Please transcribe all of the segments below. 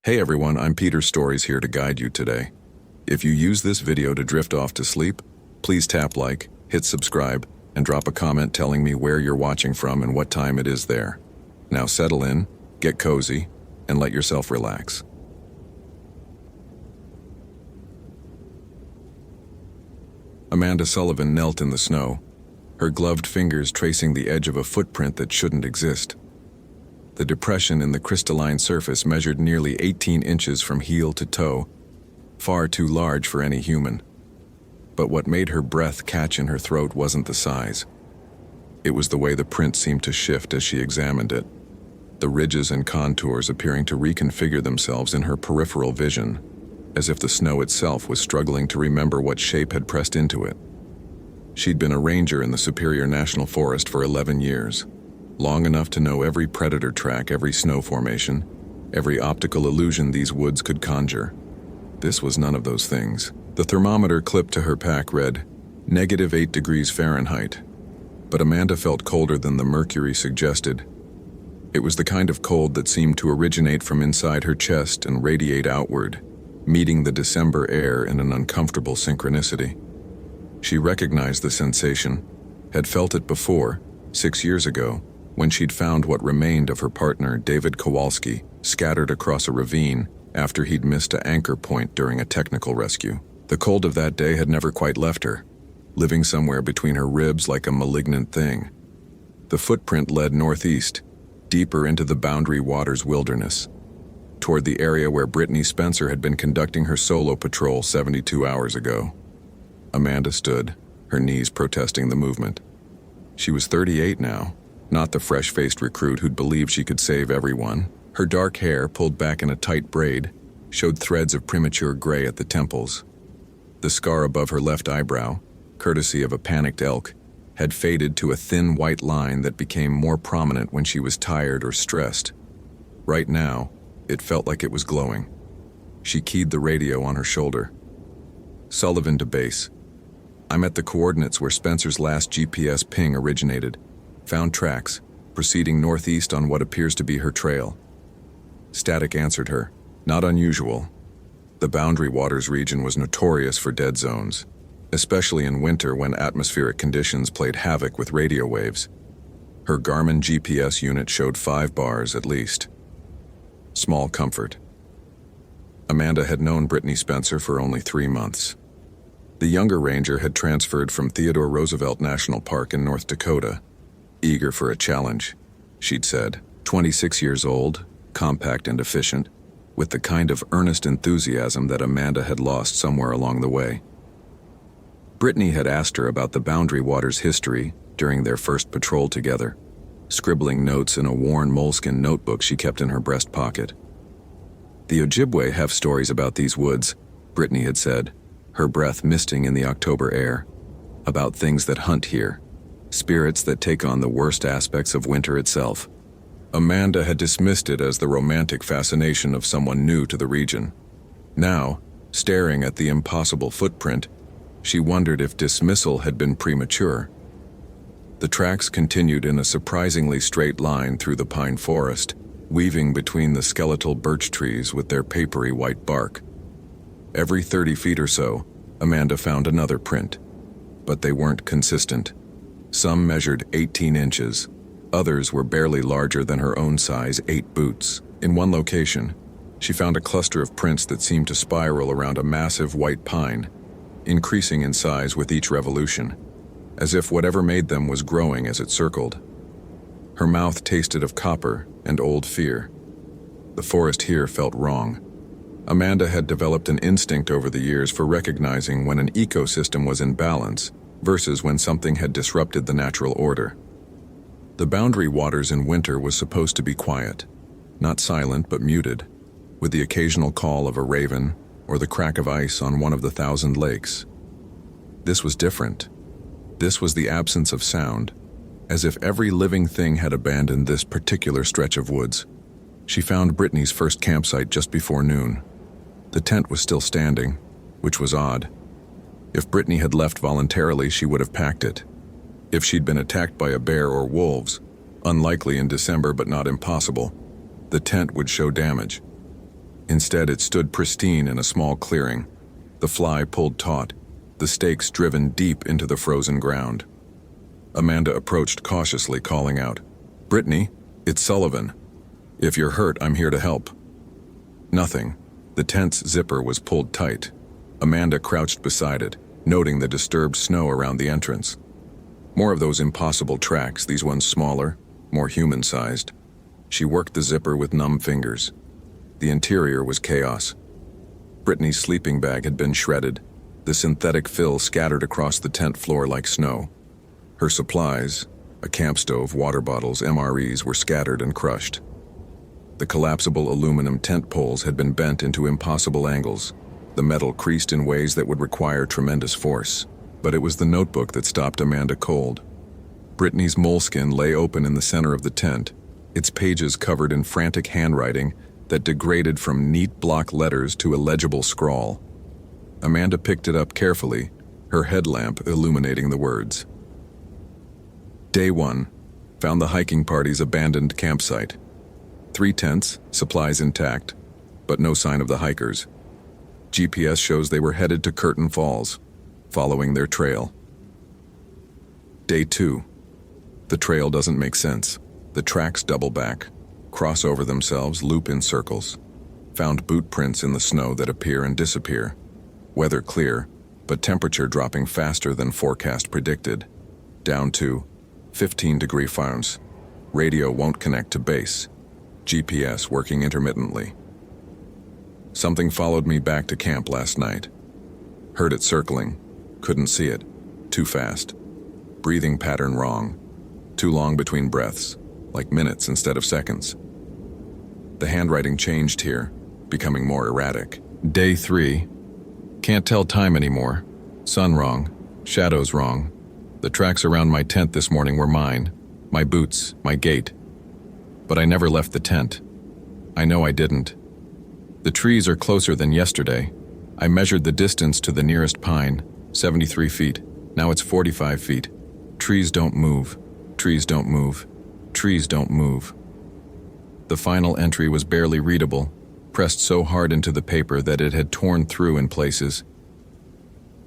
Hey everyone, I'm Peter Stories here to guide you today. If you use this video to drift off to sleep, please tap like, hit subscribe, and drop a comment telling me where you're watching from and what time it is there. Now settle in, get cozy, and let yourself relax. Amanda Sullivan knelt in the snow, her gloved fingers tracing the edge of a footprint that shouldn't exist. The depression in the crystalline surface measured nearly 18 inches from heel to toe, far too large for any human. But what made her breath catch in her throat wasn't the size. It was the way the print seemed to shift as she examined it, the ridges and contours appearing to reconfigure themselves in her peripheral vision, as if the snow itself was struggling to remember what shape had pressed into it. She'd been a ranger in the Superior National Forest for 11 years. Long enough to know every predator track, every snow formation, every optical illusion these woods could conjure. This was none of those things. The thermometer clipped to her pack read, -8 degrees Fahrenheit. But Amanda felt colder than the mercury suggested. It was the kind of cold that seemed to originate from inside her chest and radiate outward, meeting the December air in an uncomfortable synchronicity. She recognized the sensation, had felt it before, 6 years ago, when she'd found what remained of her partner, David Kowalski, scattered across a ravine after he'd missed an anchor point during a technical rescue. The cold of that day had never quite left her, living somewhere between her ribs like a malignant thing. The footprint led northeast, deeper into the Boundary Waters wilderness, toward the area where Brittany Spencer had been conducting her solo patrol 72 hours ago. Amanda stood, her knees protesting the movement. She was 38 now, not the fresh-faced recruit who'd believed she could save everyone. Her dark hair, pulled back in a tight braid, showed threads of premature gray at the temples. The scar above her left eyebrow, courtesy of a panicked elk, had faded to a thin white line that became more prominent when she was tired or stressed. Right now, it felt like it was glowing. She keyed the radio on her shoulder. Sullivan to base. I'm at the coordinates where Spencer's last GPS ping originated. Found tracks, proceeding northeast on what appears to be her trail. Static answered her. Not unusual. The Boundary Waters region was notorious for dead zones, especially in winter when atmospheric conditions played havoc with radio waves. Her Garmin GPS unit showed 5 bars at least. Small comfort. Amanda had known Brittany Spencer for only 3 months. The younger ranger had transferred from Theodore Roosevelt National Park in North Dakota, eager for a challenge, she'd said. 26 years old, compact and efficient, with the kind of earnest enthusiasm that Amanda had lost somewhere along the way. Brittany had asked her about the Boundary Waters history during their first patrol together, scribbling notes in a worn moleskin notebook she kept in her breast pocket. The Ojibwe have stories about these woods, Brittany had said, her breath misting in the October air, about things that hunt here, spirits that take on the worst aspects of winter itself. Amanda had dismissed it as the romantic fascination of someone new to the region. Now, staring at the impossible footprint, she wondered if dismissal had been premature. The tracks continued in a surprisingly straight line through the pine forest, weaving between the skeletal birch trees with their papery white bark. Every 30 feet or so, Amanda found another print, but they weren't consistent. Some measured 18 inches, others were barely larger than her own size 8 boots. In one location, she found a cluster of prints that seemed to spiral around a massive white pine, increasing in size with each revolution, as if whatever made them was growing as it circled. Her mouth tasted of copper and old fear. The forest here felt wrong. Amanda had developed an instinct over the years for recognizing when an ecosystem was in balance versus when something had disrupted the natural order. The Boundary Waters in winter was supposed to be quiet, not silent but muted, with the occasional call of a raven or the crack of ice on one of the 1,000 lakes. This was different. This was the absence of sound, as if every living thing had abandoned this particular stretch of woods. She found Brittany's first campsite just before noon. The tent was still standing, which was odd. If Brittany had left voluntarily, she would have packed it. If she'd been attacked by a bear or wolves, unlikely in December but not impossible, the tent would show damage. Instead, it stood pristine in a small clearing, the fly pulled taut, the stakes driven deep into the frozen ground. Amanda approached cautiously, calling out, "Brittany, it's Sullivan. If you're hurt, I'm here to help." Nothing. The tent's zipper was pulled tight. Amanda crouched beside it, noting the disturbed snow around the entrance. More of those impossible tracks, these ones smaller, more human-sized. She worked the zipper with numb fingers. The interior was chaos. Brittany's sleeping bag had been shredded, the synthetic fill scattered across the tent floor like snow. Her supplies, a camp stove, water bottles, MREs, were scattered and crushed. The collapsible aluminum tent poles had been bent into impossible angles, the metal creased in ways that would require tremendous force. But it was the notebook that stopped Amanda cold. Brittany's moleskin lay open in the center of the tent, its pages covered in frantic handwriting that degraded from neat block letters to illegible scrawl. Amanda picked it up carefully, her headlamp illuminating the words. Day 1. Found the hiking party's abandoned campsite. 3 tents, supplies intact, but no sign of the hikers. GPS shows they were headed to Curtain Falls, following their trail. Day 2. The trail doesn't make sense. The tracks double back, cross over themselves, loop in circles. Found boot prints in the snow that appear and disappear. Weather clear, but temperature dropping faster than forecast predicted. Down to 15-degree farms. Radio won't connect to base. GPS working intermittently. Something followed me back to camp last night. Heard it circling. Couldn't see it. Too fast. Breathing pattern wrong. Too long between breaths, like minutes instead of seconds. The handwriting changed here, becoming more erratic. Day 3. Can't tell time anymore. Sun wrong. Shadows wrong. The tracks around my tent this morning were mine. My boots, my gait. But I never left the tent. I know I didn't. The trees are closer than yesterday. I measured the distance to the nearest pine, 73 feet. Now it's 45 feet. Trees don't move. Trees don't move. Trees don't move. The final entry was barely readable, pressed so hard into the paper that it had torn through in places.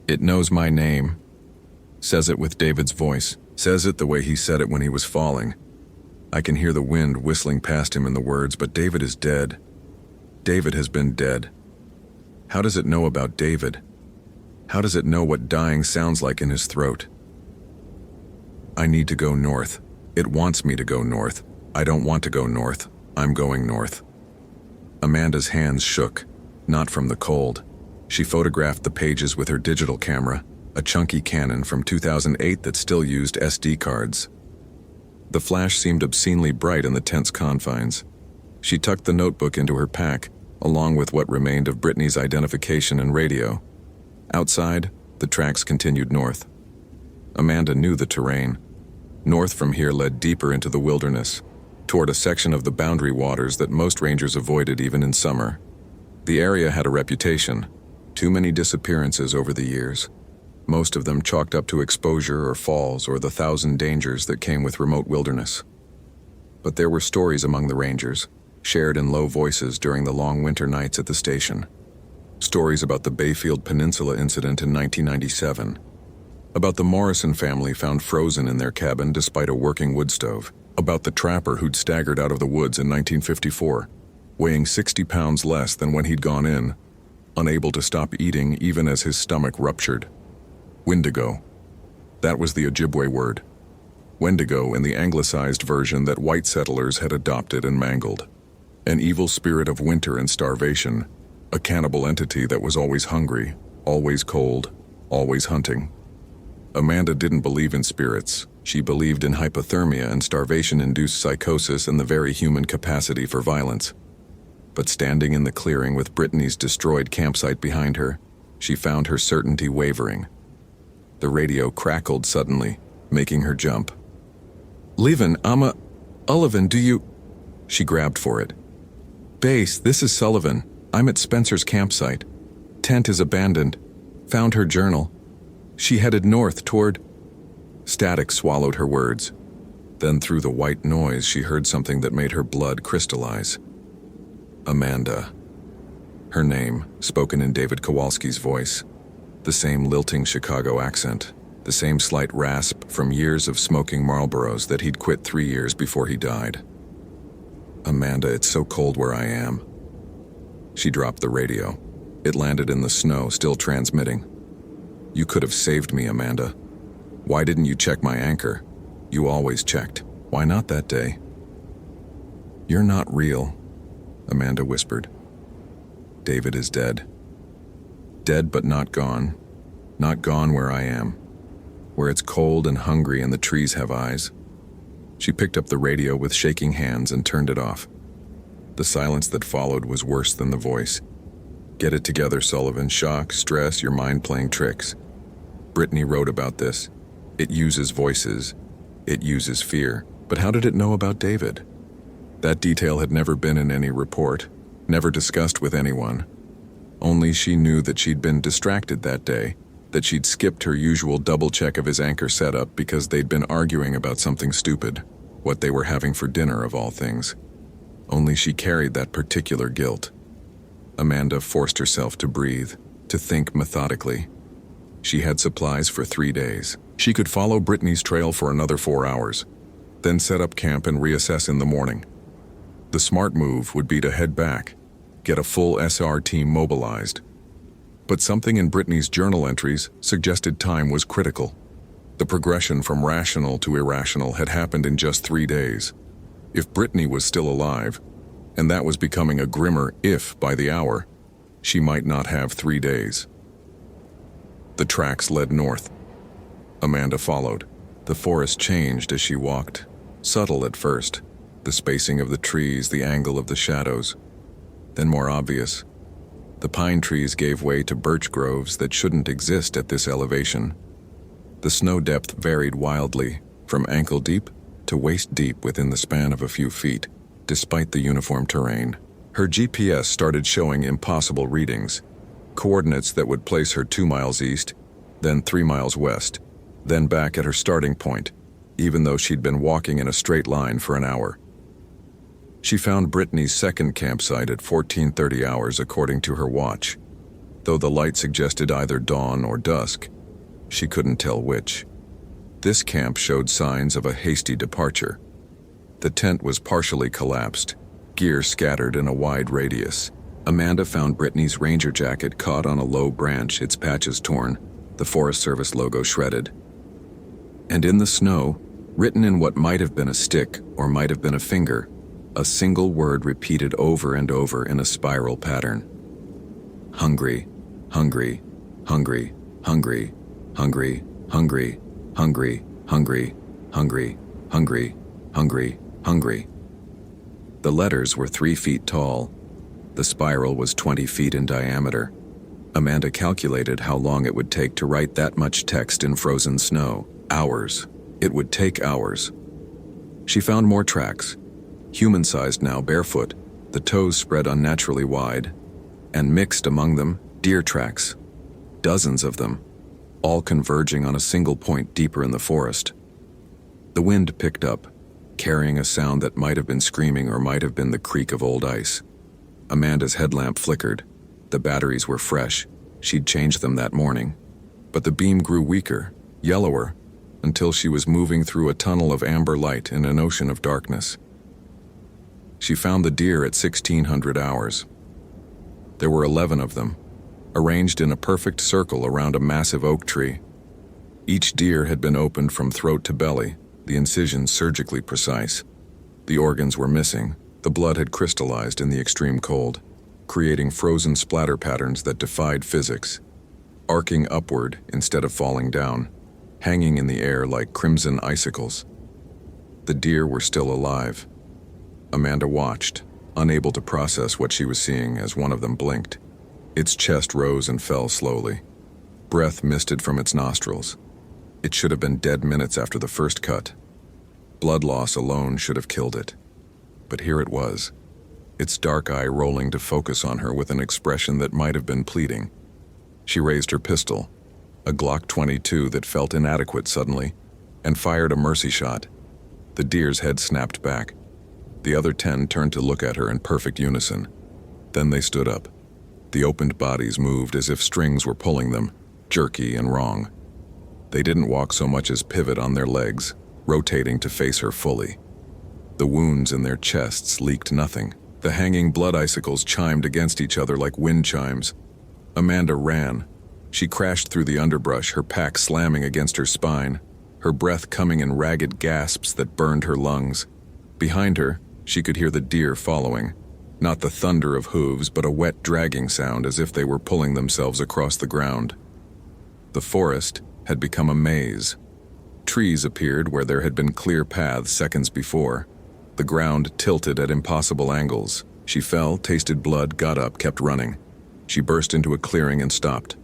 It knows my name. Says it with David's voice. Says it the way he said it when he was falling. I can hear the wind whistling past him in the words, but David is dead. David has been dead. How does it know about David? How does it know what dying sounds like in his throat? I need to go north. It wants me to go north. I don't want to go north. I'm going north. Amanda's hands shook, not from the cold. She photographed the pages with her digital camera, a chunky Canon from 2008 that still used SD cards. The flash seemed obscenely bright in the tent's confines. She tucked the notebook into her pack, along with what remained of Brittany's identification and radio. Outside, the tracks continued north. Amanda knew the terrain. North from here led deeper into the wilderness, toward a section of the boundary waters that most rangers avoided even in summer. The area had a reputation. Too many disappearances over the years. Most of them chalked up to exposure or falls or the 1,000 dangers that came with remote wilderness. But there were stories among the rangers, shared in low voices during the long winter nights at the station. Stories about the Bayfield Peninsula incident in 1997. About the Morrison family found frozen in their cabin despite a working wood stove. About the trapper who'd staggered out of the woods in 1954, weighing 60 pounds less than when he'd gone in, unable to stop eating even as his stomach ruptured. Wendigo. That was the Ojibwe word. Wendigo in the anglicized version that white settlers had adopted and mangled. An evil spirit of winter and starvation, a cannibal entity that was always hungry, always cold, always hunting. Amanda didn't believe in spirits. She believed in hypothermia and starvation-induced psychosis and the very human capacity for violence. But standing in the clearing with Brittany's destroyed campsite behind her, she found her certainty wavering. The radio crackled suddenly, making her jump. "Leavin', Sullivan, do you—" She grabbed for it. "Base, this is Sullivan. I'm at Spencer's campsite. Tent is abandoned. Found her journal. She headed north toward—" Static swallowed her words. Then through the white noise she heard something that made her blood crystallize. Amanda. Her name, spoken in David Kowalski's voice. The same lilting Chicago accent. The same slight rasp from years of smoking Marlboros that he'd quit 3 years before he died. "Amanda, it's so cold where I am." She dropped the radio. It landed in the snow, still transmitting. "You could have saved me, Amanda. Why didn't you check my anchor? You always checked. Why not that day?" "You're not real," Amanda whispered. "David is dead. Dead but not gone. Not gone where I am. Where it's cold and hungry and the trees have eyes." She picked up the radio with shaking hands and turned it off. The silence that followed was worse than the voice. "Get it together, Sullivan. Shock, stress, your mind playing tricks. Brittany wrote about this. It uses voices. It uses fear. But how did it know about David?" That detail had never been in any report, never discussed with anyone. Only she knew that she'd been distracted that day, that she'd skipped her usual double check of his anchor setup because they'd been arguing about something stupid, what they were having for dinner of all things. Only she carried that particular guilt. Amanda forced herself to breathe, to think methodically. She had supplies for 3 days. She could follow Brittany's trail for another 4 hours, then set up camp and reassess in the morning. The smart move would be to head back, get a full SR team mobilized. But something in Brittany's journal entries suggested time was critical. The progression from rational to irrational had happened in just 3 days. If Brittany was still alive, and that was becoming a grimmer if by the hour, she might not have 3 days. The tracks led north. Amanda followed. The forest changed as she walked, subtle at first, the spacing of the trees, the angle of the shadows. Then more obvious. The pine trees gave way to birch groves that shouldn't exist at this elevation. The snow depth varied wildly, from ankle deep to waist deep within the span of a few feet, despite the uniform terrain. Her GPS started showing impossible readings, coordinates that would place her 2 miles east, then 3 miles west, then back at her starting point, even though she'd been walking in a straight line for an hour. She found Brittany's second campsite at 14:30 hours according to her watch. Though the light suggested either dawn or dusk, she couldn't tell which. This camp showed signs of a hasty departure. The tent was partially collapsed, gear scattered in a wide radius. Amanda found Brittany's ranger jacket caught on a low branch, its patches torn, the Forest Service logo shredded. And in the snow, written in what might have been a stick or might have been a finger, a single word repeated over and over in a spiral pattern. Hungry, hungry, hungry, hungry, hungry, hungry, hungry, hungry, hungry, hungry, hungry, hungry. The letters were 3 feet tall. The spiral was 20 feet in diameter. Amanda calculated how long it would take to write that much text in frozen snow. Hours. It would take hours. She found more tracks. Human-sized now, barefoot, the toes spread unnaturally wide, and mixed among them, deer tracks. Dozens of them, all converging on a single point deeper in the forest. The wind picked up, carrying a sound that might have been screaming or might have been the creak of old ice. Amanda's headlamp flickered. The batteries were fresh. She'd changed them that morning. But the beam grew weaker, yellower, until she was moving through a tunnel of amber light in an ocean of darkness. She found the deer at 1600 hours. There were 11 of them, arranged in a perfect circle around a massive oak tree. Each deer had been opened from throat to belly, the incisions surgically precise. The organs were missing. The blood had crystallized in the extreme cold, creating frozen splatter patterns that defied physics, arcing upward instead of falling down, hanging in the air like crimson icicles. The deer were still alive. Amanda watched, unable to process what she was seeing as one of them blinked. Its chest rose and fell slowly. Breath misted from its nostrils. It should have been dead minutes after the first cut. Blood loss alone should have killed it. But here it was, its dark eye rolling to focus on her with an expression that might have been pleading. She raised her pistol, a Glock 22 that felt inadequate suddenly, and fired a mercy shot. The deer's head snapped back. The other 10 turned to look at her in perfect unison. Then they stood up. The opened bodies moved as if strings were pulling them, jerky and wrong. They didn't walk so much as pivot on their legs, rotating to face her fully. The wounds in their chests leaked nothing. The hanging blood icicles chimed against each other like wind chimes. Amanda ran. She crashed through the underbrush, her pack slamming against her spine, her breath coming in ragged gasps that burned her lungs. Behind her, she could hear the deer following. Not the thunder of hooves, but a wet dragging sound as if they were pulling themselves across the ground. The forest had become a maze. Trees appeared where there had been clear paths seconds before. The ground tilted at impossible angles. She fell, tasted blood, got up, kept running. She burst into a clearing and stopped.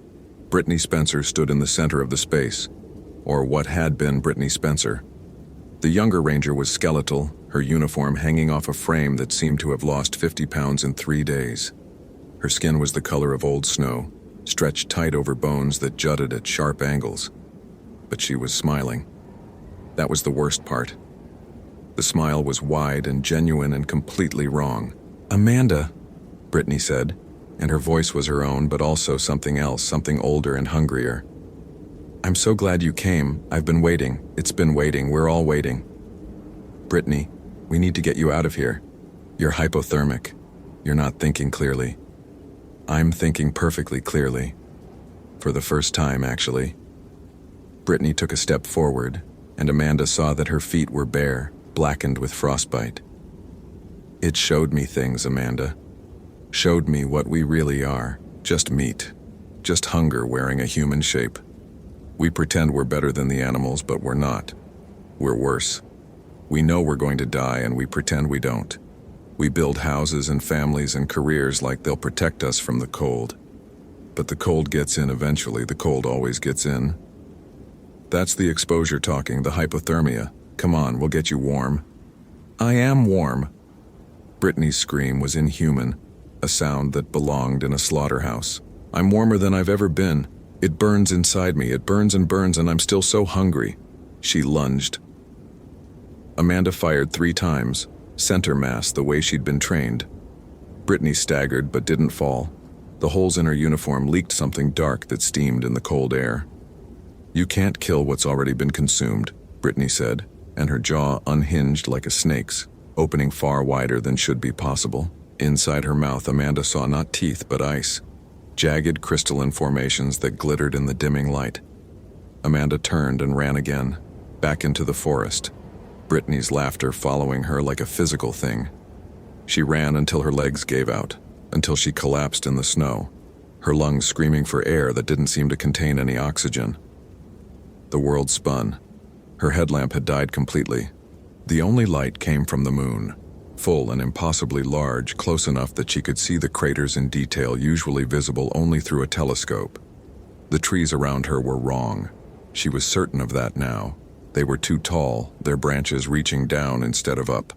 Brittany Spencer stood in the center of the space, or what had been Brittany Spencer. The younger ranger was skeletal, her uniform hanging off a frame that seemed to have lost 50 pounds in 3 days. Her skin was the color of old snow, stretched tight over bones that jutted at sharp angles. But she was smiling. That was the worst part. The smile was wide and genuine and completely wrong. "Amanda," Brittany said, and her voice was her own, but also something else, something older and hungrier. "I'm so glad you came. I've been waiting. It's been waiting. We're all waiting." "Brittany, we need to get you out of here. You're hypothermic. You're not thinking clearly." "I'm thinking perfectly clearly. For the first time, actually." Brittany took a step forward, and Amanda saw that her feet were bare, blackened with frostbite. "It showed me things, Amanda. Showed me what we really are. Just meat. Just hunger wearing a human shape. We pretend we're better than the animals, but we're not. We're worse. We know we're going to die, and we pretend we don't. We build houses and families and careers like they'll protect us from the cold. But the cold gets in eventually. The cold always gets in. That's the exposure talking, the hypothermia. Come on, we'll get you warm." "I am warm." Brittany's scream was inhuman, a sound that belonged in a slaughterhouse. "I'm warmer than I've ever been. It burns inside me. It burns, and I'm still so hungry." She lunged. Amanda fired 3 times, center mass the way she'd been trained. Brittany staggered but didn't fall. The holes in her uniform leaked something dark that steamed in the cold air. "You can't kill what's already been consumed," Brittany said, and her jaw unhinged like a snake's, opening far wider than should be possible. Inside her mouth, Amanda saw not teeth but ice, jagged crystalline formations that glittered in the dimming light. Amanda turned and ran again, back into the forest, Brittany's laughter following her like a physical thing. She ran until her legs gave out, until she collapsed in the snow, her lungs screaming for air that didn't seem to contain any oxygen. The world spun. Her headlamp had died completely. The only light came from the moon, full and impossibly large, close enough that she could see the craters in detail usually visible only through a telescope. The trees around her were wrong. She was certain of that now. They were too tall, their branches reaching down instead of up,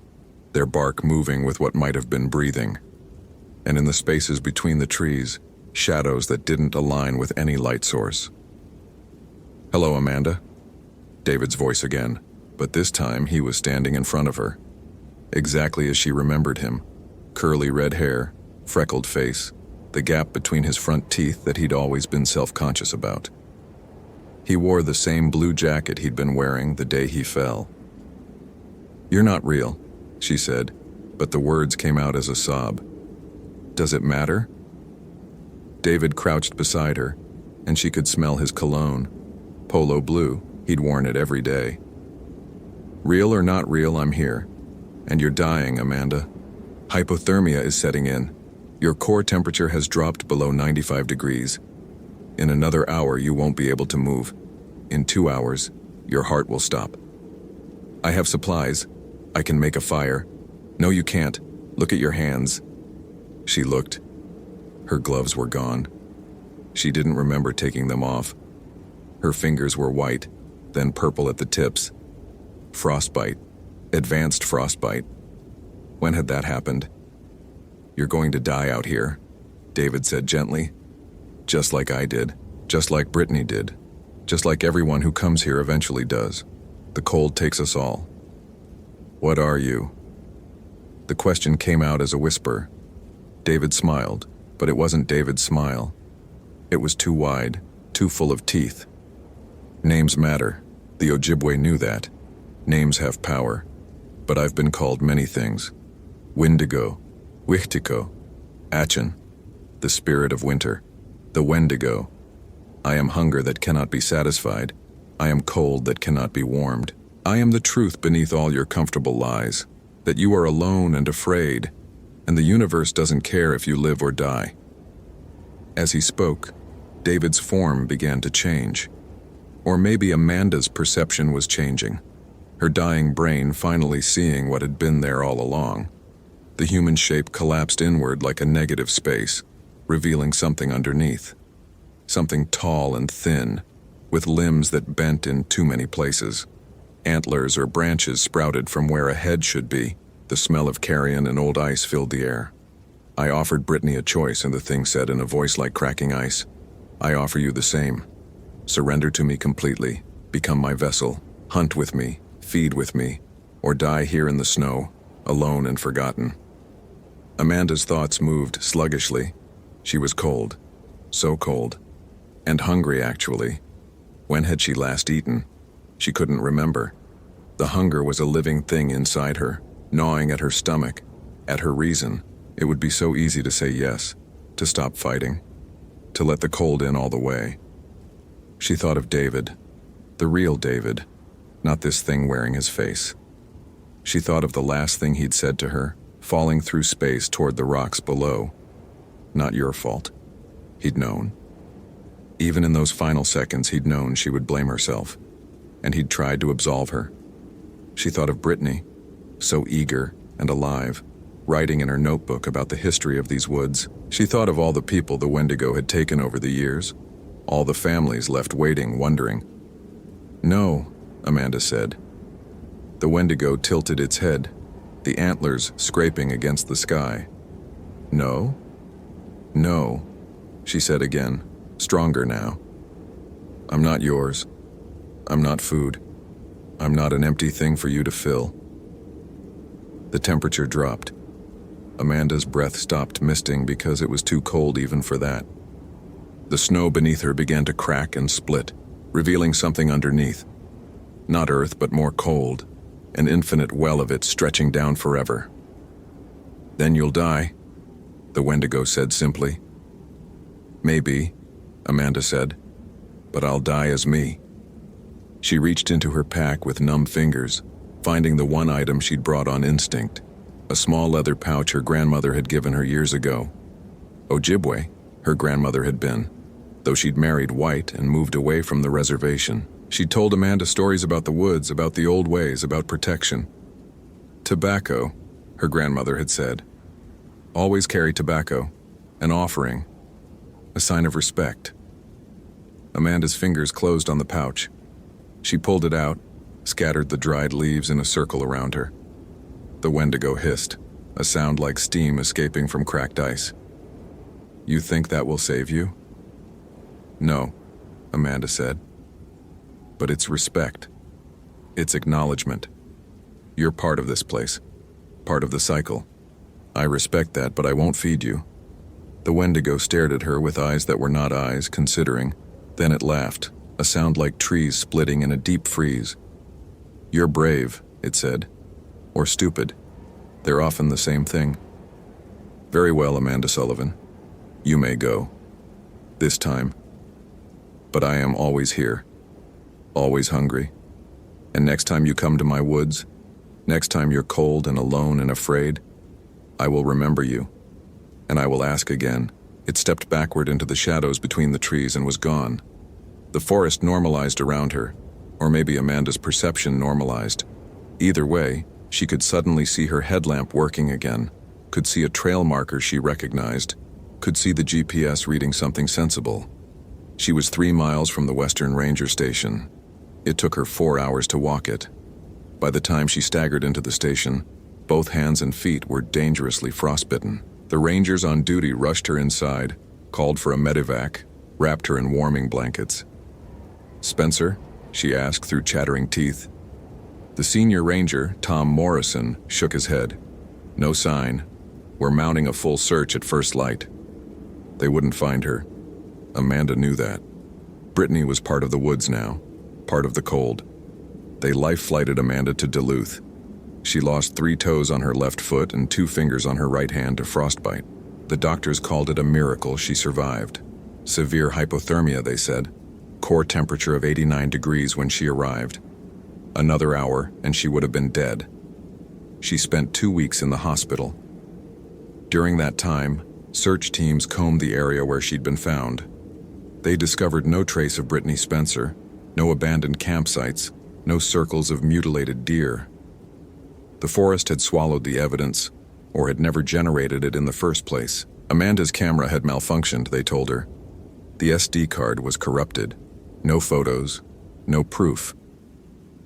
their bark moving with what might have been breathing. And in the spaces between the trees, shadows that didn't align with any light source. "Hello, Amanda." David's voice again, but this time he was standing in front of her. Exactly as she remembered him. Curly red hair, freckled face, the gap between his front teeth that he'd always been self-conscious about. He wore the same blue jacket he'd been wearing the day he fell. "You're not real," she said, but the words came out as a sob. "Does it matter?" David crouched beside her, and she could smell his cologne. Polo blue, he'd worn it every day. "Real or not real, I'm here. And you're dying, Amanda. Hypothermia is setting in. Your core temperature has dropped below 95 degrees. In another hour, you won't be able to move. In 2 hours, your heart will stop. I have supplies. I can make a fire. No, you can't. Look at your hands." She looked. Her gloves were gone. She didn't remember taking them off. Her fingers were white, then purple at the tips. Frostbite. Advanced frostbite. When had that happened? "You're going to die out here," David said gently. "Just like I did. Just like Brittany did. Just like everyone who comes here eventually does. The cold takes us all." "What are you?" The question came out as a whisper. David smiled, But it wasn't David's smile. It was too wide, too full of teeth. Names matter. The Ojibwe knew that. Names have power. But I've been called many things. Windigo, Wichtiko, Achin, the spirit of winter, the Wendigo. I am hunger that cannot be satisfied. I am cold that cannot be warmed. I am the truth beneath all your comfortable lies, that you are alone and afraid, and the universe doesn't care if you live or die. As he spoke, David's form began to change. Or maybe Amanda's perception was changing, her dying brain finally seeing what had been there all along. The human shape collapsed inward like a negative space, revealing something underneath. Something tall and thin, with limbs that bent in too many places. Antlers or branches sprouted from where a head should be. The smell of carrion and old ice filled the air. I offered Brittany a choice, and the thing said in a voice like cracking ice, I offer you the same. Surrender to me completely, become my vessel, hunt with me, feed with me, or die here in the snow, alone and forgotten. Amanda's thoughts moved sluggishly. She was cold, so cold, and hungry actually. When had she last eaten? She couldn't remember. The hunger was a living thing inside her, gnawing at her stomach, at her reason. It would be so easy to say yes, to stop fighting, to let the cold in all the way. She thought of David, the real David, not this thing wearing his face. She thought of the last thing he'd said to her, falling through space toward the rocks below. Not your fault. He'd known. Even in those final seconds, he'd known she would blame herself, and he'd tried to absolve her. She thought of Brittany, so eager and alive, writing in her notebook about the history of these woods. She thought of all the people the Wendigo had taken over the years, all the families left waiting, wondering. No, Amanda said. The Wendigo tilted its head, the antlers scraping against the sky. No? No, she said again, stronger now. I'm not yours. I'm not food. I'm not an empty thing for you to fill. The temperature dropped. Amanda's breath stopped misting because it was too cold even for that. The snow beneath her began to crack and split, revealing something underneath. Not earth, but more cold, an infinite well of it stretching down forever. Then you'll die, the Wendigo said simply. Maybe, Amanda said, but I'll die as me. She reached into her pack with numb fingers, finding the one item she'd brought on instinct, a small leather pouch her grandmother had given her years ago. Ojibwe, her grandmother had been, though she'd married white and moved away from the reservation. She'd told Amanda stories about the woods, about the old ways, about protection. Tobacco, her grandmother had said. Always carry tobacco, an offering, a sign of respect. Amanda's fingers closed on the pouch. She pulled it out, scattered the dried leaves in a circle around her. The Wendigo hissed, a sound like steam escaping from cracked ice. You think that will save you? No, Amanda said. But it's respect. It's acknowledgement. You're part of this place, part of the cycle. I respect that, but I won't feed you. The Wendigo stared at her with eyes that were not eyes, considering. Then it laughed, a sound like trees splitting in a deep freeze. You're brave, it said. Or stupid. They're often the same thing. Very well, Amanda Sullivan. You may go. This time. But I am always here. Always hungry. And next time you come to my woods, next time you're cold and alone and afraid, I will remember you. And I will ask again. It stepped backward into the shadows between the trees and was gone. The forest normalized around her, or maybe Amanda's perception normalized. Either way, she could suddenly see her headlamp working again, could see a trail marker she recognized, could see the GPS reading something sensible. She was 3 miles from the Western Ranger Station. It took her 4 hours to walk it. By the time she staggered into the station, both hands and feet were dangerously frostbitten. The rangers on duty rushed her inside, called for a medevac, wrapped her in warming blankets. Spencer? She asked through chattering teeth. The senior ranger, Tom Morrison, shook his head. No sign. We're mounting a full search at first light. They wouldn't find her. Amanda knew that. Brittany was part of the woods now, part of the cold. They life-flighted Amanda to Duluth. She lost 3 toes on her left foot and 2 fingers on her right hand to frostbite. The doctors called it a miracle she survived. Severe hypothermia, they said. Core temperature of 89 degrees when she arrived. Another hour, and she would have been dead. She spent 2 weeks in the hospital. During that time, search teams combed the area where she'd been found. They discovered no trace of Brittany Spencer, no abandoned campsites, no circles of mutilated deer. The forest had swallowed the evidence, or had never generated it in the first place. Amanda's camera had malfunctioned, they told her. The SD card was corrupted. No photos, no proof.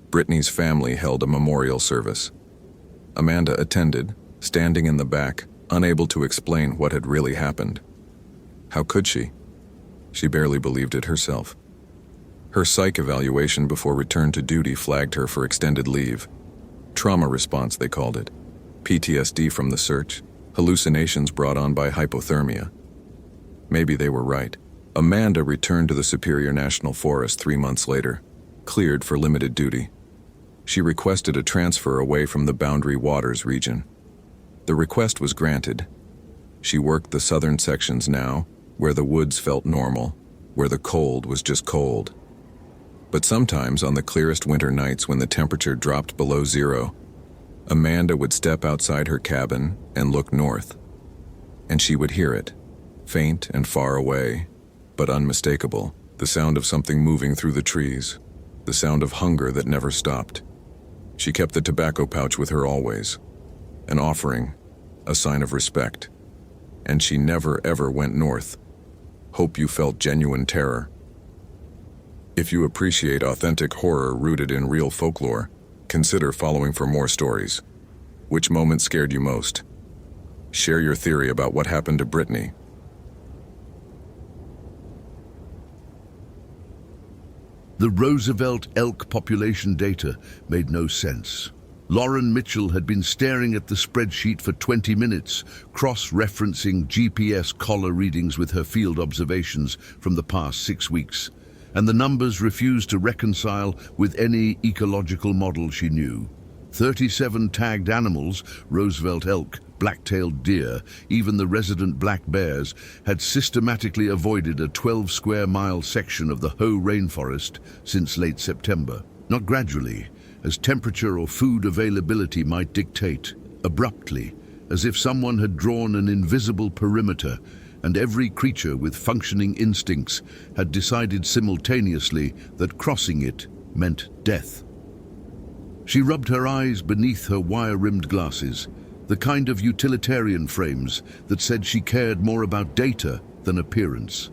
Brittany's family held a memorial service. Amanda attended, standing in the back, unable to explain what had really happened. How could she? She barely believed it herself. Her psych evaluation before return to duty flagged her for extended leave. Trauma response, they called it. PTSD from the search, hallucinations brought on by hypothermia. Maybe they were right. Amanda returned to the Superior National Forest 3 months later, cleared for limited duty. She requested a transfer away from the Boundary Waters region. The request was granted. She worked the southern sections now, where the woods felt normal, where the cold was just cold. But sometimes on the clearest winter nights when the temperature dropped below 0, Amanda would step outside her cabin and look north. And she would hear it, faint and far away, but unmistakable, the sound of something moving through the trees, the sound of hunger that never stopped. She kept the tobacco pouch with her always, an offering, a sign of respect. And she never ever went north. Hope you felt genuine terror. If you appreciate authentic horror rooted in real folklore, consider following for more stories. Which moment scared you most? Share your theory about what happened to Brittany. The Roosevelt elk population data made no sense. Lauren Mitchell had been staring at the spreadsheet for 20 minutes, cross-referencing GPS collar readings with her field observations from the past 6 weeks, and the numbers refused to reconcile with any ecological model she knew. 37 tagged animals, Roosevelt elk, black-tailed deer, even the resident black bears, had systematically avoided a 12-square-mile section of the Hoh rainforest since late September. Not gradually, as temperature or food availability might dictate, abruptly, as if someone had drawn an invisible perimeter and every creature with functioning instincts had decided simultaneously that crossing it meant death. She rubbed her eyes beneath her wire-rimmed glasses, the kind of utilitarian frames that said she cared more about data than appearance.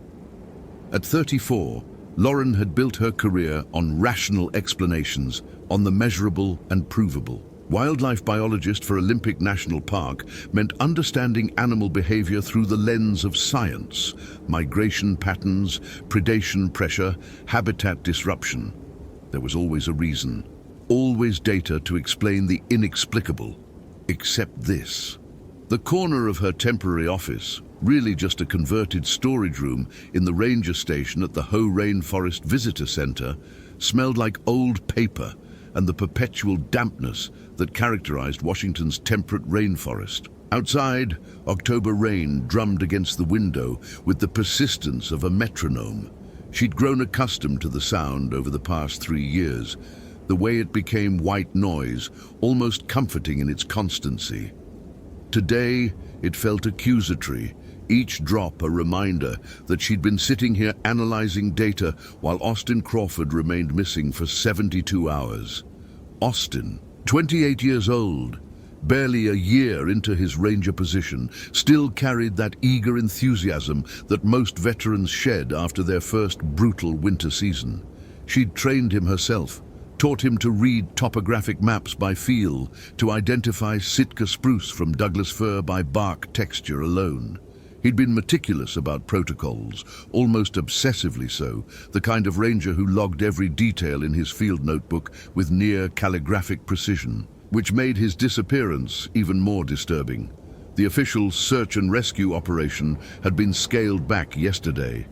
At 34, Lauren had built her career on rational explanations, on the measurable and provable. Wildlife biologist for Olympic National Park meant understanding animal behavior through the lens of science, migration patterns, predation pressure, habitat disruption. There was always a reason, always data to explain the inexplicable, except this. The corner of her temporary office, really just a converted storage room in the ranger station at the Hoh Rainforest Visitor Center, smelled like old paper and the perpetual dampness that characterized Washington's temperate rainforest. Outside, October rain drummed against the window with the persistence of a metronome. She'd grown accustomed to the sound over the past 3 years, the way it became white noise, almost comforting in its constancy. Today, it felt accusatory, each drop a reminder that she'd been sitting here analyzing data while Austin Crawford remained missing for 72 hours. Austin, 28 years old, barely a year into his ranger position, still carried that eager enthusiasm that most veterans shed after their first brutal winter season. She'd trained him herself, taught him to read topographic maps by feel, to identify Sitka spruce from Douglas fir by bark texture alone. He'd been meticulous about protocols, almost obsessively so, the kind of ranger who logged every detail in his field notebook with near calligraphic precision, which made his disappearance even more disturbing. The official search and rescue operation had been scaled back yesterday.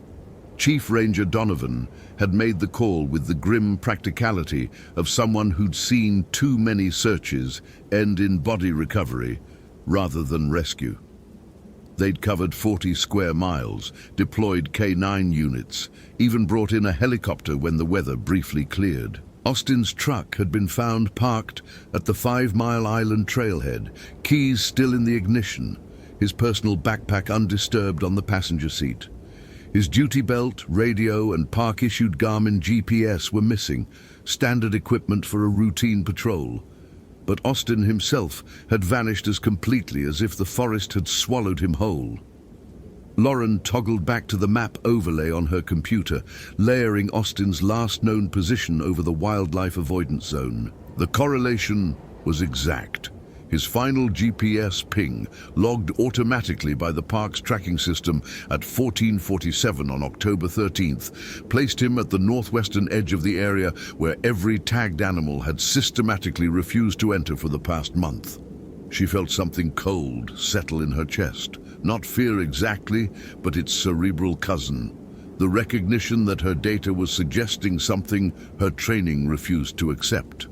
Chief Ranger Donovan had made the call with the grim practicality of someone who'd seen too many searches end in body recovery rather than rescue. They'd covered 40 square miles, deployed K9 units, even brought in a helicopter when the weather briefly cleared. Austin's truck had been found parked at the 5 Mile Island trailhead, keys still in the ignition, his personal backpack undisturbed on the passenger seat. His duty belt, radio, and park-issued Garmin GPS were missing, standard equipment for a routine patrol. But Austin himself had vanished as completely as if the forest had swallowed him whole. Lauren toggled back to the map overlay on her computer, layering Austin's last known position over the wildlife avoidance zone. The correlation was exact. His final GPS ping, logged automatically by the park's tracking system at 14:47 on October 13th, placed him at the northwestern edge of the area where every tagged animal had systematically refused to enter for the past month. She felt something cold settle in her chest. Not fear exactly, but its cerebral cousin. The recognition that her data was suggesting something her training refused to accept.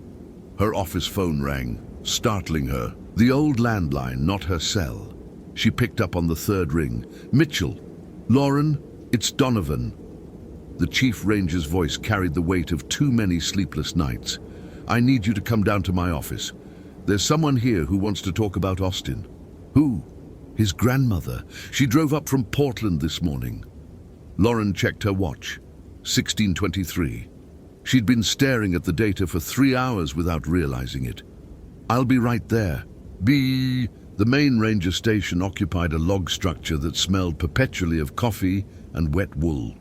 Her office phone rang, startling her. The old landline, not her cell. She picked up on the third ring. "Mitchell. Lauren, it's Donovan." The chief ranger's voice carried the weight of too many sleepless nights. "I need you to come down to my office. There's someone here who wants to talk about Austin." "Who?" "His grandmother. She drove up from Portland this morning." Lauren checked her watch. 16:23. She'd been staring at the data for 3 hours without realizing it. "I'll be right there." The main ranger station occupied a log structure that smelled perpetually of coffee and wet wool.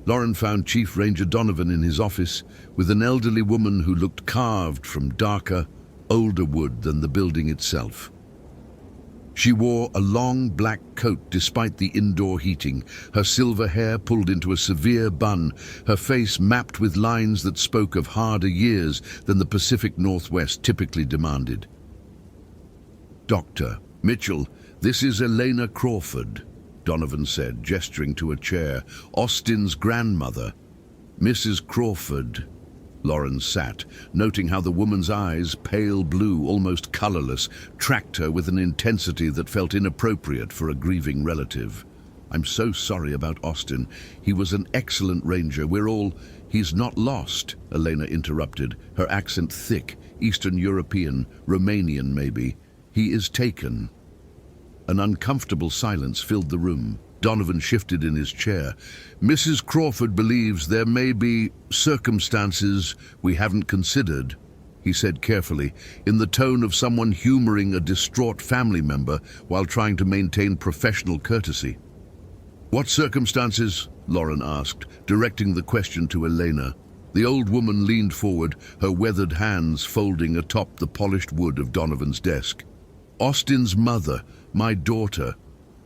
Lauren found Chief Ranger Donovan in his office with an elderly woman who looked carved from darker, older wood than the building itself. She wore a long black coat despite the indoor heating, her silver hair pulled into a severe bun, her face mapped with lines that spoke of harder years than the Pacific Northwest typically demanded. "Dr. Mitchell, this is Elena Crawford," Donovan said, gesturing to a chair. "Austin's grandmother." "Mrs. Crawford." Lauren sat, noting how the woman's eyes, pale blue, almost colorless, tracked her with an intensity that felt inappropriate for a grieving relative. "I'm so sorry about Austin. He was an excellent ranger. He's not lost," Elena interrupted, her accent thick, Eastern European, Romanian maybe. "He is taken." An uncomfortable silence filled the room. Donovan shifted in his chair. "Mrs. Crawford believes there may be circumstances we haven't considered," he said carefully, in the tone of someone humoring a distraught family member while trying to maintain professional courtesy. "What circumstances?" Lauren asked, directing the question to Elena. The old woman leaned forward, her weathered hands folding atop the polished wood of Donovan's desk. "Austin's mother, my daughter.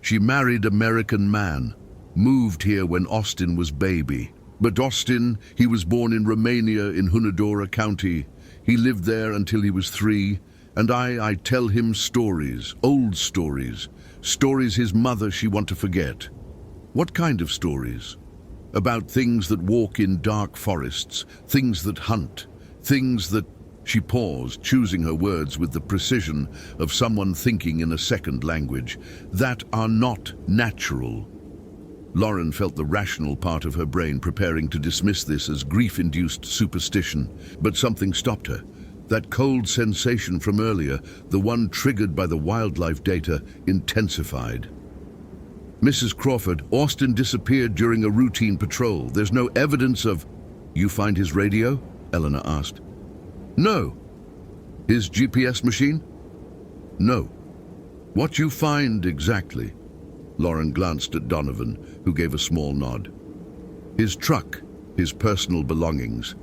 She married American man, moved here when Austin was baby. But Austin, he was born in Romania in Hunedoara County. He lived there until he was 3, and I tell him stories, old stories, stories his mother she want to forget." "What kind of stories?" "About things that walk in dark forests, things that hunt, things that..." She paused, choosing her words with the precision of someone thinking in a second language, "that are not natural." Lauren felt the rational part of her brain preparing to dismiss this as grief-induced superstition, but something stopped her. That cold sensation from earlier, the one triggered by the wildlife data, intensified. "Mrs. Crawford, Austin disappeared during a routine patrol. There's no evidence of..." "You find his radio?" Eleanor asked. "No." "His GPS machine?" "No." "What you find exactly?" Lauren glanced at Donovan, who gave a small nod. "His truck, his personal belongings.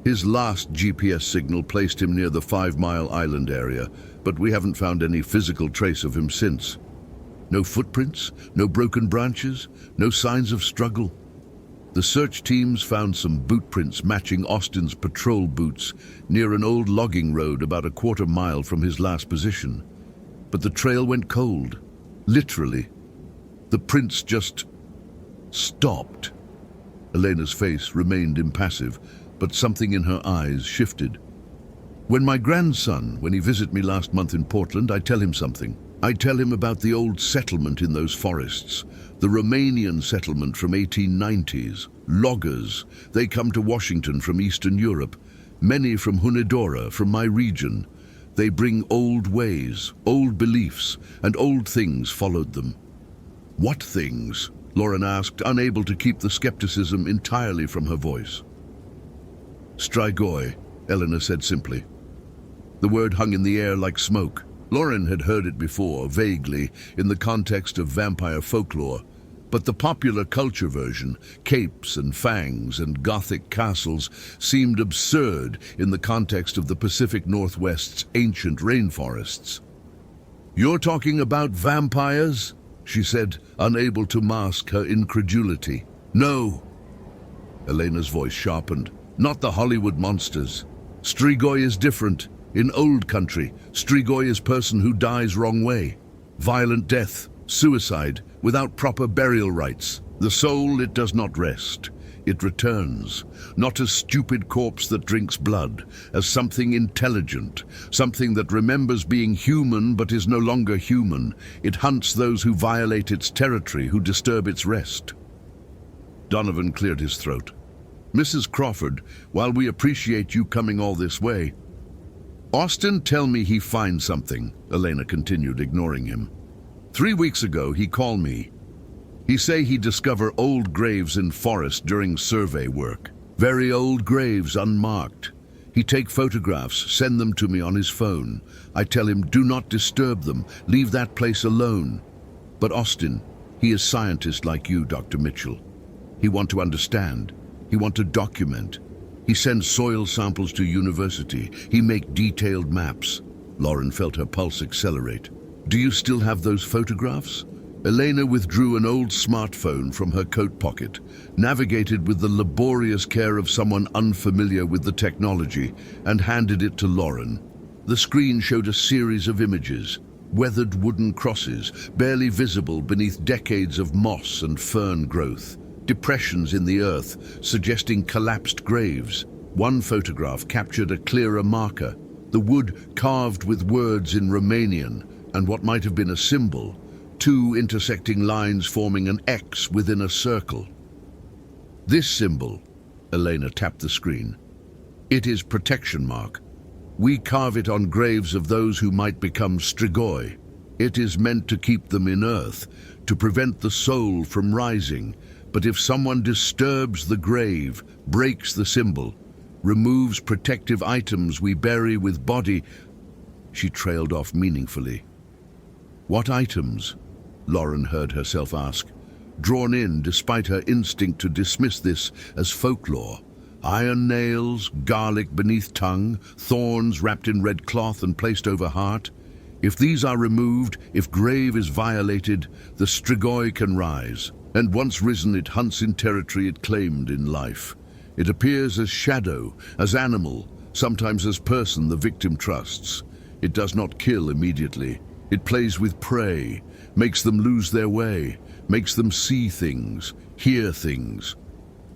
His last GPS signal placed him near the 5 Mile Island area, but we haven't found any physical trace of him since. No footprints, no broken branches, no signs of struggle. The search teams found some boot prints matching Austin's patrol boots near an old logging road about a 1/4 mile from his last position. but the trail went cold. Literally. The prints just stopped. Elena's face remained impassive, but something in her eyes shifted. When my grandson, when he visited me last month in Portland, I tell him something. I tell him about the old settlement in those forests, the Romanian settlement from 1890s, loggers. They come to Washington from Eastern Europe, many from Hunedoara, from my region. They bring old ways, old beliefs, and old things followed them. What things? Lauren asked, unable to keep the skepticism entirely from her voice. Strigoi, Eleanor said simply. The word hung in the air like smoke. Lauren had heard it before, vaguely, in the context of vampire folklore, but the popular culture version, capes and fangs and gothic castles, seemed absurd in the context of the Pacific Northwest's ancient rainforests. "You're talking about vampires?" she said, unable to mask her incredulity. "No." Elena's voice sharpened. "Not the Hollywood monsters. Strigoi is different. In old country, Strigoi is person who dies wrong way. Violent death, suicide, without proper burial rites. The soul, it does not rest. It returns, not as stupid corpse that drinks blood, as something intelligent, something that remembers being human but is no longer human. It hunts those who violate its territory, who disturb its rest." Donovan cleared his throat. "Mrs. Crawford, while we appreciate you coming all this way, Austin tell me he finds something," Elena continued, ignoring him. 3 weeks ago, he call me. He say he discover old graves in forest during survey work. Very old graves, unmarked. He take photographs, send them to me on his phone. I tell him, do not disturb them, leave that place alone. But Austin, he is scientist like you, Dr. Mitchell. He want to understand. He want to document. He sends soil samples to university. He make detailed maps. Lauren felt her pulse accelerate. "Do you still have those photographs?" Elena withdrew an old smartphone from her coat pocket, navigated with the laborious care of someone unfamiliar with the technology, and handed it to Lauren. The screen showed a series of images, weathered wooden crosses, barely visible beneath decades of moss and fern growth. Depressions in the earth, suggesting collapsed graves. One photograph captured a clearer marker, the wood carved with words in Romanian, and what might have been a symbol, 2 intersecting lines forming an X within a circle. "This symbol," Elena tapped the screen, "it is protection mark. We carve it on graves of those who might become Strigoi. It is meant to keep them in earth, to prevent the soul from rising. But if someone disturbs the grave, breaks the symbol, removes protective items we bury with body..." She trailed off meaningfully. "What items?" Lauren heard herself ask, drawn in despite her instinct to dismiss this as folklore. Iron nails, garlic beneath tongue, thorns wrapped in red cloth and placed over heart. If these are removed, if grave is violated, the Strigoi can rise. And once risen, it hunts in territory it claimed in life. It appears as shadow, as animal, sometimes as person the victim trusts. It does not kill immediately. It plays with prey, makes them lose their way, makes them see things, hear things,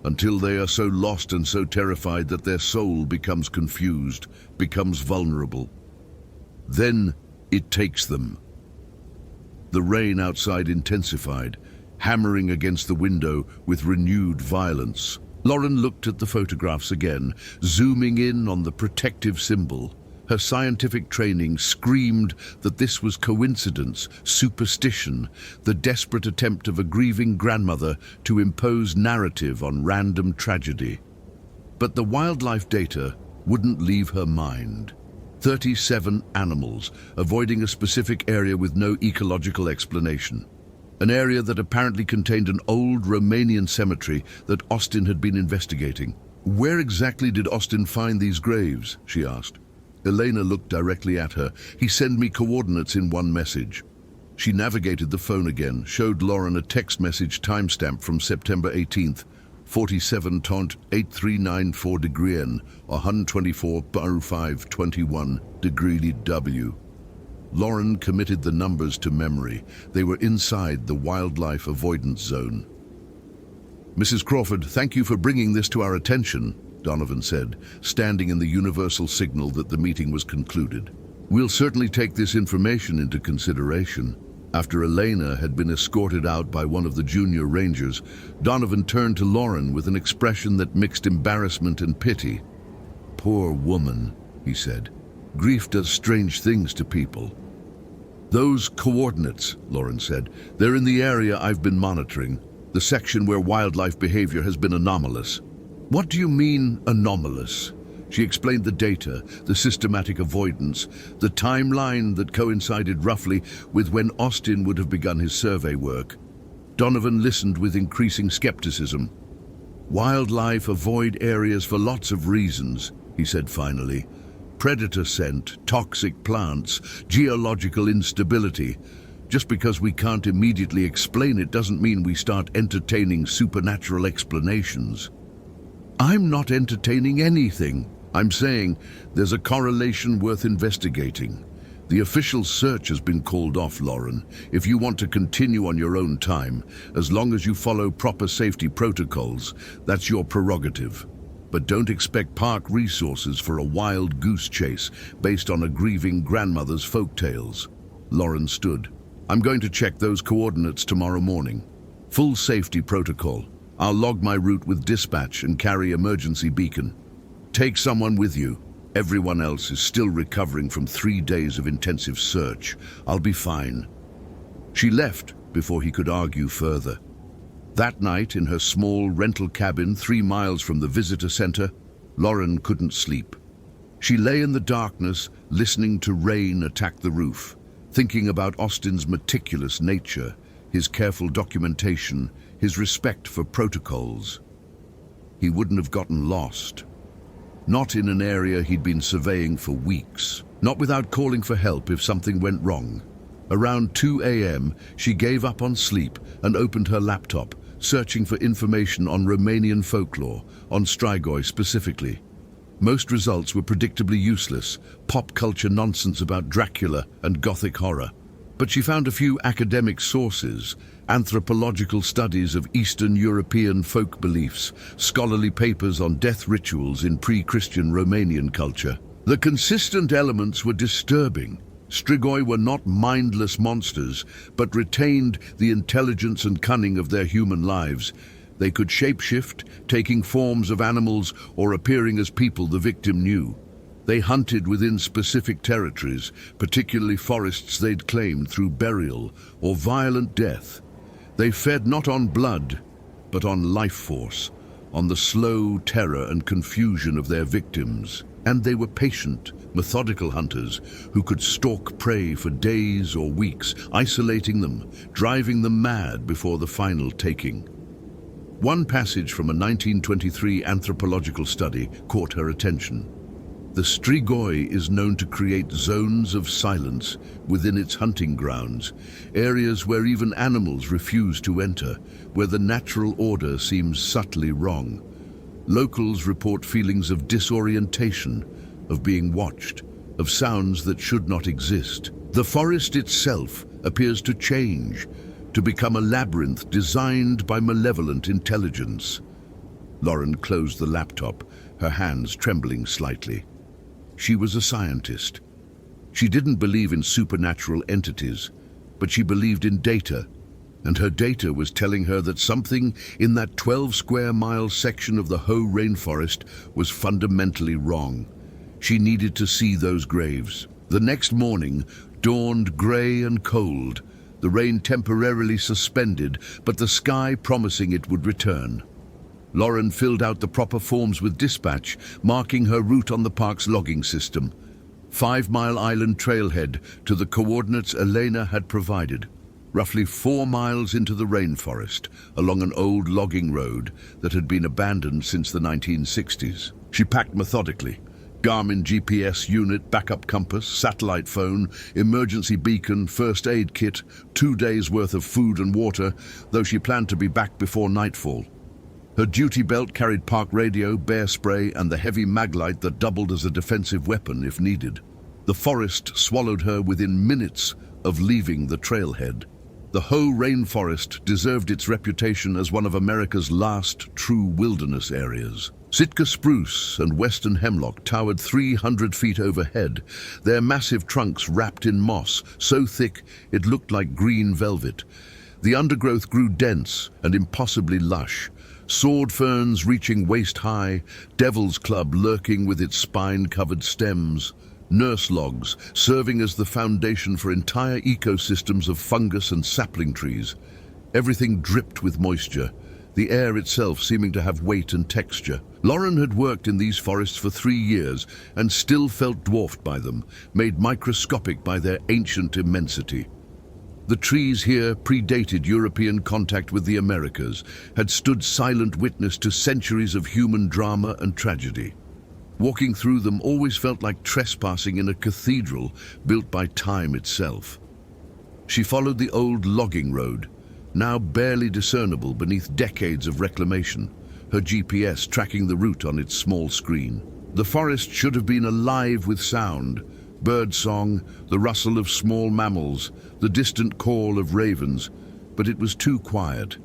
until they are so lost and so terrified that their soul becomes confused, becomes vulnerable. Then it takes them. The rain outside intensified, hammering against the window with renewed violence. Lauren looked at the photographs again, zooming in on the protective symbol. Her scientific training screamed that this was coincidence, superstition, the desperate attempt of a grieving grandmother to impose narrative on random tragedy. But the wildlife data wouldn't leave her mind. 37 animals, avoiding a specific area with no ecological explanation. An area that apparently contained an old Romanian cemetery that Austin had been investigating. "Where exactly did Austin find these graves?" she asked. Elena looked directly at her. "He sent me coordinates in one message." She navigated the phone again, showed Lauren a text message timestamp from September 18th, 47 tont 8394 degree N, 124 bar 521 degree W. Lauren committed the numbers to memory. They were inside the wildlife avoidance zone. "Mrs. Crawford, thank you for bringing this to our attention," Donovan said, standing in the universal signal that the meeting was concluded. "We'll certainly take this information into consideration." After Elena had been escorted out by one of the junior rangers, Donovan turned to Lauren with an expression that mixed embarrassment and pity. "Poor woman," he said. "Grief does strange things to people." "Those coordinates," Lauren said, "they're in the area I've been monitoring, the section where wildlife behavior has been anomalous." "What do you mean, anomalous?" She explained the data, the systematic avoidance, the timeline that coincided roughly with when Austin would have begun his survey work. Donovan listened with increasing skepticism. "Wildlife avoid areas for lots of reasons," he said finally. "Predator scent, toxic plants, geological instability. Just because we can't immediately explain it doesn't mean we start entertaining supernatural explanations." "I'm not entertaining anything. I'm saying there's a correlation worth investigating. The official search has been called off, Lauren. If you want to continue on your own time, as long as you follow proper safety protocols, that's your prerogative. But don't expect park resources for a wild goose chase based on a grieving grandmother's folktales." Lauren stood. "I'm going to check those coordinates tomorrow morning. Full safety protocol. I'll log my route with dispatch and carry emergency beacon. Take someone with you. Everyone else is still recovering from 3 days of intensive search. I'll be fine." She left before he could argue further. That night, in her small rental cabin 3 miles from the visitor center, Lauren couldn't sleep. She lay in the darkness, listening to rain attack the roof, thinking about Austin's meticulous nature, his careful documentation, his respect for protocols. He wouldn't have gotten lost. Not in an area he'd been surveying for weeks. Not without calling for help if something went wrong. Around 2 a.m., she gave up on sleep and opened her laptop, searching for information on Romanian folklore, on Strigoi specifically. Most results were predictably useless, pop culture nonsense about Dracula and Gothic horror. But she found a few academic sources, anthropological studies of Eastern European folk beliefs, scholarly papers on death rituals in pre-Christian Romanian culture. The consistent elements were disturbing. Strigoi were not mindless monsters, but retained the intelligence and cunning of their human lives. They could shapeshift, taking forms of animals or appearing as people the victim knew. They hunted within specific territories, particularly forests they'd claimed through burial or violent death. They fed not on blood, but on life force, on the slow terror and confusion of their victims. And they were patient, methodical hunters who could stalk prey for days or weeks, isolating them, driving them mad before the final taking. One passage from a 1923 anthropological study caught her attention. The Strigoi is known to create zones of silence within its hunting grounds, areas where even animals refuse to enter, where the natural order seems subtly wrong. Locals report feelings of disorientation, of being watched, of sounds that should not exist. The forest itself appears to change, to become a labyrinth designed by malevolent intelligence. Lauren closed the laptop, her hands trembling slightly. She was a scientist. She didn't believe in supernatural entities, but she believed in data, and her data was telling her that something in that 12-square-mile section of the Hoh rainforest was fundamentally wrong. She needed to see those graves. The next morning dawned gray and cold, the rain temporarily suspended, but the sky promising it would return. Lauren filled out the proper forms with dispatch, marking her route on the park's logging system. 5 Mile Island trailhead to the coordinates Elena had provided, roughly 4 miles into the rainforest, along an old logging road that had been abandoned since the 1960s. She packed methodically. Garmin GPS unit, backup compass, satellite phone, emergency beacon, first aid kit, 2 days' worth of food and water, though she planned to be back before nightfall. Her duty belt carried park radio, bear spray, and the heavy maglite that doubled as a defensive weapon if needed. The forest swallowed her within minutes of leaving the trailhead. The Hoh rainforest deserved its reputation as one of America's last true wilderness areas. Sitka spruce and western hemlock towered 300 feet overhead, their massive trunks wrapped in moss, so thick it looked like green velvet. The undergrowth grew dense and impossibly lush, sword ferns reaching waist-high, devil's club lurking with its spine-covered stems, nurse logs serving as the foundation for entire ecosystems of fungus and sapling trees. Everything dripped with moisture, the air itself seeming to have weight and texture. Lauren had worked in these forests for 3 years and still felt dwarfed by them, made microscopic by their ancient immensity. The trees here predated European contact with the Americas, had stood silent witness to centuries of human drama and tragedy. Walking through them always felt like trespassing in a cathedral built by time itself. She followed the old logging road, now barely discernible beneath decades of reclamation, her GPS tracking the route on its small screen. The forest should have been alive with sound, birdsong, the rustle of small mammals, the distant call of ravens, but it was too quiet.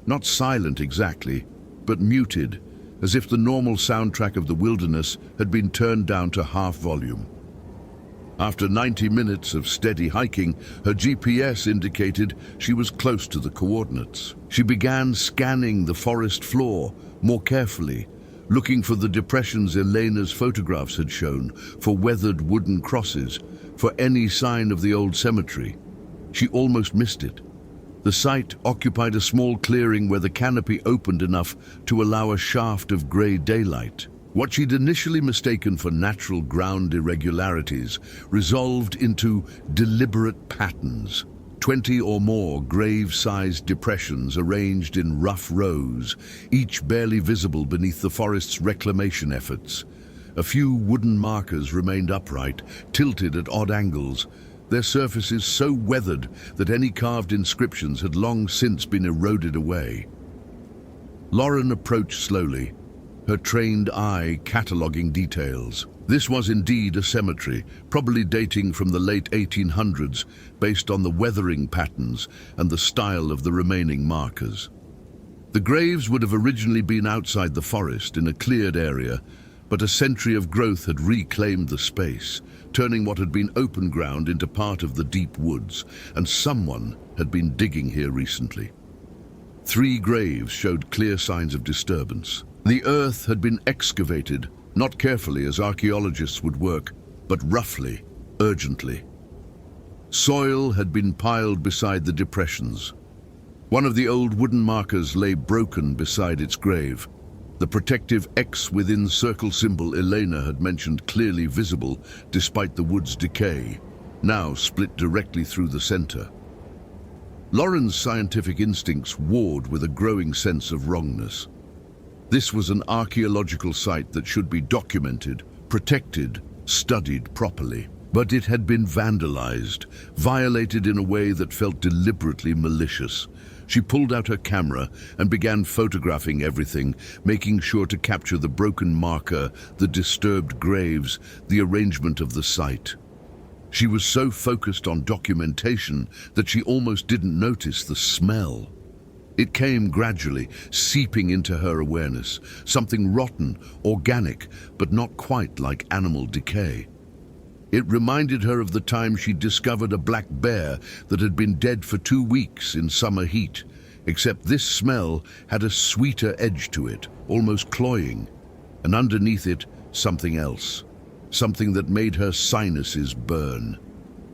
Not silent exactly, but muted, as if the normal soundtrack of the wilderness had been turned down to half volume. After 90 minutes of steady hiking, her GPS indicated she was close to the coordinates. She began scanning the forest floor more carefully, looking for the depressions Elena's photographs had shown, for weathered wooden crosses, for any sign of the old cemetery. She almost missed it. The site occupied a small clearing where the canopy opened enough to allow a shaft of grey daylight. What she'd initially mistaken for natural ground irregularities resolved into deliberate patterns. 20 or more grave-sized depressions arranged in rough rows, each barely visible beneath the forest's reclamation efforts. A few wooden markers remained upright, tilted at odd angles, their surfaces so weathered that any carved inscriptions had long since been eroded away. Lauren approached slowly, her trained eye cataloguing details. This was indeed a cemetery, probably dating from the late 1800s, based on the weathering patterns and the style of the remaining markers. The graves would have originally been outside the forest in a cleared area, but a century of growth had reclaimed the space, turning what had been open ground into part of the deep woods, and someone had been digging here recently. 3 graves showed clear signs of disturbance. The earth had been excavated, not carefully as archaeologists would work, but roughly, urgently. Soil had been piled beside the depressions. One of the old wooden markers lay broken beside its grave, the protective X within circle symbol Elena had mentioned clearly visible despite the wood's decay, now split directly through the center. Lauren's scientific instincts warred with a growing sense of wrongness. This was an archaeological site that should be documented, protected, studied properly. But it had been vandalized, violated in a way that felt deliberately malicious. She pulled out her camera and began photographing everything, making sure to capture the broken marker, the disturbed graves, the arrangement of the site. She was so focused on documentation that she almost didn't notice the smell. It came gradually, seeping into her awareness, something rotten, organic, but not quite like animal decay. It reminded her of the time she discovered a black bear that had been dead for 2 weeks in summer heat, except this smell had a sweeter edge to it, almost cloying, and underneath it, something else, something that made her sinuses burn.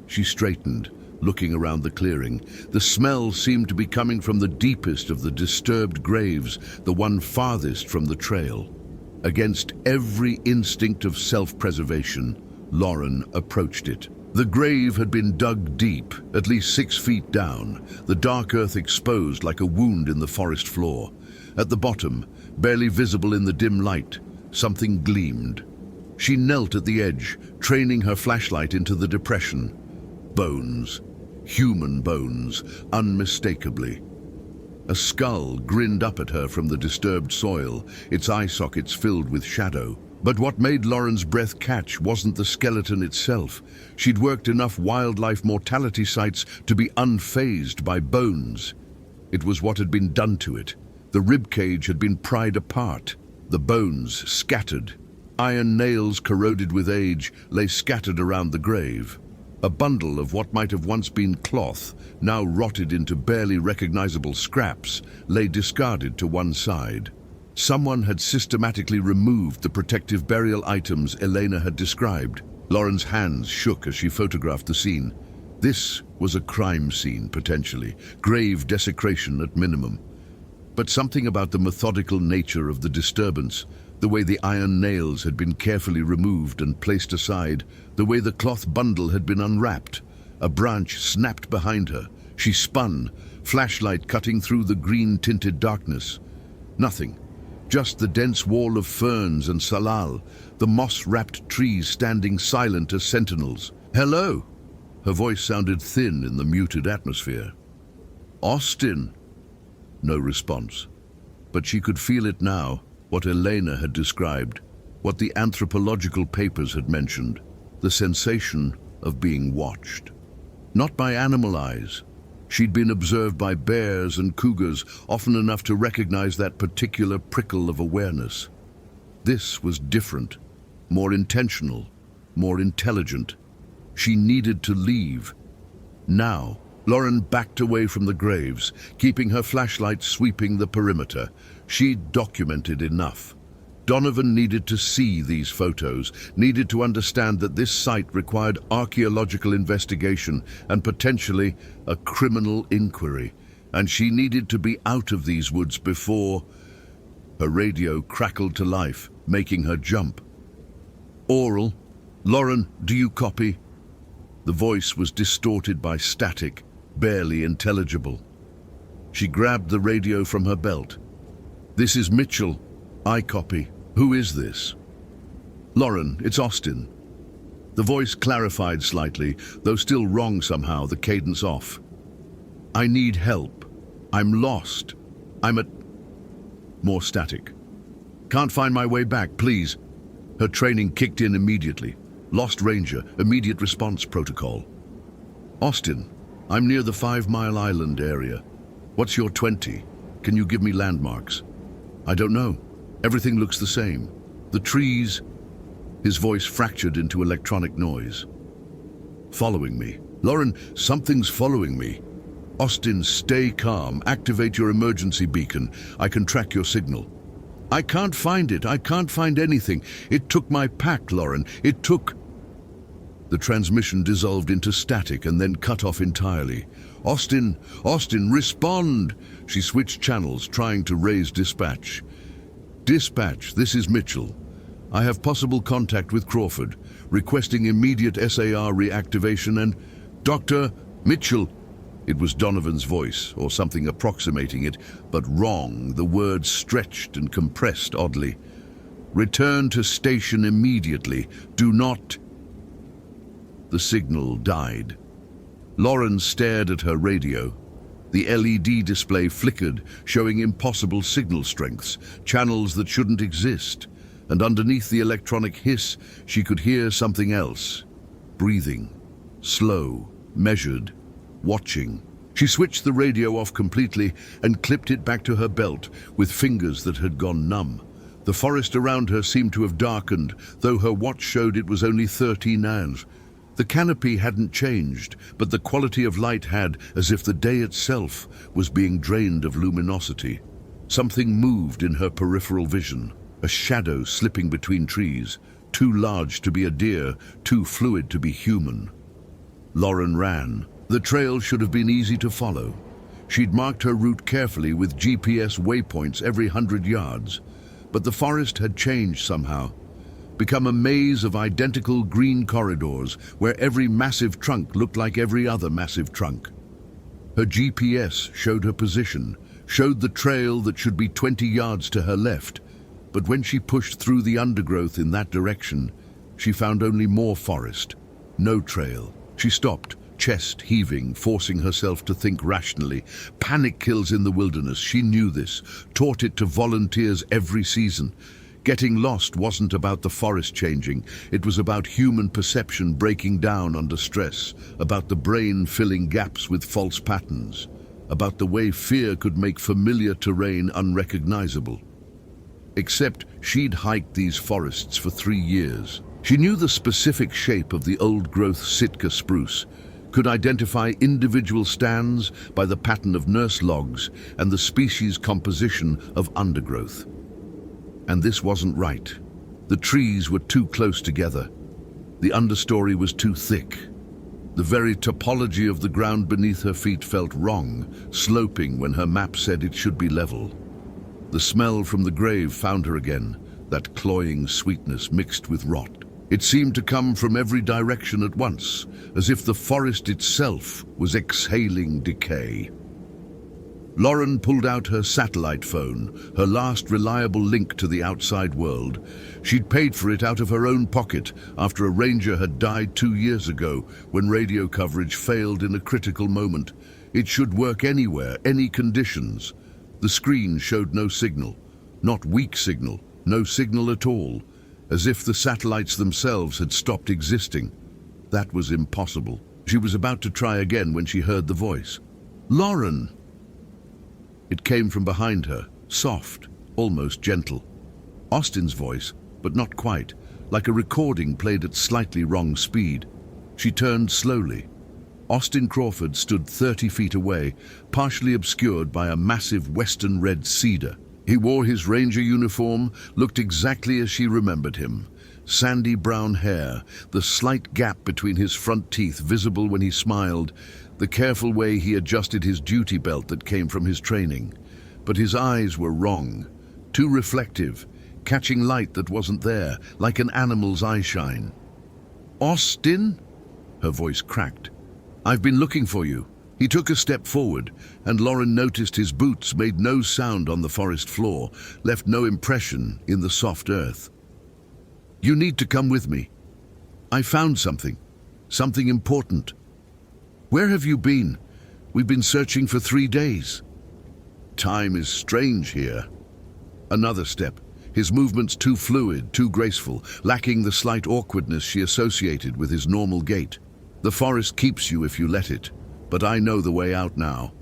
She straightened, looking around the clearing. The smell seemed to be coming from the deepest of the disturbed graves, the one farthest from the trail. Against every instinct of self-preservation, Lauren approached it. The grave had been dug deep, at least 6 feet down, the dark earth exposed like a wound in the forest floor. At the bottom, barely visible in the dim light, something gleamed. She knelt at the edge, training her flashlight into the depression. Bones. Human bones, unmistakably. A skull grinned up at her from the disturbed soil, its eye sockets filled with shadow. But what made Lauren's breath catch wasn't the skeleton itself. She'd worked enough wildlife mortality sites to be unfazed by bones. It was what had been done to it. The ribcage had been pried apart, the bones scattered. Iron nails corroded with age lay scattered around the grave. A bundle of what might have once been cloth, now rotted into barely recognizable scraps, lay discarded to one side. Someone had systematically removed the protective burial items Elena had described. Lauren's hands shook as she photographed the scene. This was a crime scene, potentially, grave desecration at minimum. But something about the methodical nature of the disturbance, the way the iron nails had been carefully removed and placed aside, the way the cloth bundle had been unwrapped. A branch snapped behind her. She spun, flashlight cutting through the green-tinted darkness. Nothing. Just the dense wall of ferns and salal, the moss-wrapped trees standing silent as sentinels. "Hello!" Her voice sounded thin in the muted atmosphere. "Austin!" No response. But she could feel it now, what Elena had described, what the anthropological papers had mentioned, the sensation of being watched. Not by animal eyes. She'd been observed by bears and cougars often enough to recognize that particular prickle of awareness. This was different, more intentional, more intelligent. She needed to leave. Now, Lauren backed away from the graves, keeping her flashlight sweeping the perimeter. She'd documented enough. Donovan needed to see these photos, needed to understand that this site required archaeological investigation and potentially a criminal inquiry. And she needed to be out of these woods before... Her radio crackled to life, making her jump. "Oral. Lauren, do you copy?" The voice was distorted by static, barely intelligible. She grabbed the radio from her belt. "This is Mitchell. I copy. Who is this?" "Lauren, it's Austin." The voice clarified slightly, though still wrong somehow, the cadence off. "I need help. I'm lost. I'm at..." More static. "Can't find my way back, please." Her training kicked in immediately. Lost Ranger, immediate response protocol. "Austin, I'm near the 5 Mile Island area. What's your 20? Can you give me landmarks?" "I don't know. Everything looks the same. The trees..." His voice fractured into electronic noise. "Following me. Lauren, something's following me." "Austin, stay calm. Activate your emergency beacon. I can track your signal." "I can't find it. I can't find anything. It took my pack, Lauren. It took..." The transmission dissolved into static and then cut off entirely. "Austin! Austin, respond!" She switched channels, trying to raise dispatch. "Dispatch, this is Mitchell. I have possible contact with Crawford, requesting immediate SAR reactivation and..." "Dr. Mitchell..." It was Donovan's voice, or something approximating it, but wrong. The words stretched and compressed oddly. "Return to station immediately. Do not..." The signal died. Lauren stared at her radio. The LED display flickered, showing impossible signal strengths, channels that shouldn't exist. And underneath the electronic hiss, she could hear something else. Breathing. Slow, measured, watching. She switched the radio off completely and clipped it back to her belt with fingers that had gone numb. The forest around her seemed to have darkened, though her watch showed it was only 13 hours. The canopy hadn't changed, but the quality of light had, as if the day itself was being drained of luminosity. Something moved in her peripheral vision, a shadow slipping between trees, too large to be a deer, too fluid to be human. Lauren ran. The trail should have been easy to follow. She'd marked her route carefully with GPS waypoints every 100 yards, but the forest had changed somehow. Become a maze of identical green corridors where every massive trunk looked like every other massive trunk. Her GPS showed her position, showed the trail that should be 20 yards to her left, but when she pushed through the undergrowth in that direction, she found only more forest, no trail. She stopped, chest heaving, forcing herself to think rationally. Panic kills in the wilderness, she knew this, taught it to volunteers every season. Getting lost wasn't about the forest changing. It was about human perception breaking down under stress, about the brain filling gaps with false patterns, about the way fear could make familiar terrain unrecognizable. Except she'd hiked these forests for 3 years. She knew the specific shape of the old-growth Sitka spruce, could identify individual stands by the pattern of nurse logs and the species composition of undergrowth. And this wasn't right. The trees were too close together. The understory was too thick. The very topology of the ground beneath her feet felt wrong, sloping when her map said it should be level. The smell from the grave found her again, that cloying sweetness mixed with rot. It seemed to come from every direction at once, as if the forest itself was exhaling decay. Lauren pulled out her satellite phone, her last reliable link to the outside world. She'd paid for it out of her own pocket after a ranger had died 2 years ago when radio coverage failed in a critical moment. It should work anywhere, any conditions. The screen showed no signal, not weak signal, no signal at all, as if the satellites themselves had stopped existing. That was impossible. She was about to try again when she heard the voice. "Lauren!" It came from behind her, soft, almost gentle. Austin's voice, but not quite, like a recording played at slightly wrong speed. She turned slowly. Austin Crawford stood 30 feet away, partially obscured by a massive western red cedar. He wore his ranger uniform, looked exactly as she remembered him. Sandy brown hair, the slight gap between his front teeth visible when he smiled, the careful way he adjusted his duty belt that came from his training. But his eyes were wrong, too reflective, catching light that wasn't there, like an animal's eyeshine. "Austin?" Her voice cracked. "I've been looking for you." He took a step forward, and Lauren noticed his boots made no sound on the forest floor, left no impression in the soft earth. "You need to come with me. I found something important." "Where have you been? We've been searching for 3 days." "Time is strange here." Another step, his movements too fluid, too graceful, lacking the slight awkwardness she associated with his normal gait. "The forest keeps you if you let it. But I know the way out now.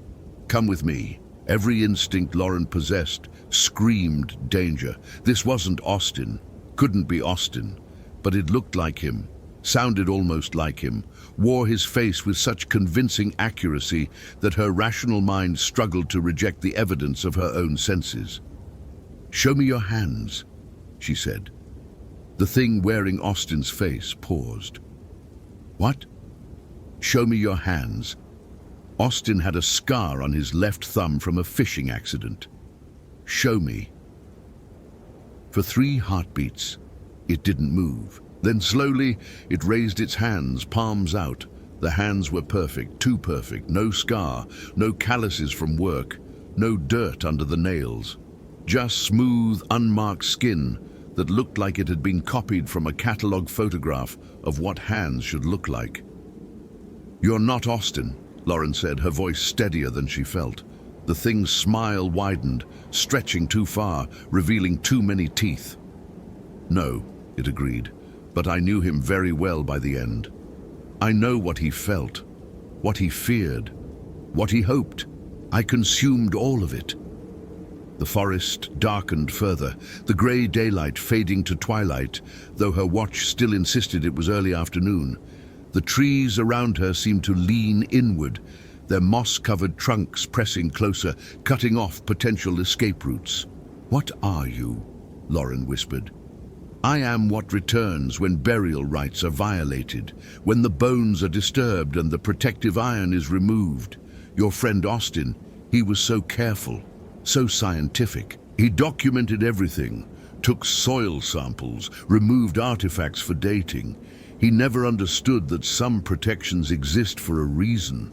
Come with me." Every instinct Lauren possessed screamed danger. This wasn't Austin, couldn't be Austin, but it looked like him, sounded almost like him, wore his face with such convincing accuracy that her rational mind struggled to reject the evidence of her own senses. "Show me your hands," she said. The thing wearing Austin's face paused. "What?" "Show me your hands." Austin had a scar on his left thumb from a fishing accident. "Show me." For 3 heartbeats, it didn't move. Then slowly, it raised its hands, palms out. The hands were perfect, too perfect. No scar, no calluses from work, no dirt under the nails. Just smooth, unmarked skin that looked like it had been copied from a catalog photograph of what hands should look like. "You're not Austin," Lauren said, her voice steadier than she felt. The thing's smile widened, stretching too far, revealing too many teeth. "No," it agreed, "but I knew him very well by the end. I know what he felt, what he feared, what he hoped. I consumed all of it." The forest darkened further, the grey daylight fading to twilight, though her watch still insisted it was early afternoon. The trees around her seemed to lean inward, their moss-covered trunks pressing closer, cutting off potential escape routes. "What are you?" Lauren whispered. "I am what returns when burial rites are violated, when the bones are disturbed and the protective iron is removed. Your friend Austin, he was so careful, so scientific. He documented everything, took soil samples, removed artifacts for dating. He never understood that some protections exist for a reason."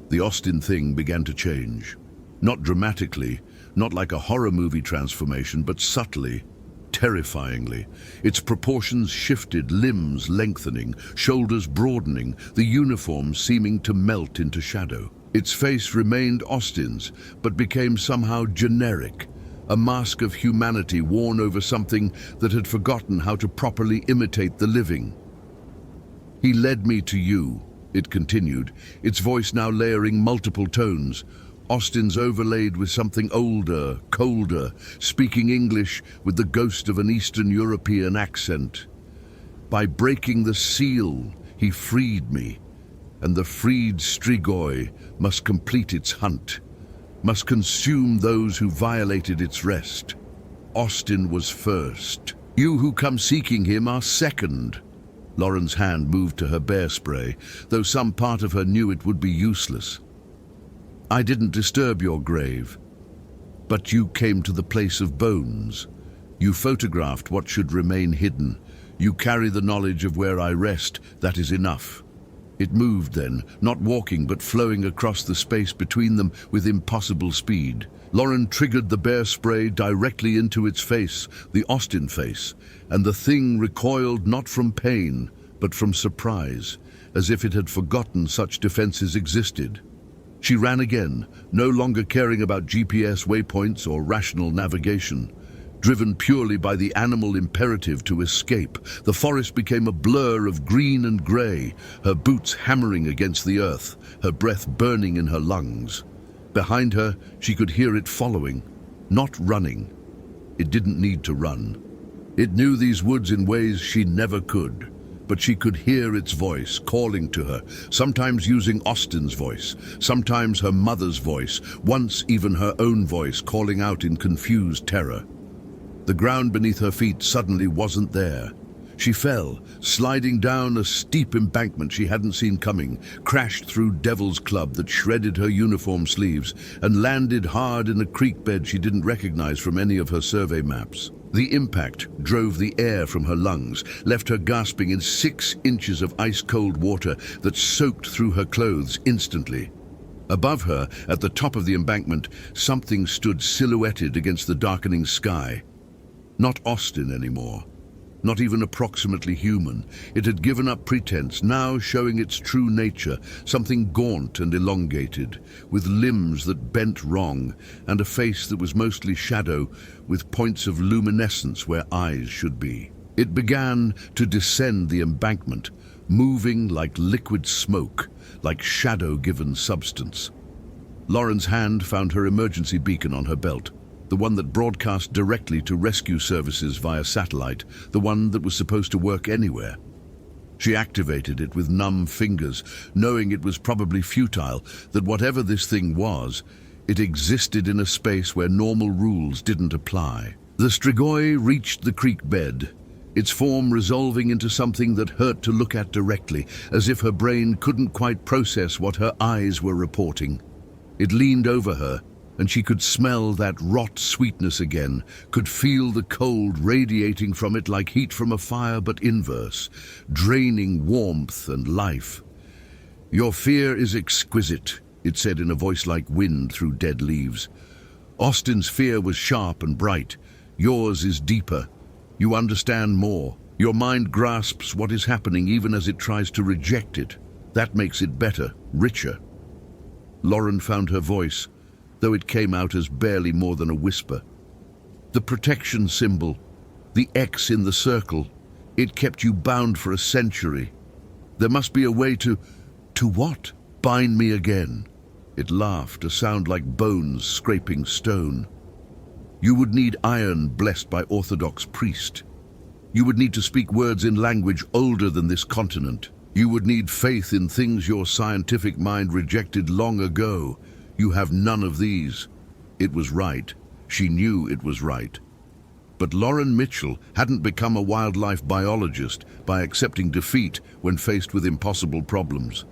The Austin thing began to change. Not dramatically, not like a horror movie transformation, but subtly, terrifyingly. Its proportions shifted, limbs lengthening, shoulders broadening, the uniform seeming to melt into shadow. Its face remained Austin's, but became somehow generic, a mask of humanity worn over something that had forgotten how to properly imitate the living. "He led me to you," it continued, its voice now layering multiple tones, Austin's overlaid with something older, colder, speaking English with the ghost of an Eastern European accent. "By breaking the seal, he freed me, and the freed Strigoi must complete its hunt, must consume those who violated its rest. Austin was first. You who come seeking him are second." Lauren's hand moved to her bear spray, though some part of her knew it would be useless. "I didn't disturb your grave, but you came to the place of bones. You photographed what should remain hidden. You carry the knowledge of where I rest. That is enough." It moved then, not walking but flowing across the space between them with impossible speed. Lauren triggered the bear spray directly into its face, the Austin face, and the thing recoiled not from pain, but from surprise, as if it had forgotten such defenses existed. She ran again, no longer caring about GPS waypoints or rational navigation. Driven purely by the animal imperative to escape, the forest became a blur of green and grey, her boots hammering against the earth, her breath burning in her lungs. Behind her, she could hear it following, not running. It didn't need to run. It knew these woods in ways she never could, but she could hear its voice calling to her, sometimes using Austin's voice, sometimes her mother's voice, once even her own voice calling out in confused terror. The ground beneath her feet suddenly wasn't there. She fell, sliding down a steep embankment she hadn't seen coming, crashed through Devil's Club that shredded her uniform sleeves, and landed hard in a creek bed she didn't recognize from any of her survey maps. The impact drove the air from her lungs, left her gasping in 6 inches of ice-cold water that soaked through her clothes instantly. Above her, at the top of the embankment, something stood silhouetted against the darkening sky. Not Austin anymore. Not even approximately human. It had given up pretense, now showing its true nature, something gaunt and elongated, with limbs that bent wrong, and a face that was mostly shadow, with points of luminescence where eyes should be. It began to descend the embankment, moving like liquid smoke, like shadow-given substance. Lauren's hand found her emergency beacon on her belt. The one that broadcast directly to rescue services via satellite, the one that was supposed to work anywhere. She activated it with numb fingers, knowing it was probably futile, that whatever this thing was, it existed in a space where normal rules didn't apply. The Strigoi reached the creek bed, its form resolving into something that hurt to look at directly, as if her brain couldn't quite process what her eyes were reporting. It leaned over her, and she could smell that rot sweetness again, could feel the cold radiating from it like heat from a fire, but inverse, draining warmth and life. "Your fear is exquisite," it said in a voice like wind through dead leaves. "Austin's fear was sharp and bright. Yours is deeper. You understand more. Your mind grasps what is happening even as it tries to reject it. That makes it better, richer." Lauren found her voice, though it came out as barely more than a whisper. The protection symbol, the X in the circle, it kept you bound for a century. There must be a way to what? Bind me again. It laughed, a sound like bones scraping stone. You would need iron blessed by Orthodox priest. You would need to speak words in language older than this continent. You would need faith in things your scientific mind rejected long ago. You have none of these. It was right. She knew it was right. But Lauren Mitchell hadn't become a wildlife biologist by accepting defeat when faced with impossible problems.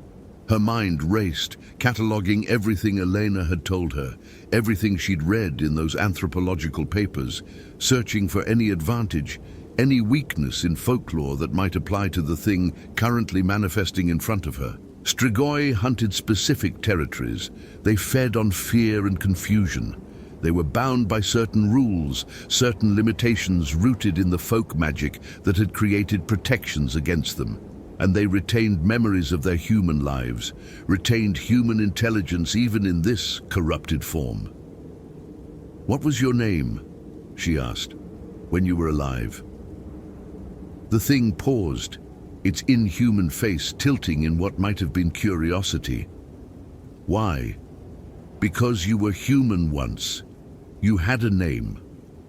Her mind raced, cataloging everything Elena had told her, everything she'd read in those anthropological papers, searching for any advantage, any weakness in folklore that might apply to the thing currently manifesting in front of her. Strigoi hunted specific territories. They fed on fear and confusion. They were bound by certain rules, certain limitations rooted in the folk magic that had created protections against them. And they retained memories of their human lives, retained human intelligence even in this corrupted form. "What was your name?" she asked, "when you were alive?" The thing paused, its inhuman face tilting in what might have been curiosity. "Why?" "Because you were human once. You had a name,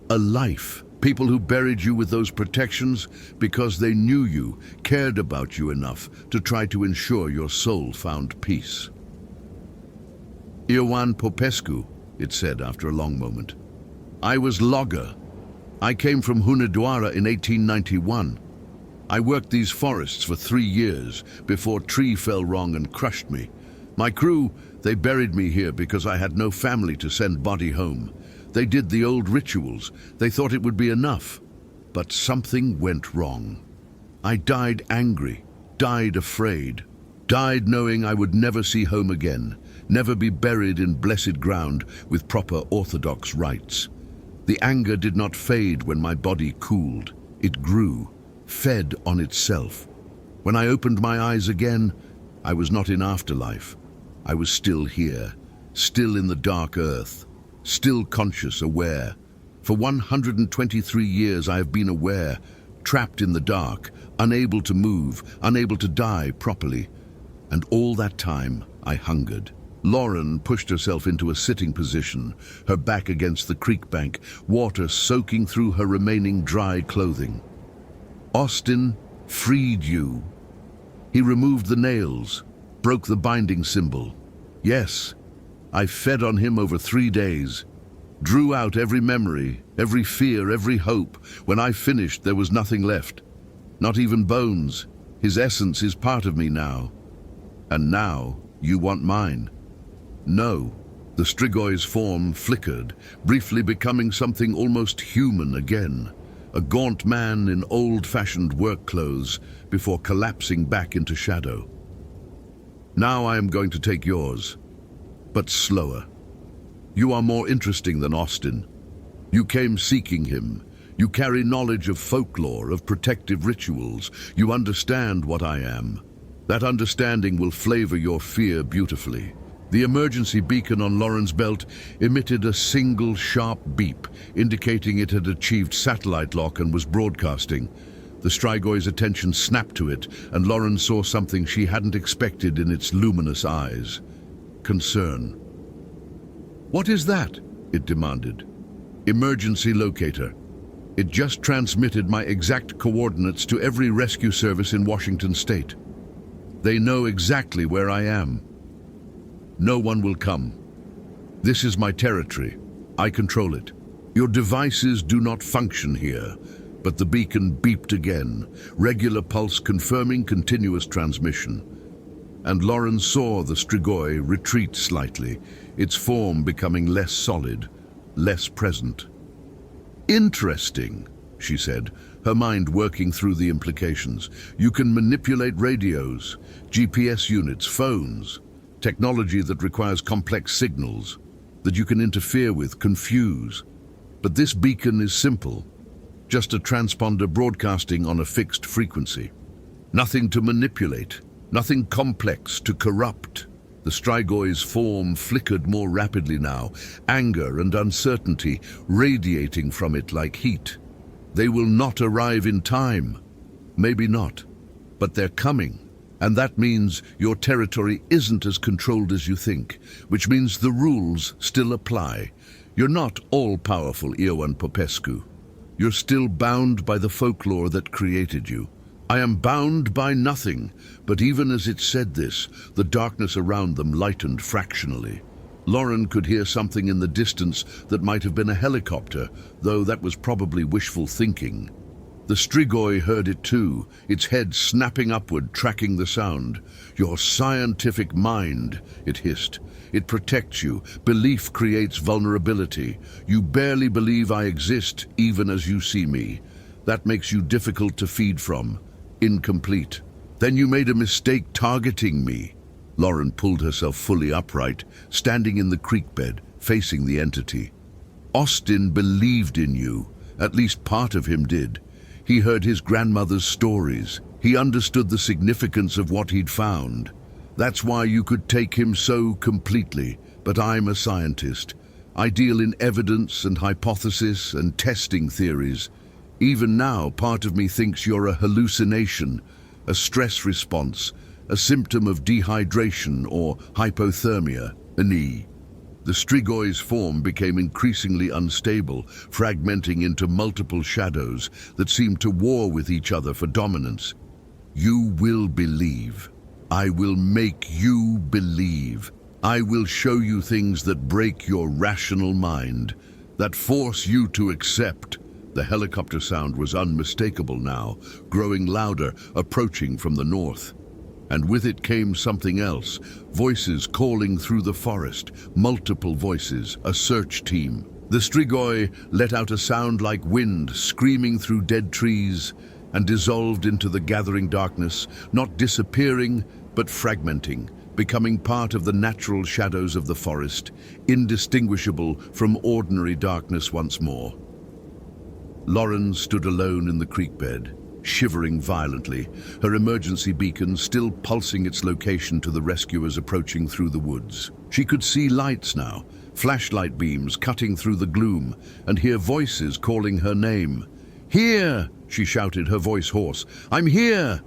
a life. People who buried you with those protections because they knew you, cared about you enough to try to ensure your soul found peace." "Ioan Popescu," it said after a long moment. "I was logger. I came from Hunedoara in 1891. I worked these forests for 3 years before a tree fell wrong and crushed me. My crew, they buried me here because I had no family to send body home. They did the old rituals. They thought it would be enough. But something went wrong. I died angry, died afraid, died knowing I would never see home again, never be buried in blessed ground with proper Orthodox rites. The anger did not fade when my body cooled. It grew, fed on itself. When I opened my eyes again, I was not in afterlife. I was still here, still in the dark earth, still conscious, aware. For 123 years I have been aware, trapped in the dark, unable to move, unable to die properly. And all that time I hungered. Lauren pushed herself into a sitting position, her back against the creek bank, water soaking through her remaining dry clothing. "Austin freed you. He removed the nails, broke the binding symbol. Yes, I fed on him over 3 days, drew out every memory, every fear, every hope. When I finished, there was nothing left, not even bones. His essence is part of me now. And now you want mine." "No." The Strigoi's form flickered, briefly becoming something almost human again. A gaunt man in old-fashioned work clothes before collapsing back into shadow. "Now I am going to take yours, but slower. You are more interesting than Austin. You came seeking him. You carry knowledge of folklore, of protective rituals. You understand what I am. That understanding will flavor your fear beautifully." The emergency beacon on Lauren's belt emitted a single sharp beep, indicating it had achieved satellite lock and was broadcasting. The Strigoi's attention snapped to it, and Lauren saw something she hadn't expected in its luminous eyes. Concern. "What is that?" it demanded. "Emergency locator. It just transmitted my exact coordinates to every rescue service in Washington state. They know exactly where I am. No one will come. This is my territory. I control it. Your devices do not function here." But the beacon beeped again, regular pulse confirming continuous transmission. And Lauren saw the Strigoi retreat slightly, its form becoming less solid, less present. "Interesting," she said, her mind working through the implications. "You can manipulate radios, GPS units, phones, technology that requires complex signals, that you can interfere with, confuse. But this beacon is simple, just a transponder broadcasting on a fixed frequency. Nothing to manipulate, nothing complex to corrupt." The Strigoi's form flickered more rapidly now, anger and uncertainty radiating from it like heat. "They will not arrive in time." "Maybe not, but they're coming. And that means your territory isn't as controlled as you think, which means the rules still apply. You're not all-powerful, Ioan Popescu. You're still bound by the folklore that created you. I am bound by nothing." But even as it said this, the darkness around them lightened fractionally. Lauren could hear something in the distance that might have been a helicopter, though that was probably wishful thinking. The Strigoi heard it too, its head snapping upward, tracking the sound. "Your scientific mind," it hissed. "It protects you. Belief creates vulnerability. You barely believe I exist, even as you see me. That makes you difficult to feed from. Incomplete. Then you made a mistake targeting me." Lauren pulled herself fully upright, standing in the creek bed, facing the entity. "Austin believed in you. At least part of him did. He heard his grandmother's stories. He understood the significance of what he'd found. That's why you could take him so completely. But I'm a scientist. I deal in evidence and hypothesis and testing theories. Even now, part of me thinks you're a hallucination, a stress response, a symptom of dehydration or hypothermia, anemia. The Strigoi's form became increasingly unstable, fragmenting into multiple shadows that seemed to war with each other for dominance. You will believe. I will make you believe. I will show you things that break your rational mind, that force you to accept. The helicopter sound was unmistakable now, growing louder, approaching from the north. And with it came something else, voices calling through the forest, multiple voices, a search team. The Strigoi let out a sound like wind, screaming through dead trees, and dissolved into the gathering darkness, not disappearing, but fragmenting, becoming part of the natural shadows of the forest, indistinguishable from ordinary darkness once more. Lauren stood alone in the creek bed, shivering violently, her emergency beacon still pulsing its location to the rescuers approaching through the woods. She could see lights now, flashlight beams cutting through the gloom, and hear voices calling her name. "Here!" she shouted, her voice hoarse. "I'm here!"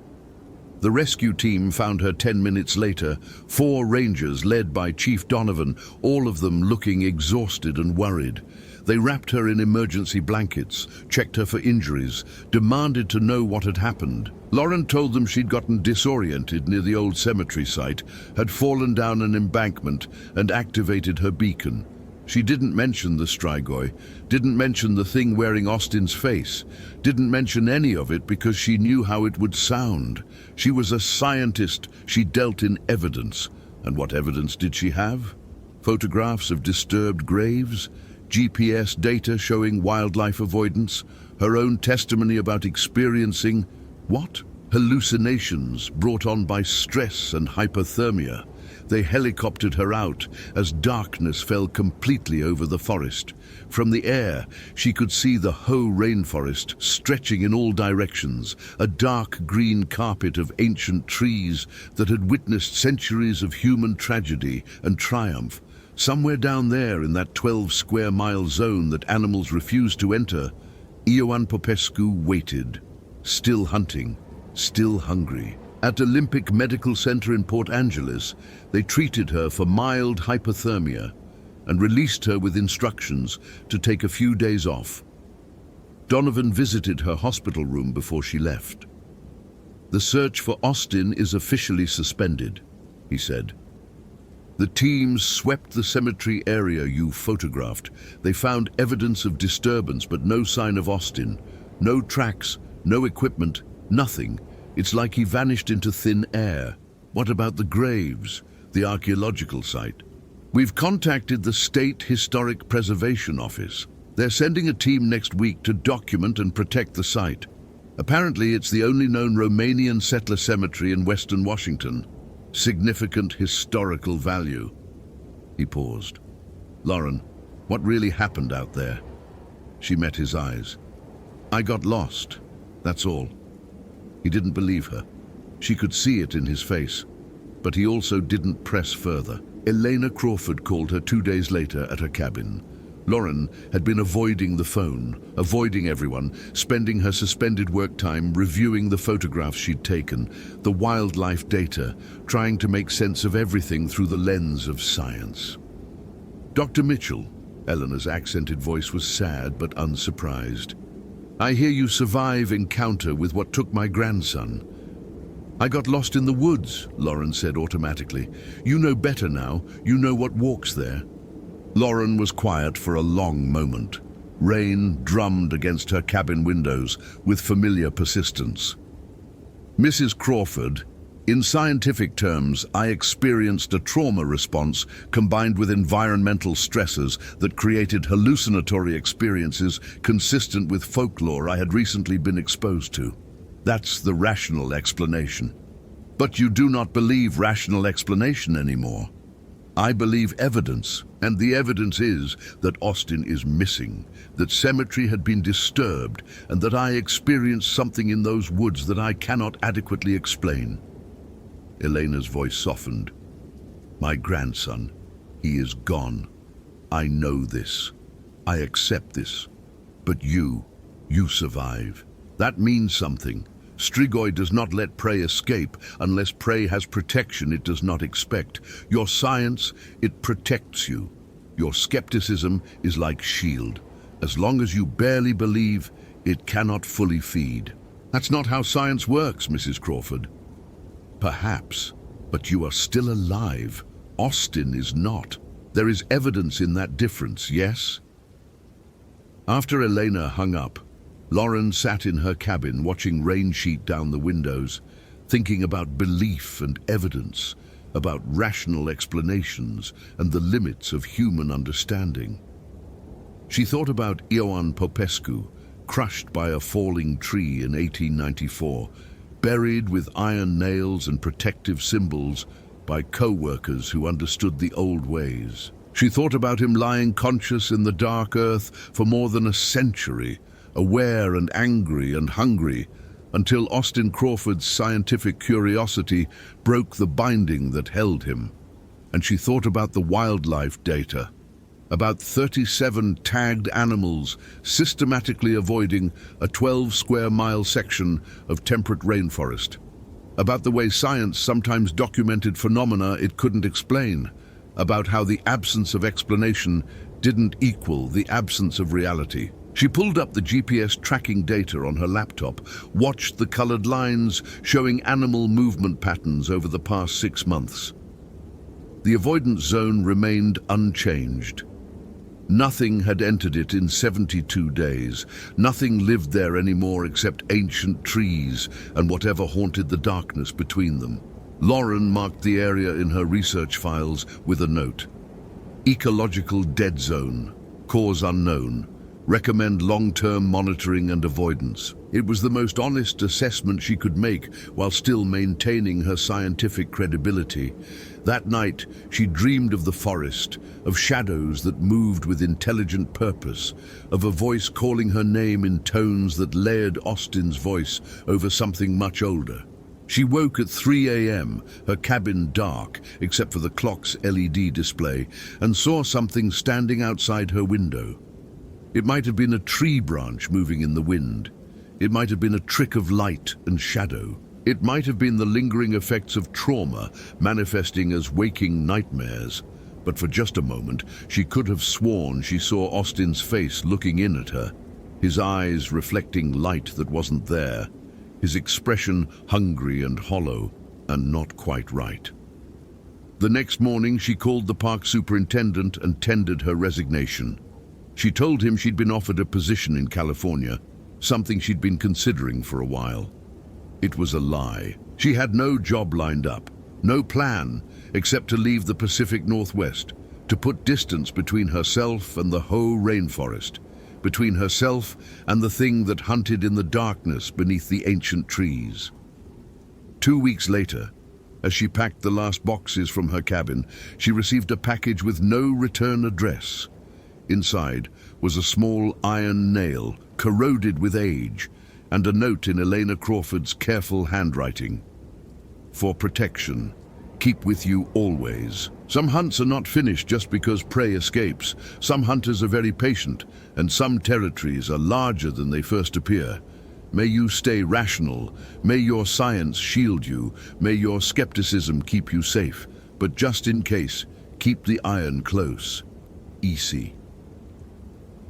The rescue team found her 10 minutes later, 4 rangers led by Chief Donovan, all of them looking exhausted and worried. They wrapped her in emergency blankets, checked her for injuries, demanded to know what had happened. Lauren told them she'd gotten disoriented near the old cemetery site, had fallen down an embankment, and activated her beacon. She didn't mention the Strigoi, didn't mention the thing wearing Austin's face, didn't mention any of it because she knew how it would sound. She was a scientist, she dealt in evidence. And what evidence did she have? Photographs of disturbed graves? GPS data showing wildlife avoidance? Her own testimony about experiencing, what? Hallucinations brought on by stress and hypothermia. They helicoptered her out as darkness fell completely over the forest. From the air, she could see the Hoh rainforest stretching in all directions, a dark green carpet of ancient trees that had witnessed centuries of human tragedy and triumph. Somewhere down there in that 12-square-mile zone that animals refused to enter, Ioan Popescu waited, still hunting, still hungry. At Olympic Medical Center in Port Angeles, they treated her for mild hypothermia and released her with instructions to take a few days off. Donovan visited her hospital room before she left. "The search for Austin is officially suspended," he said. "The teams swept the cemetery area you photographed. They found evidence of disturbance, but no sign of Austin. No tracks, no equipment, nothing. It's like he vanished into thin air. What about the graves, the archaeological site?" "We've contacted the State Historic Preservation Office. They're sending a team next week to document and protect the site. Apparently it's the only known Romanian settler cemetery in Western Washington. Significant historical value." He paused. "Lauren, what really happened out there?" She met his eyes. "I got lost, that's all." He didn't believe her. She could see it in his face. But he also didn't press further. Elena Crawford called her 2 days later at her cabin. Lauren had been avoiding the phone, avoiding everyone, spending her suspended work time reviewing the photographs she'd taken, the wildlife data, trying to make sense of everything through the lens of science. "Dr. Mitchell," Eleanor's accented voice was sad but unsurprised. "I hear you survive encounter with what took my grandson." "I got lost in the woods," Lauren said automatically. "You know better now. You know what walks there." Lauren was quiet for a long moment. Rain drummed against her cabin windows with familiar persistence. "Mrs. Crawford, in scientific terms, I experienced a trauma response combined with environmental stresses that created hallucinatory experiences consistent with folklore I had recently been exposed to. That's the rational explanation. But you do not believe rational explanation anymore. I believe evidence, and the evidence is that Austin is missing, that cemetery had been disturbed, and that I experienced something in those woods that I cannot adequately explain." Elena's voice softened. "My grandson, he is gone." I know this. I accept this. But you survive. That means something. Strigoi does not let prey escape unless prey has protection it does not expect. Your science, it protects you. Your skepticism is like shield. As long as you barely believe, it cannot fully feed. That's not how science works, Mrs. Crawford. Perhaps, but you are still alive. Austin is not. There is evidence in that difference, yes? After Elena hung up, Lauren sat in her cabin watching rain sheet down the windows, thinking about belief and evidence, about rational explanations and the limits of human understanding. She thought about Ioan Popescu, crushed by a falling tree in 1894, buried with iron nails and protective symbols by co-workers who understood the old ways. She thought about him lying conscious in the dark earth for more than a century, aware and angry and hungry, until Austin Crawford's scientific curiosity broke the binding that held him. And she thought about the wildlife data, about 37 tagged animals systematically avoiding a 12-square-mile section of temperate rainforest, about the way science sometimes documented phenomena it couldn't explain, about how the absence of explanation didn't equal the absence of reality. She pulled up the GPS tracking data on her laptop, watched the colored lines showing animal movement patterns over the past 6 months. The avoidance zone remained unchanged. Nothing had entered it in 72 days. Nothing lived there anymore except ancient trees and whatever haunted the darkness between them. Lauren marked the area in her research files with a note. Ecological dead zone. Cause unknown. Recommend long-term monitoring and avoidance. It was the most honest assessment she could make while still maintaining her scientific credibility. That night, she dreamed of the forest, of shadows that moved with intelligent purpose, of a voice calling her name in tones that layered Austin's voice over something much older. She woke at 3 a.m., her cabin dark except for the clock's LED display, and saw something standing outside her window. It might have been a tree branch moving in the wind. It might have been a trick of light and shadow. It might have been the lingering effects of trauma manifesting as waking nightmares. But for just a moment, she could have sworn she saw Austin's face looking in at her, his eyes reflecting light that wasn't there, his expression hungry and hollow and not quite right. The next morning, she called the park superintendent and tendered her resignation. She told him she'd been offered a position in California, something she'd been considering for a while. It was a lie. She had no job lined up, no plan, except to leave the Pacific Northwest, to put distance between herself and the Hoh rainforest, between herself and the thing that hunted in the darkness beneath the ancient trees. 2 weeks later, as she packed the last boxes from her cabin, she received a package with no return address. Inside was a small iron nail, corroded with age, and a note in Elena Crawford's careful handwriting. For protection, keep with you always. Some hunts are not finished just because prey escapes. Some hunters are very patient, and some territories are larger than they first appear. May you stay rational. May your science shield you. May your skepticism keep you safe. But just in case, keep the iron close. EC.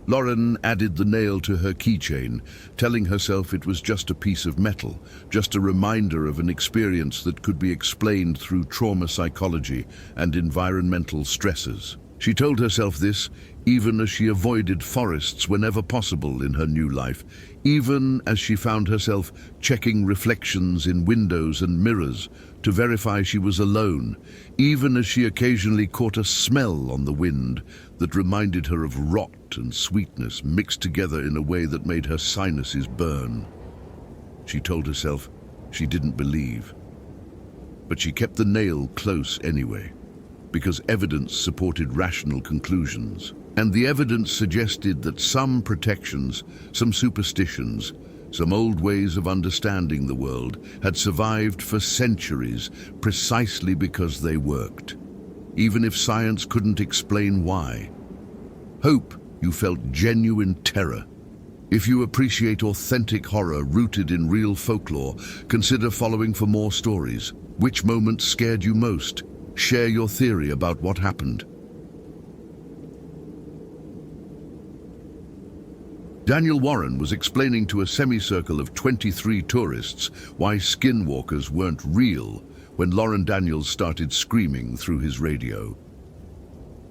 Lauren added the nail to her keychain, telling herself it was just a piece of metal, just a reminder of an experience that could be explained through trauma psychology and environmental stresses. She told herself this even as she avoided forests whenever possible in her new life, even as she found herself checking reflections in windows and mirrors to verify she was alone, even as she occasionally caught a smell on the wind that reminded her of rot and sweetness mixed together in a way that made her sinuses burn. She told herself she didn't believe, but she kept the nail close anyway, because evidence supported rational conclusions. And the evidence suggested that some protections, some superstitions, some old ways of understanding the world had survived for centuries precisely because they worked. Even if science couldn't explain why, Hope, you felt genuine terror. If you appreciate authentic horror rooted in real folklore, consider following for more stories. Which moment scared you most? Share your theory about what happened. Daniel Warren was explaining to a semicircle of 23 tourists why skinwalkers weren't real when Lauren Daniels started screaming through his radio.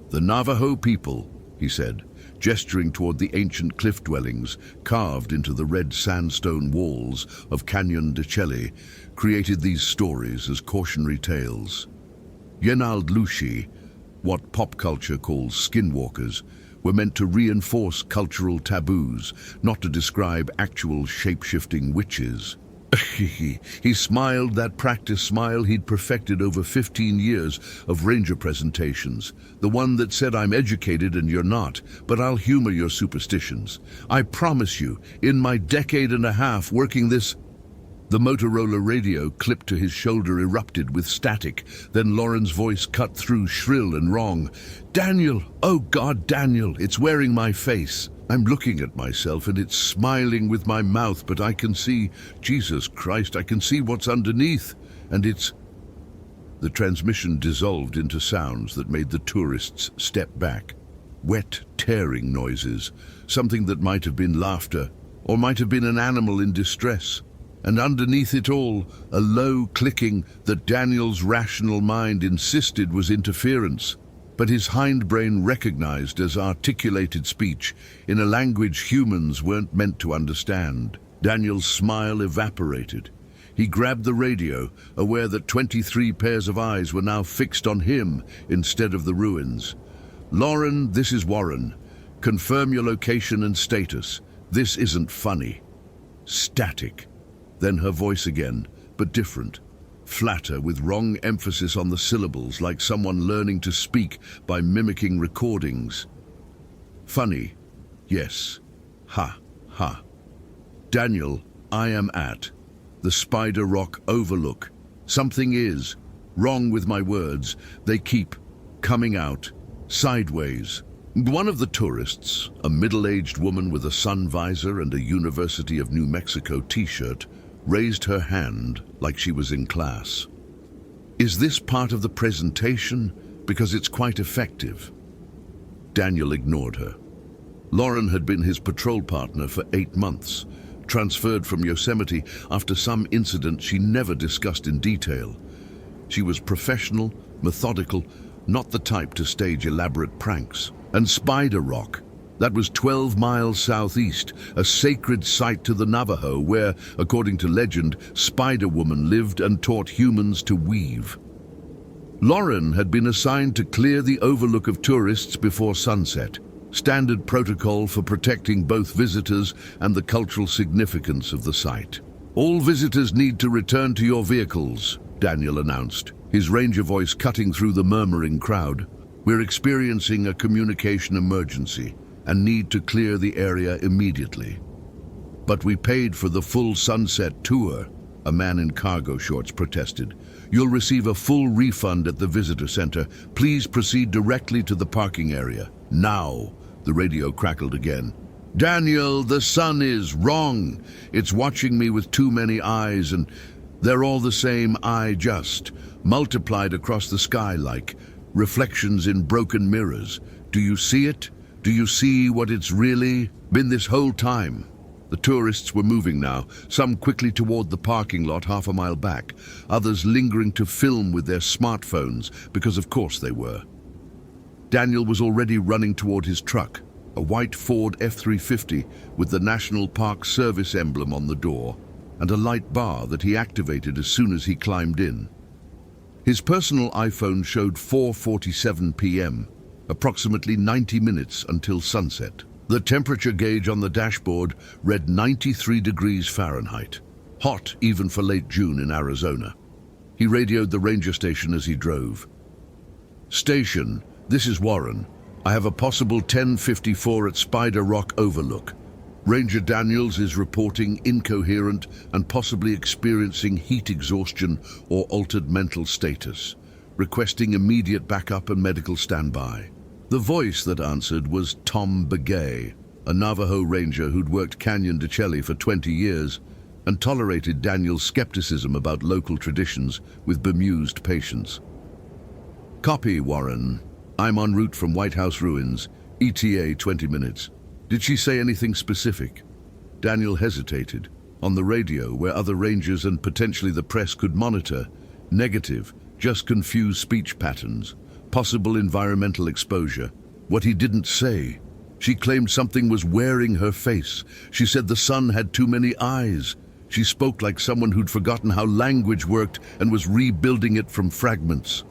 "The Navajo people," he said, gesturing toward the ancient cliff dwellings carved into the red sandstone walls of Canyon de Chelly, created these stories as cautionary tales. Yenald Lushi, what pop culture calls skinwalkers, were meant to reinforce cultural taboos, not to describe actual shape-shifting witches. He smiled that practice smile he'd perfected over 15 years of ranger presentations. The one that said, "I'm educated and you're not, but I'll humor your superstitions. I promise you, in my decade and a half working this..." The Motorola radio clipped to his shoulder erupted with static. Then Lauren's voice cut through, shrill and wrong. "Daniel! Oh God, Daniel! It's wearing my face. I'm looking at myself and it's smiling with my mouth, but I can see, Jesus Christ, I can see what's underneath. And it's..." The transmission dissolved into sounds that made the tourists step back. Wet, tearing noises. Something that might have been laughter, or might have been an animal in distress. And underneath it all, a low clicking that Daniel's rational mind insisted was interference, but his hindbrain recognized as articulated speech in a language humans weren't meant to understand. Daniel's smile evaporated. He grabbed the radio, aware that 23 pairs of eyes were now fixed on him instead of the ruins. "Lauren, this is Warren. Confirm your location and status. This isn't funny." Static. Then her voice again, but different. Flatter, with wrong emphasis on the syllables, like someone learning to speak by mimicking recordings. "Funny. Yes. Ha, ha. Daniel, I am at the Spider Rock Overlook. Something is wrong with my words. They keep coming out sideways." One of the tourists, a middle-aged woman with a sun visor and a University of New Mexico t-shirt, raised her hand like she was in class. "Is this part of the presentation? Because it's quite effective." Daniel ignored her. Lauren had been his patrol partner for 8 months, transferred from Yosemite after some incident she never discussed in detail. She was professional, methodical, not the type to stage elaborate pranks. And Spider Rock, that was 12 miles southeast, a sacred site to the Navajo where, according to legend, Spider-Woman lived and taught humans to weave. Lauren had been assigned to clear the overlook of tourists before sunset, standard protocol for protecting both visitors and the cultural significance of the site. "All visitors need to return to your vehicles," Daniel announced, his ranger voice cutting through the murmuring crowd. "We're experiencing a communication emergency and need to clear the area immediately." "But we paid for the full sunset tour," a man in cargo shorts protested. "You'll receive a full refund at the visitor center. Please proceed directly to the parking area. Now," the radio crackled again. "Daniel, the sun is wrong. It's watching me with too many eyes, and they're all the same eye, just multiplied across the sky like reflections in broken mirrors. Do you see it? Do you see what it's really been this whole time?" The tourists were moving now, some quickly toward the parking lot half a mile back, others lingering to film with their smartphones, because of course they were. Daniel was already running toward his truck, a white Ford F-350 with the National Park Service emblem on the door, and a light bar that he activated as soon as he climbed in. His personal iPhone showed 4:47 p.m., approximately 90 minutes until sunset. The temperature gauge on the dashboard read 93 degrees Fahrenheit, hot even for late June in Arizona. He radioed the ranger station as he drove. "Station, this is Warren. I have a possible 1054 at Spider Rock Overlook. Ranger Daniels is reporting incoherent and possibly experiencing heat exhaustion or altered mental status, requesting immediate backup and medical standby." The voice that answered was Tom Begay, a Navajo ranger who'd worked Canyon de Chelly for 20 years and tolerated Daniel's skepticism about local traditions with bemused patience. "Copy, Warren. I'm en route from White House ruins. ETA 20 minutes. Did she say anything specific?" Daniel hesitated. On the radio, where other rangers and potentially the press could monitor, negative, just confused speech patterns, possible environmental exposure. What he didn't say. She claimed something was wearing her face. She said the sun had too many eyes. She spoke like someone who'd forgotten how language worked and was rebuilding it from fragments.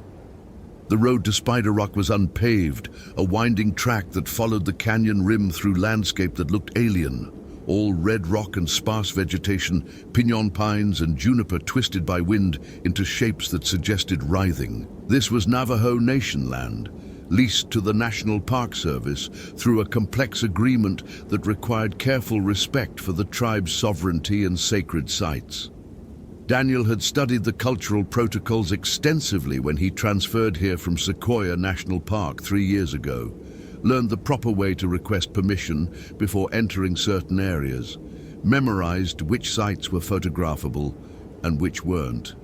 The road to Spider Rock was unpaved, a winding track that followed the canyon rim through landscape that looked alien. All red rock and sparse vegetation, piñon pines and juniper twisted by wind into shapes that suggested writhing. This was Navajo Nation land, leased to the National Park Service through a complex agreement that required careful respect for the tribe's sovereignty and sacred sites. Daniel had studied the cultural protocols extensively when he transferred here from Sequoia National Park 3 years ago, learned the proper way to request permission before entering certain areas, memorized which sites were photographable and which weren't.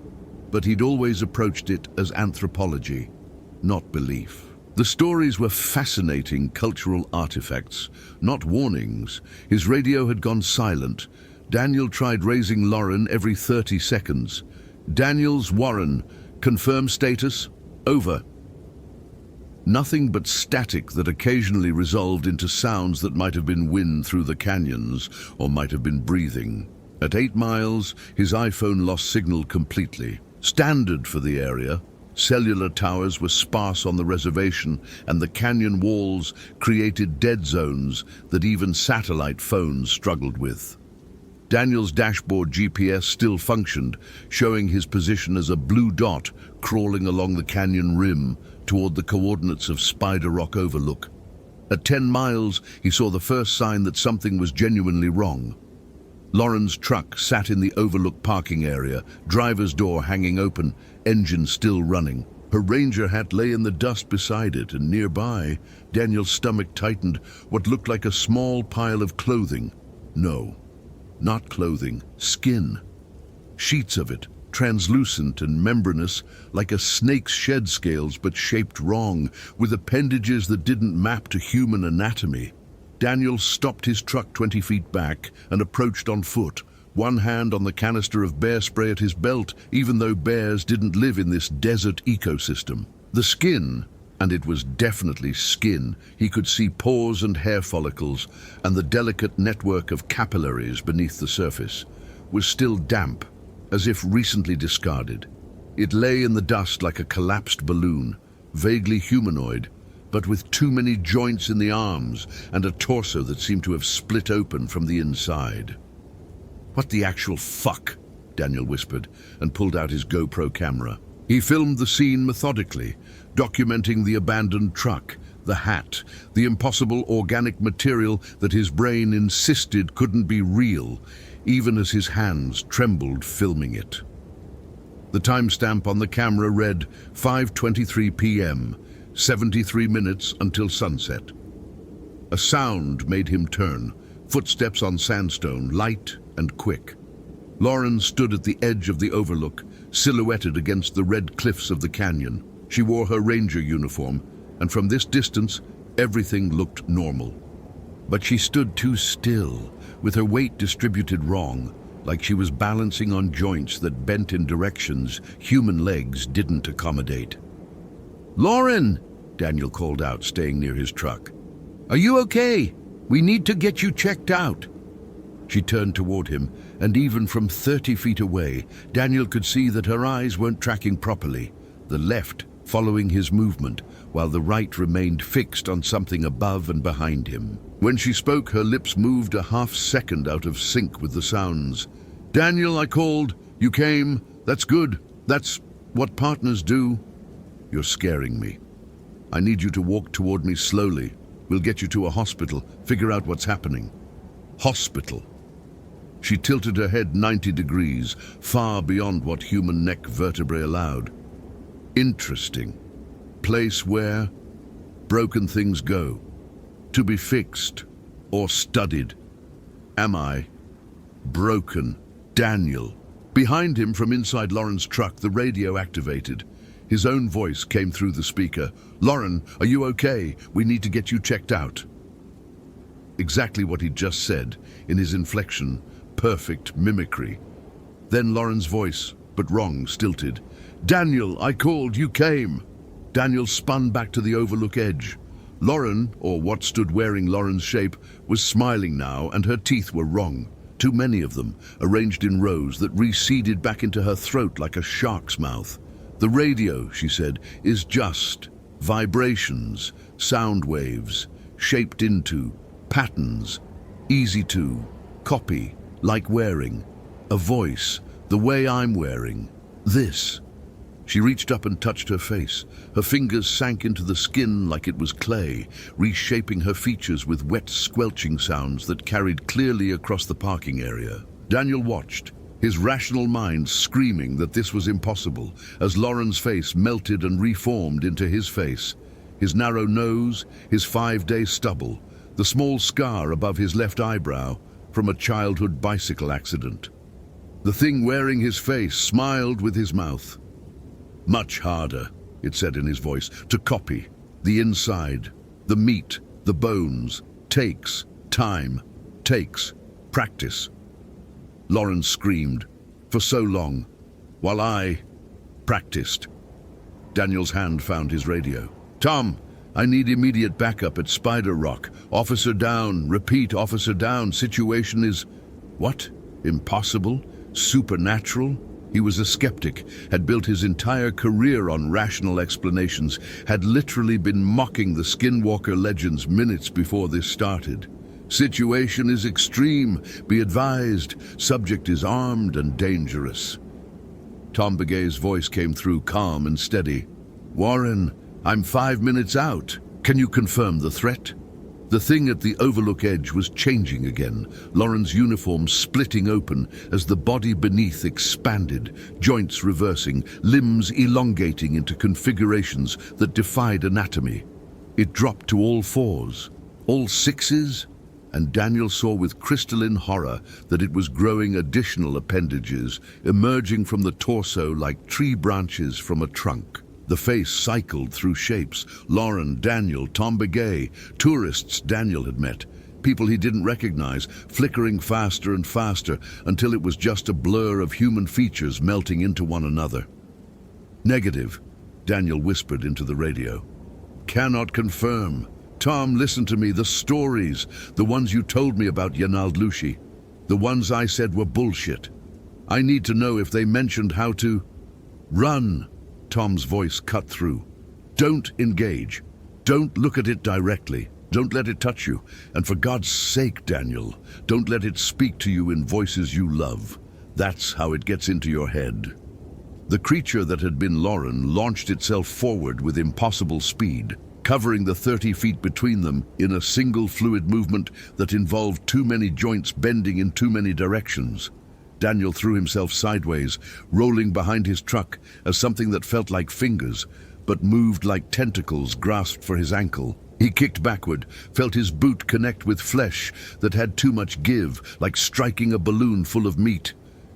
But he'd always approached it as anthropology, not belief. The stories were fascinating cultural artifacts, not warnings. His radio had gone silent. Daniel tried raising Lauren every 30 seconds. "Daniels, Warren, confirm status, over." Nothing but static that occasionally resolved into sounds that might have been wind through the canyons or might have been breathing. At 8 miles, his iPhone lost signal completely. Standard for the area. Cellular towers were sparse on the reservation, and the canyon walls created dead zones that even satellite phones struggled with. Daniel's dashboard GPS still functioned, showing his position as a blue dot crawling along the canyon rim toward the coordinates of Spider Rock Overlook. At 10 miles, he saw the first sign that something was genuinely wrong. Lauren's truck sat in the Overlook parking area, driver's door hanging open, engine still running. Her ranger hat lay in the dust beside it, and nearby, Daniel's stomach tightened, what looked like a small pile of clothing. No, not clothing, skin. Sheets of it, translucent and membranous, like a snake's shed scales but shaped wrong, with appendages that didn't map to human anatomy. Daniel stopped his truck 20 feet back and approached on foot, one hand on the canister of bear spray at his belt, even though bears didn't live in this desert ecosystem. The skin, and it was definitely skin, he could see pores and hair follicles, and the delicate network of capillaries beneath the surface, was still damp, as if recently discarded. It lay in the dust like a collapsed balloon, vaguely humanoid, but with too many joints in the arms and a torso that seemed to have split open from the inside. "What the actual fuck?" Daniel whispered and pulled out his GoPro camera. He filmed the scene methodically, documenting the abandoned truck, the hat, the impossible organic material that his brain insisted couldn't be real, even as his hands trembled filming it. The timestamp on the camera read 5:23 p.m., 73 minutes until sunset. A sound made him turn, footsteps on sandstone, light and quick. Lauren stood at the edge of the overlook, silhouetted against the red cliffs of the canyon. She wore her ranger uniform, and from this distance, everything looked normal. But she stood too still, with her weight distributed wrong, like she was balancing on joints that bent in directions human legs didn't accommodate. "Lauren!" Daniel called out, staying near his truck. "Are you okay? We need to get you checked out." She turned toward him, and even from 30 feet away, Daniel could see that her eyes weren't tracking properly, the left following his movement, while the right remained fixed on something above and behind him. When she spoke, her lips moved a half second out of sync with the sounds. "Daniel, I called. You came. That's good. That's what partners do." "You're scaring me. I need you to walk toward me slowly. We'll get you to a hospital, figure out what's happening." Hospital. She tilted her head 90 degrees, far beyond what human neck vertebrae allowed. Interesting. Place where? broken things go, to be fixed or studied. Am I broken? Daniel. Behind him from inside Lauren's truck, the radio activated. His own voice came through the speaker. "Lauren, are you okay? We need to get you checked out." Exactly what he'd just said, in his inflection, perfect mimicry. Then Lauren's voice, but wrong, stilted. "Daniel, I called, you came." Daniel spun back to the overlook edge. Lauren, or what stood wearing Lauren's shape, was smiling now, and her teeth were wrong. Too many of them, arranged in rows that receded back into her throat like a shark's mouth. "The radio," she said, "is just vibrations, sound waves, shaped into, patterns, easy to, copy, like wearing, a voice, the way I'm wearing, this." She reached up and touched her face. Her fingers sank into the skin like it was clay, reshaping her features with wet, squelching sounds that carried clearly across the parking area. Daniel watched, his rational mind screaming that this was impossible, as Lauren's face melted and reformed into his face. His narrow nose, his 5-day stubble, the small scar above his left eyebrow from a childhood bicycle accident. The thing wearing his face smiled with his mouth. "Much harder," it said in his voice, "to copy. The inside, the meat, the bones, takes time, takes practice." Lauren screamed, "For so long, while I practiced." Daniel's hand found his radio. "Tom, I need immediate backup at Spider Rock. Officer down, repeat, officer down. Situation is..." What? Impossible? Supernatural? He was a skeptic, had built his entire career on rational explanations, had literally been mocking the Skinwalker legends minutes before this started. "Situation is extreme. Be advised. Subject is armed and dangerous." Tom Begay's voice came through calm and steady. "Warren, I'm 5 minutes out. Can you confirm the threat?" The thing at the overlook edge was changing again, Lauren's uniform splitting open as the body beneath expanded, joints reversing, limbs elongating into configurations that defied anatomy. It dropped to all fours, all sixes, and Daniel saw with crystalline horror that it was growing additional appendages, emerging from the torso like tree branches from a trunk. The face cycled through shapes. Lauren, Daniel, Tom Begay, tourists Daniel had met, people he didn't recognize, flickering faster and faster until it was just a blur of human features melting into one another. "Negative," Daniel whispered into the radio. "Cannot confirm. Tom, listen to me. The stories, the ones you told me about Yanald Lushi, the ones I said were bullshit. I need to know if they mentioned how to..." "Run," Tom's voice cut through. "Don't engage. Don't look at it directly. Don't let it touch you. And for God's sake, Daniel, don't let it speak to you in voices you love. That's how it gets into your head." The creature that had been Lauren launched itself forward with impossible speed, covering the 30 feet between them in a single fluid movement that involved too many joints bending in too many directions. Daniel threw himself sideways, rolling behind his truck as something that felt like fingers, but moved like tentacles grasped for his ankle. He kicked backward, felt his boot connect with flesh that had too much give, like striking a balloon full of meat.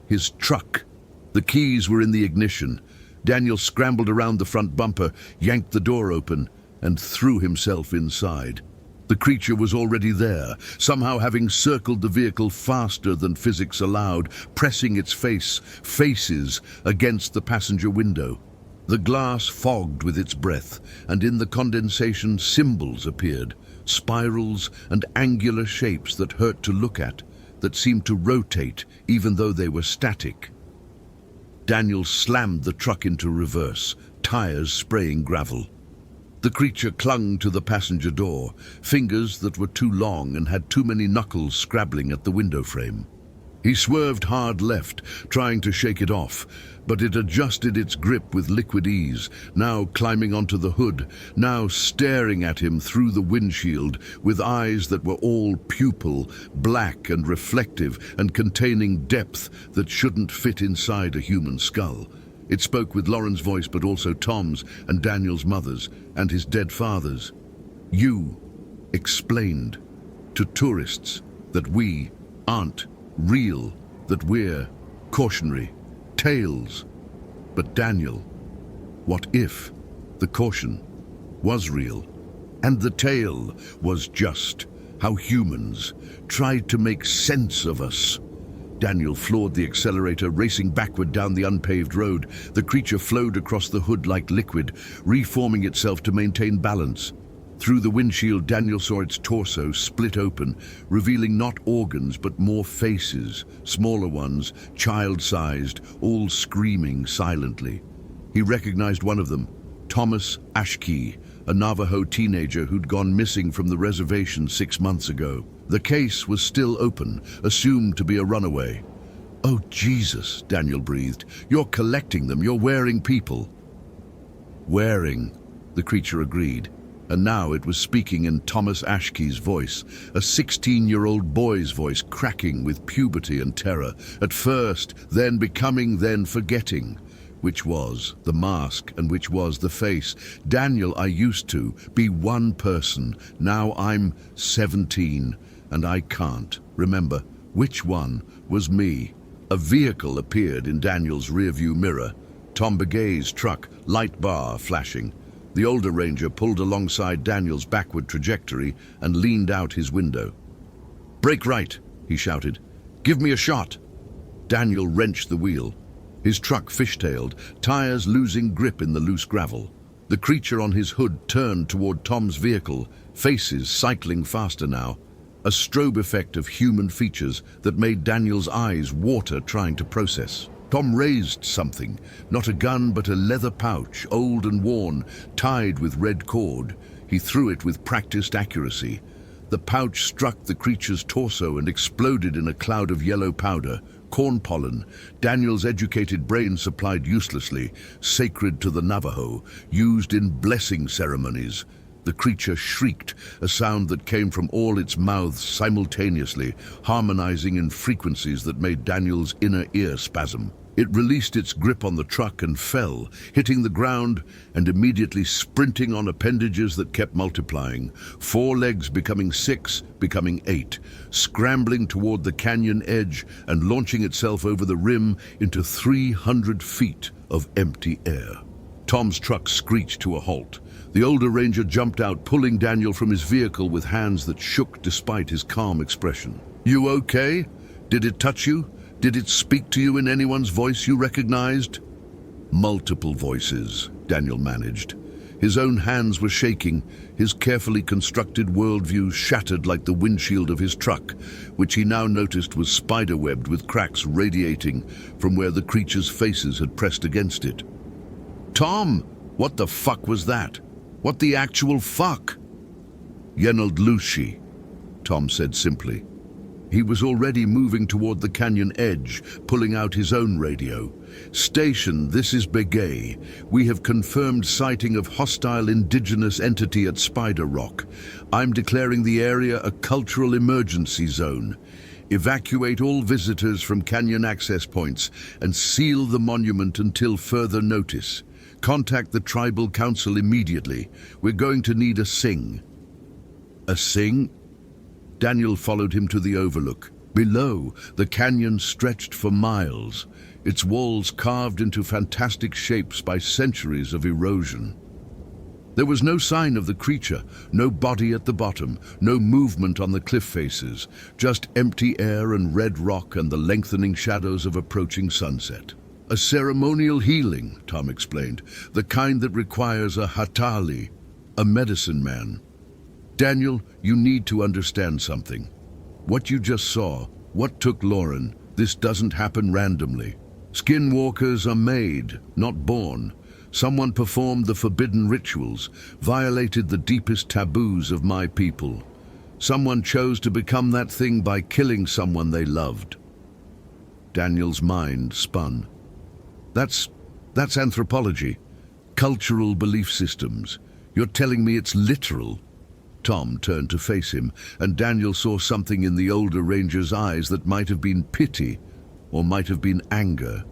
His truck. The keys were in the ignition. Daniel scrambled around the front bumper, yanked the door open, and threw himself inside. The creature was already there, somehow having circled the vehicle faster than physics allowed, pressing its faces against the passenger window. The glass fogged with its breath, and in the condensation symbols appeared, spirals and angular shapes that hurt to look at, that seemed to rotate even though they were static. Daniel slammed the truck into reverse, tires spraying gravel. The creature clung to the passenger door, fingers that were too long and had too many knuckles scrabbling at the window frame. He swerved hard left, trying to shake it off, but it adjusted its grip with liquid ease, now climbing onto the hood, now staring at him through the windshield with eyes that were all pupil, black and reflective and containing depth that shouldn't fit inside a human skull. It spoke with Lauren's voice, but also Tom's and Daniel's mother's and his dead father's. You explained to tourists that we aren't real, that we're cautionary tales. But Daniel, what if the caution was real and the tale was just how humans tried to make sense of us? Daniel floored the accelerator, racing backward down the unpaved road. The creature flowed across the hood like liquid, reforming itself to maintain balance. Through the windshield, Daniel saw its torso split open, revealing not organs but more faces, smaller ones, child-sized, all screaming silently. He recognized one of them, Thomas Ashkey, a Navajo teenager who'd gone missing from the reservation 6 months ago. The case was still open, assumed to be a runaway. "Oh, Jesus," Daniel breathed. "You're collecting them. You're wearing people." "Wearing," the creature agreed. And now it was speaking in Thomas Ashkey's voice, a 16-year-old boy's voice cracking with puberty and terror. At first, then becoming, then forgetting. Which was the mask and which was the face. "Daniel, I used to be one person. Now I'm 17, and I can't remember which one was me." A vehicle appeared in Daniel's rearview mirror. Tom Begay's truck, light bar flashing. The older ranger pulled alongside Daniel's backward trajectory and leaned out his window. "Brake right," he shouted. "Give me a shot." Daniel wrenched the wheel. His truck fishtailed, tires losing grip in the loose gravel. The creature on his hood turned toward Tom's vehicle, faces cycling faster now. A strobe effect of human features that made Daniel's eyes water trying to process. Tom raised something, not a gun but a leather pouch, old and worn, tied with red cord. He threw it with practiced accuracy. The pouch struck the creature's torso and exploded in a cloud of yellow powder, corn pollen. Daniel's educated brain supplied uselessly, sacred to the Navajo, used in blessing ceremonies. The creature shrieked, a sound that came from all its mouths simultaneously, harmonizing in frequencies that made Daniel's inner ear spasm. It released its grip on the truck and fell, hitting the ground and immediately sprinting on appendages that kept multiplying, 4 legs becoming 6, becoming 8, scrambling toward the canyon edge and launching itself over the rim into 300 feet of empty air. Tom's truck screeched to a halt. The older ranger jumped out, pulling Daniel from his vehicle with hands that shook despite his calm expression. "You okay? Did it touch you? Did it speak to you in anyone's voice you recognized?" "Multiple voices," Daniel managed. His own hands were shaking, his carefully constructed worldview shattered like the windshield of his truck, which he now noticed was spiderwebbed with cracks radiating from where the creature's faces had pressed against it. "Tom, what the fuck was that? What the actual fuck?" "Yenold Lushi," Tom said simply. He was already moving toward the canyon edge, pulling out his own radio. "Station, this is Begay. We have confirmed sighting of hostile indigenous entity at Spider Rock. I'm declaring the area a cultural emergency zone. Evacuate all visitors from canyon access points and seal the monument until further notice. Contact the tribal council immediately. We're going to need a sing." "A sing?" Daniel followed him to the overlook. Below, the canyon stretched for miles, its walls carved into fantastic shapes by centuries of erosion. There was no sign of the creature, no body at the bottom, no movement on the cliff faces, just empty air and red rock and the lengthening shadows of approaching sunset. "A ceremonial healing," Tom explained, "the kind that requires a hatali, a medicine man. Daniel, you need to understand something. What you just saw, what took Lauren, this doesn't happen randomly. Skinwalkers are made, not born. Someone performed the forbidden rituals, violated the deepest taboos of my people. Someone chose to become that thing by killing someone they loved." Daniel's mind spun. That's anthropology, cultural belief systems. You're telling me it's literal?" Tom turned to face him, and Daniel saw something in the older ranger's eyes that might have been pity or might have been anger.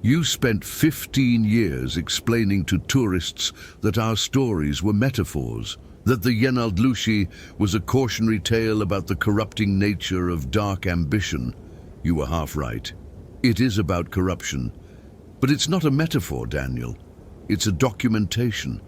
"You spent 15 years explaining to tourists that our stories were metaphors, That the Yenaldlushi was a cautionary tale about the corrupting nature of dark ambition. You were half right. It is about corruption. But it's not a metaphor, Daniel. It's a documentation.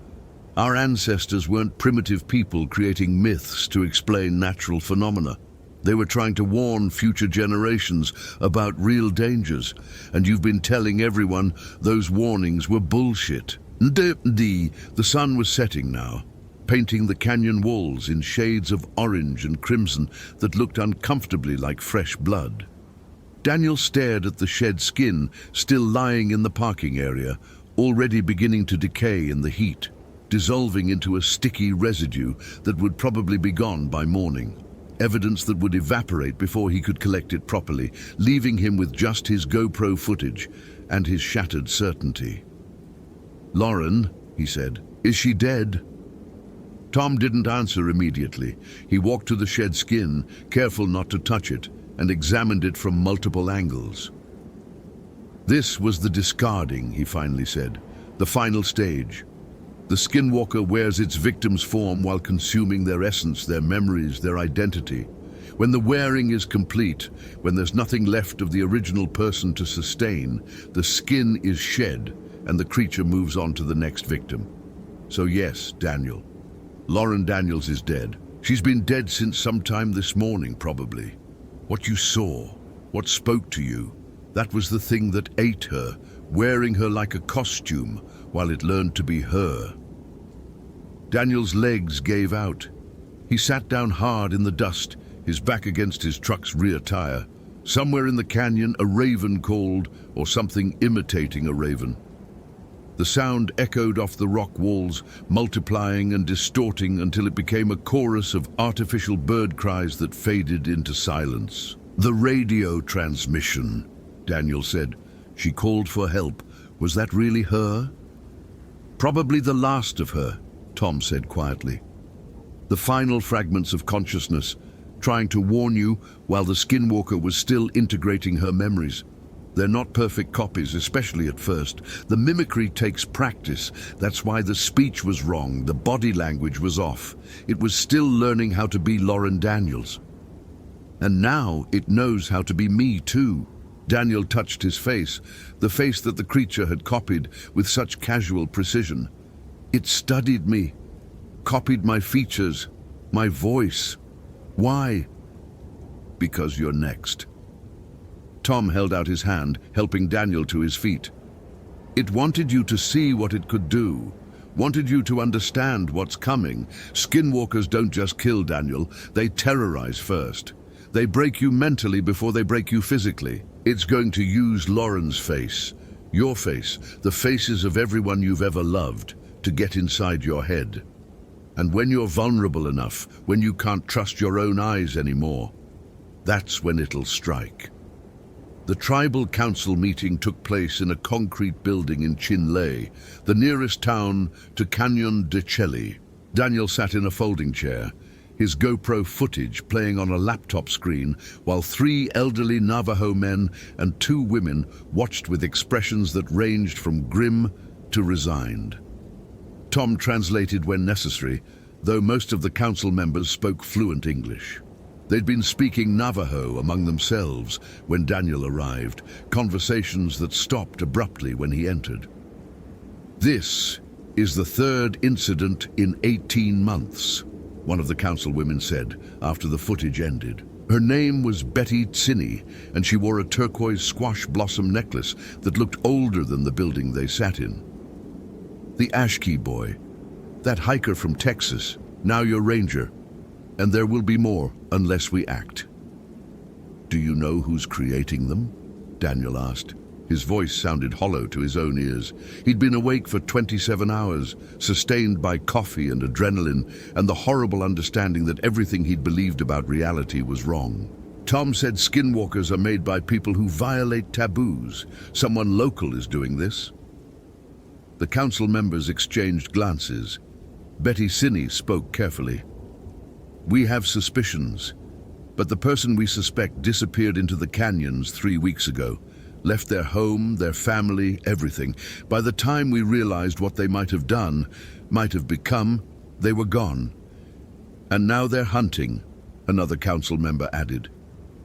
Our ancestors weren't primitive people creating myths to explain natural phenomena. They were trying to warn future generations about real dangers, and you've been telling everyone those warnings were bullshit. The sun was setting now, painting the canyon walls in shades of orange and crimson that looked uncomfortably like fresh blood. Daniel stared at the shed skin still lying in the parking area, already beginning to decay in the heat, dissolving into a sticky residue that would probably be gone by morning. Evidence that would evaporate before he could collect it properly, leaving him with just his GoPro footage and his shattered certainty. "Lauren," he said, "is she dead?" Tom didn't answer immediately. He walked to the shed skin, careful not to touch it, and examined it from multiple angles. "This was the discarding," he finally said, "the final stage. The skinwalker wears its victim's form while consuming their essence, their memories, their identity. When the wearing is complete, when there's nothing left of the original person to sustain, the skin is shed and the creature moves on to the next victim. So yes, Daniel. Lauren Daniels is dead. She's been dead since sometime this morning, probably. What you saw, what spoke to you, that was the thing that ate her, wearing her like a costume while it learned to be her." Daniel's legs gave out. He sat down hard in the dust, his back against his truck's rear tire. Somewhere in the canyon, a raven called, or something imitating a raven. The sound echoed off the rock walls, multiplying and distorting until it became a chorus of artificial bird cries that faded into silence. "The radio transmission," Daniel said. "She called for help. Was that really her?" "Probably the last of her," Tom said quietly. "The final fragments of consciousness, trying to warn you while the skinwalker was still integrating her memories. They're not perfect copies, especially at first. The mimicry takes practice. That's why the speech was wrong, the body language was off. It was still learning how to be Lauren Daniels. And now it knows how to be me too." Daniel touched his face, the face that the creature had copied with such casual precision. "It studied me, copied my features, my voice. Why?" "Because you're next." Tom held out his hand, helping Daniel to his feet. "It wanted you to see what it could do, wanted you to understand what's coming. Skinwalkers don't just kill, Daniel, they terrorize first. They break you mentally before they break you physically. It's going to use Lauren's face, your face, the faces of everyone you've ever loved, to get inside your head. And when you're vulnerable enough, when you can't trust your own eyes anymore, that's when it'll strike." The tribal council meeting took place in a concrete building in Chinle, the nearest town to Canyon de Chelly. Daniel sat in a folding chair, his GoPro footage playing on a laptop screen, while 3 elderly Navajo men and 2 women watched with expressions that ranged from grim to resigned. Tom translated when necessary, though most of the council members spoke fluent English. They'd been speaking Navajo among themselves when Daniel arrived, conversations that stopped abruptly when he entered. "This is the 3rd incident in 18 months, one of the councilwomen said after the footage ended. Her name was Betty Tsinny, and she wore a turquoise squash blossom necklace that looked older than the building they sat in. "The Ashkey boy, that hiker from Texas, now your ranger. And there will be more unless we act." "Do you know who's creating them?" Daniel asked. His voice sounded hollow to his own ears. He'd been awake for 27 hours, sustained by coffee and adrenaline, and the horrible understanding that everything he'd believed about reality was wrong. Tom said skinwalkers are made by people who violate taboos. Someone local is doing this. The council members exchanged glances. Betty Tsinny spoke carefully. "We have suspicions, but the person we suspect disappeared into the canyons 3 weeks ago, left their home, their family, everything. By the time we realized what they might have done, might have become, they were gone. And now they're hunting, another council member added.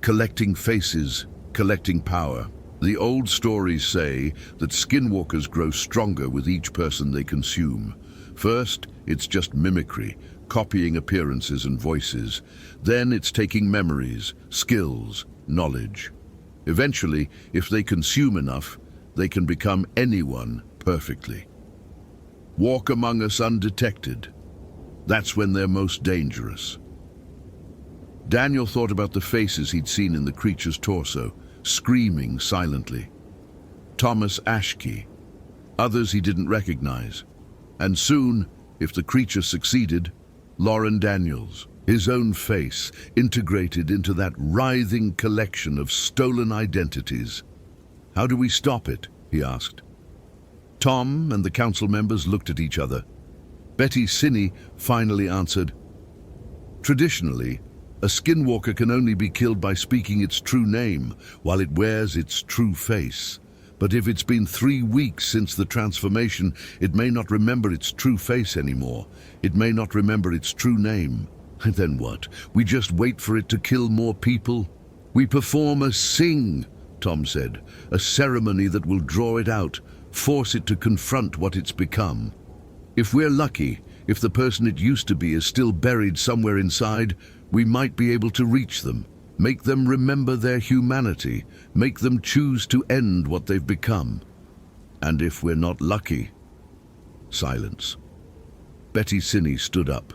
Collecting faces, collecting power. The old stories say that skinwalkers grow stronger with each person they consume. First, it's just mimicry, copying appearances and voices. Then it's taking memories, skills, knowledge. Eventually, if they consume enough, they can become anyone perfectly. Walk among us undetected. That's when they're most dangerous. Daniel thought about the faces he'd seen in the creature's torso, screaming silently. Thomas Ashkey, others he didn't recognize. And soon, if the creature succeeded, Lauren Daniels, his own face integrated into that writhing collection of stolen identities. How do we stop it? He asked. Tom and the council members looked at each other. Betty Sinney finally answered, Traditionally, a skinwalker can only be killed by speaking its true name while it wears its true face. But if it's been 3 weeks since the transformation, it may not remember its true face anymore. It may not remember its true name. And then what? We just wait for it to kill more people? We perform a sing, Tom said, a ceremony that will draw it out, force it to confront what it's become. If we're lucky, if the person it used to be is still buried somewhere inside, we might be able to reach them, make them remember their humanity, make them choose to end what they've become. And if we're not lucky... Silence. Betty Sinney stood up.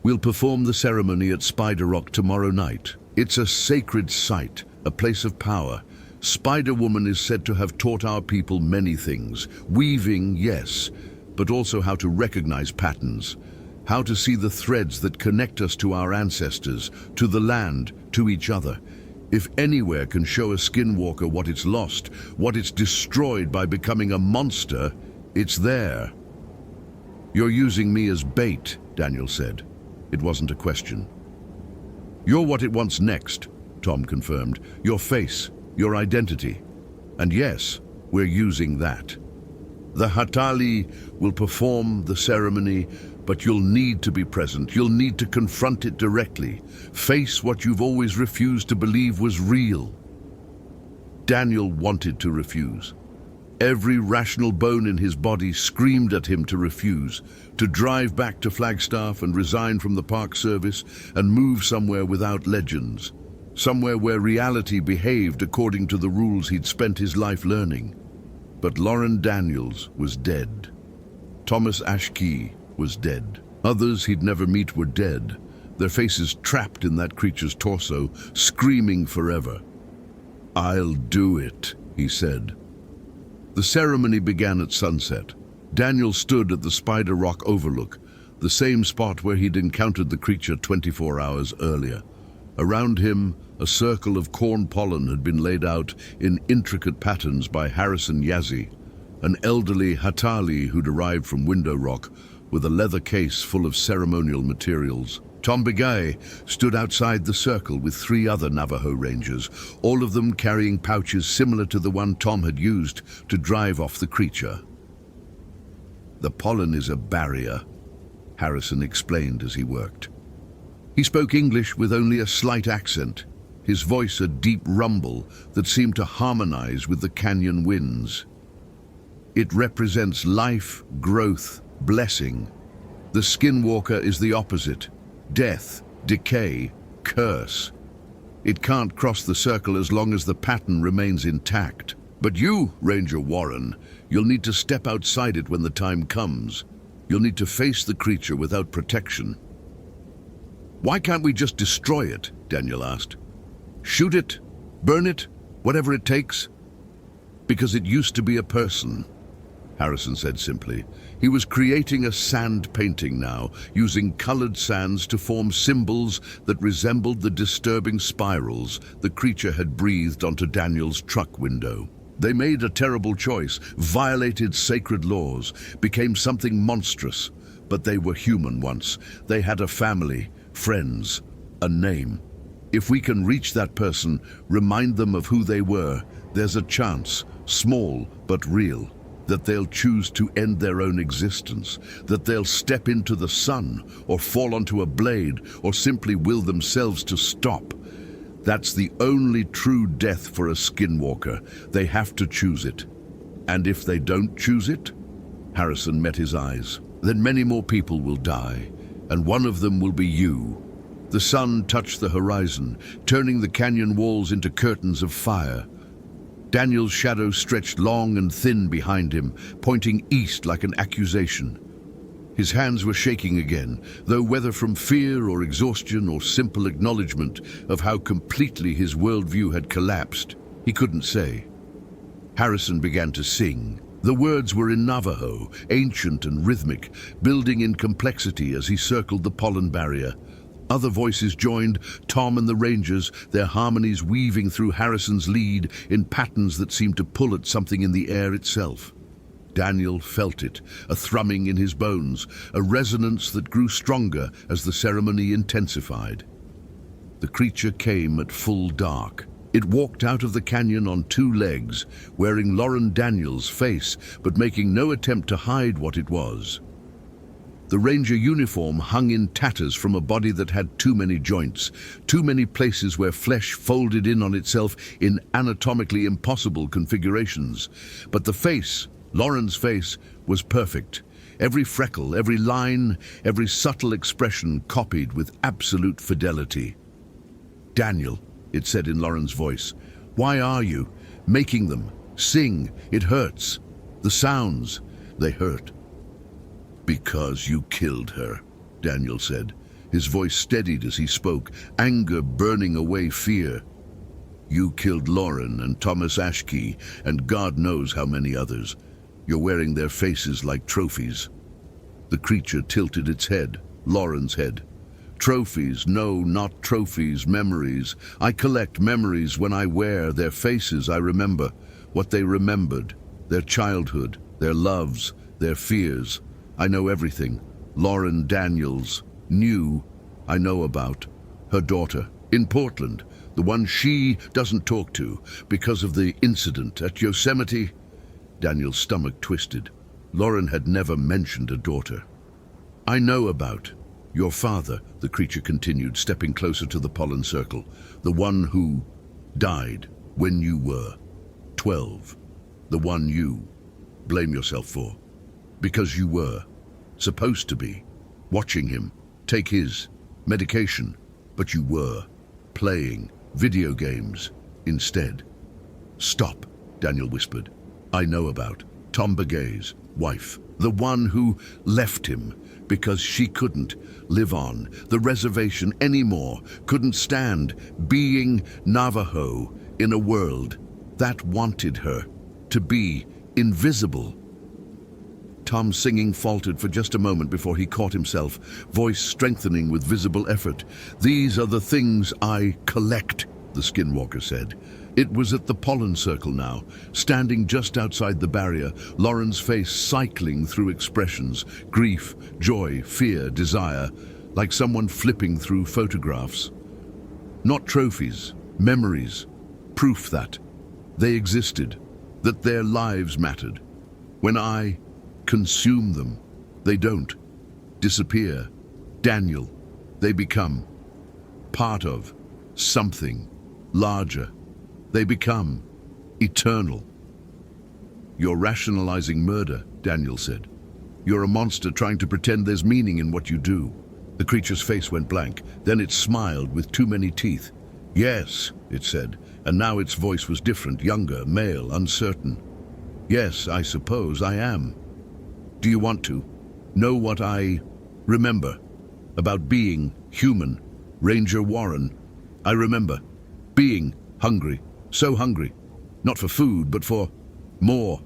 We'll perform the ceremony at Spider Rock tomorrow night. It's a sacred site, a place of power. Spider-Woman is said to have taught our people many things. Weaving, yes, but also how to recognize patterns, how to see the threads that connect us to our ancestors, to the land, to each other. If anywhere can show a skinwalker what it's lost, what it's destroyed by becoming a monster, it's there. You're using me as bait, Daniel said. It wasn't a question. You're what it wants next, Tom confirmed. Your face, your identity. And yes, we're using that. The Hatali will perform the ceremony, but you'll need to be present. You'll need to confront it directly. Face what you've always refused to believe was real. Daniel wanted to refuse. Every rational bone in his body screamed at him to refuse, to drive back to Flagstaff and resign from the Park Service and move somewhere without legends, somewhere where reality behaved according to the rules he'd spent his life learning. But Lauren Daniels was dead. Thomas Ashkey was dead. Others he'd never meet were dead, their faces trapped in that creature's torso, screaming forever. "I'll do it," he said. The ceremony began at sunset. Daniel stood at the Spider Rock overlook, the same spot where he'd encountered the creature 24 hours earlier. Around him, a circle of corn pollen had been laid out in intricate patterns by Harrison Yazzie, an elderly Hatali who'd arrived from Window Rock with a leather case full of ceremonial materials. Tom Begay stood outside the circle with 3 other Navajo Rangers, all of them carrying pouches similar to the one Tom had used to drive off the creature. "The pollen is a barrier," Harrison explained as he worked. He spoke English with only a slight accent, his voice a deep rumble that seemed to harmonize with the canyon winds. "It represents life, growth, blessing. The skinwalker is the opposite. Death, decay, curse. It can't cross the circle as long as the pattern remains intact. But you, Ranger Warren, you'll need to step outside it when the time comes. You'll need to face the creature without protection." "Why can't we just destroy it?" Daniel asked. "Shoot it, burn it, whatever it takes." "Because it used to be a person," Harrison said simply. He was creating a sand painting now, using colored sands to form symbols that resembled the disturbing spirals the creature had breathed onto Daniel's truck window. They made a terrible choice, violated sacred laws, became something monstrous. But they were human once. They had a family, friends, a name. If we can reach that person, remind them of who they were, there's a chance, small but real, that they'll choose to end their own existence, that they'll step into the sun or fall onto a blade or simply will themselves to stop. That's the only true death for a skinwalker. They have to choose it. And if they don't choose it, Harrison met his eyes, then many more people will die, and one of them will be you. The sun touched the horizon, turning the canyon walls into curtains of fire. Daniel's shadow stretched long and thin behind him, pointing east like an accusation. His hands were shaking again, though whether from fear or exhaustion or simple acknowledgement of how completely his worldview had collapsed, he couldn't say. Harrison began to sing. The words were in Navajo, ancient and rhythmic, building in complexity as he circled the pollen barrier. Other voices joined, Tom and the Rangers, their harmonies weaving through Harrison's lead in patterns that seemed to pull at something in the air itself. Daniel felt it, a thrumming in his bones, a resonance that grew stronger as the ceremony intensified. The creature came at full dark. It walked out of the canyon on two legs, wearing Lauren Daniels' face, but making no attempt to hide what it was. The ranger uniform hung in tatters from a body that had too many joints, too many places where flesh folded in on itself in anatomically impossible configurations. But the face, Lauren's face, was perfect. Every freckle, every line, every subtle expression copied with absolute fidelity. "Daniel," it said in Lauren's voice, "why are you making them sing? It hurts. The sounds, they hurt." "Because you killed her," Daniel said. His voice steadied as he spoke, anger burning away fear. "You killed Lauren and Thomas Ashkey, and God knows how many others. You're wearing their faces like trophies." The creature tilted its head, Lauren's head. "Trophies, no, not trophies, memories. I collect memories when I wear their faces. I remember what they remembered, their childhood, their loves, their fears. I know everything. Lauren Daniels knew I know about. Her daughter, in Portland, the one she doesn't talk to because of the incident at Yosemite." Daniel's stomach twisted. Lauren had never mentioned a daughter. "I know about your father," the creature continued, stepping closer to the pollen circle. "The one who died when you were 12. The one you blame yourself for. Because you were supposed to be watching him take his medication, but you were playing video games instead." "Stop," Daniel whispered. "I know about Tom Begay's wife, the one who left him because she couldn't live on the reservation anymore, couldn't stand being Navajo in a world that wanted her to be invisible." Tom's singing faltered for just a moment before he caught himself, voice strengthening with visible effort. "These are the things I collect," the skinwalker said. It was at the pollen circle now, standing just outside the barrier, Lauren's face cycling through expressions, grief, joy, fear, desire, like someone flipping through photographs. Not trophies, memories, proof that they existed, that their lives mattered. When I consume them, they don't disappear. Daniel, they become part of something larger. They become eternal. "You're rationalizing murder," Daniel said. "You're a monster trying to pretend there's meaning in what you do." The creature's face went blank. Then it smiled with too many teeth. "Yes," it said, and now its voice was different, younger, male, uncertain. "Yes, I suppose I am. Do you want to know what I remember about being human, Ranger Warren? I remember being hungry. So hungry, not for food, but for more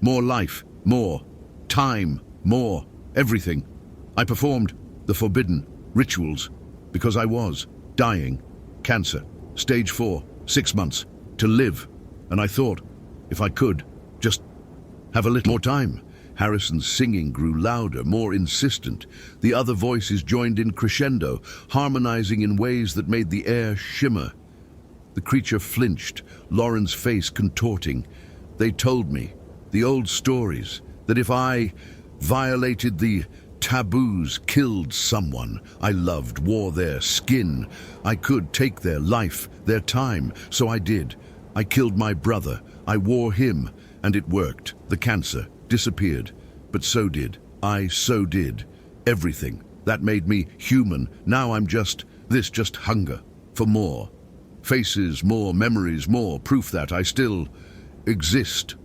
life, more time, more everything. I performed the forbidden rituals because I was dying, cancer, stage 4, 6 months, to live. And I thought, if I could, just have a little more time." Harrison's singing grew louder, more insistent. The other voices joined in crescendo, harmonizing in ways that made the air shimmer. The creature flinched, Lauren's face contorting. "They told me The old stories, that if I violated the taboos, killed someone I loved, wore their skin, I could take their life, their time. So I did. I killed my brother. I wore him, and it worked. The cancer disappeared. But so did everything. That made me human. Now I'm just hunger for more. Faces, more memories, more proof that I still exist.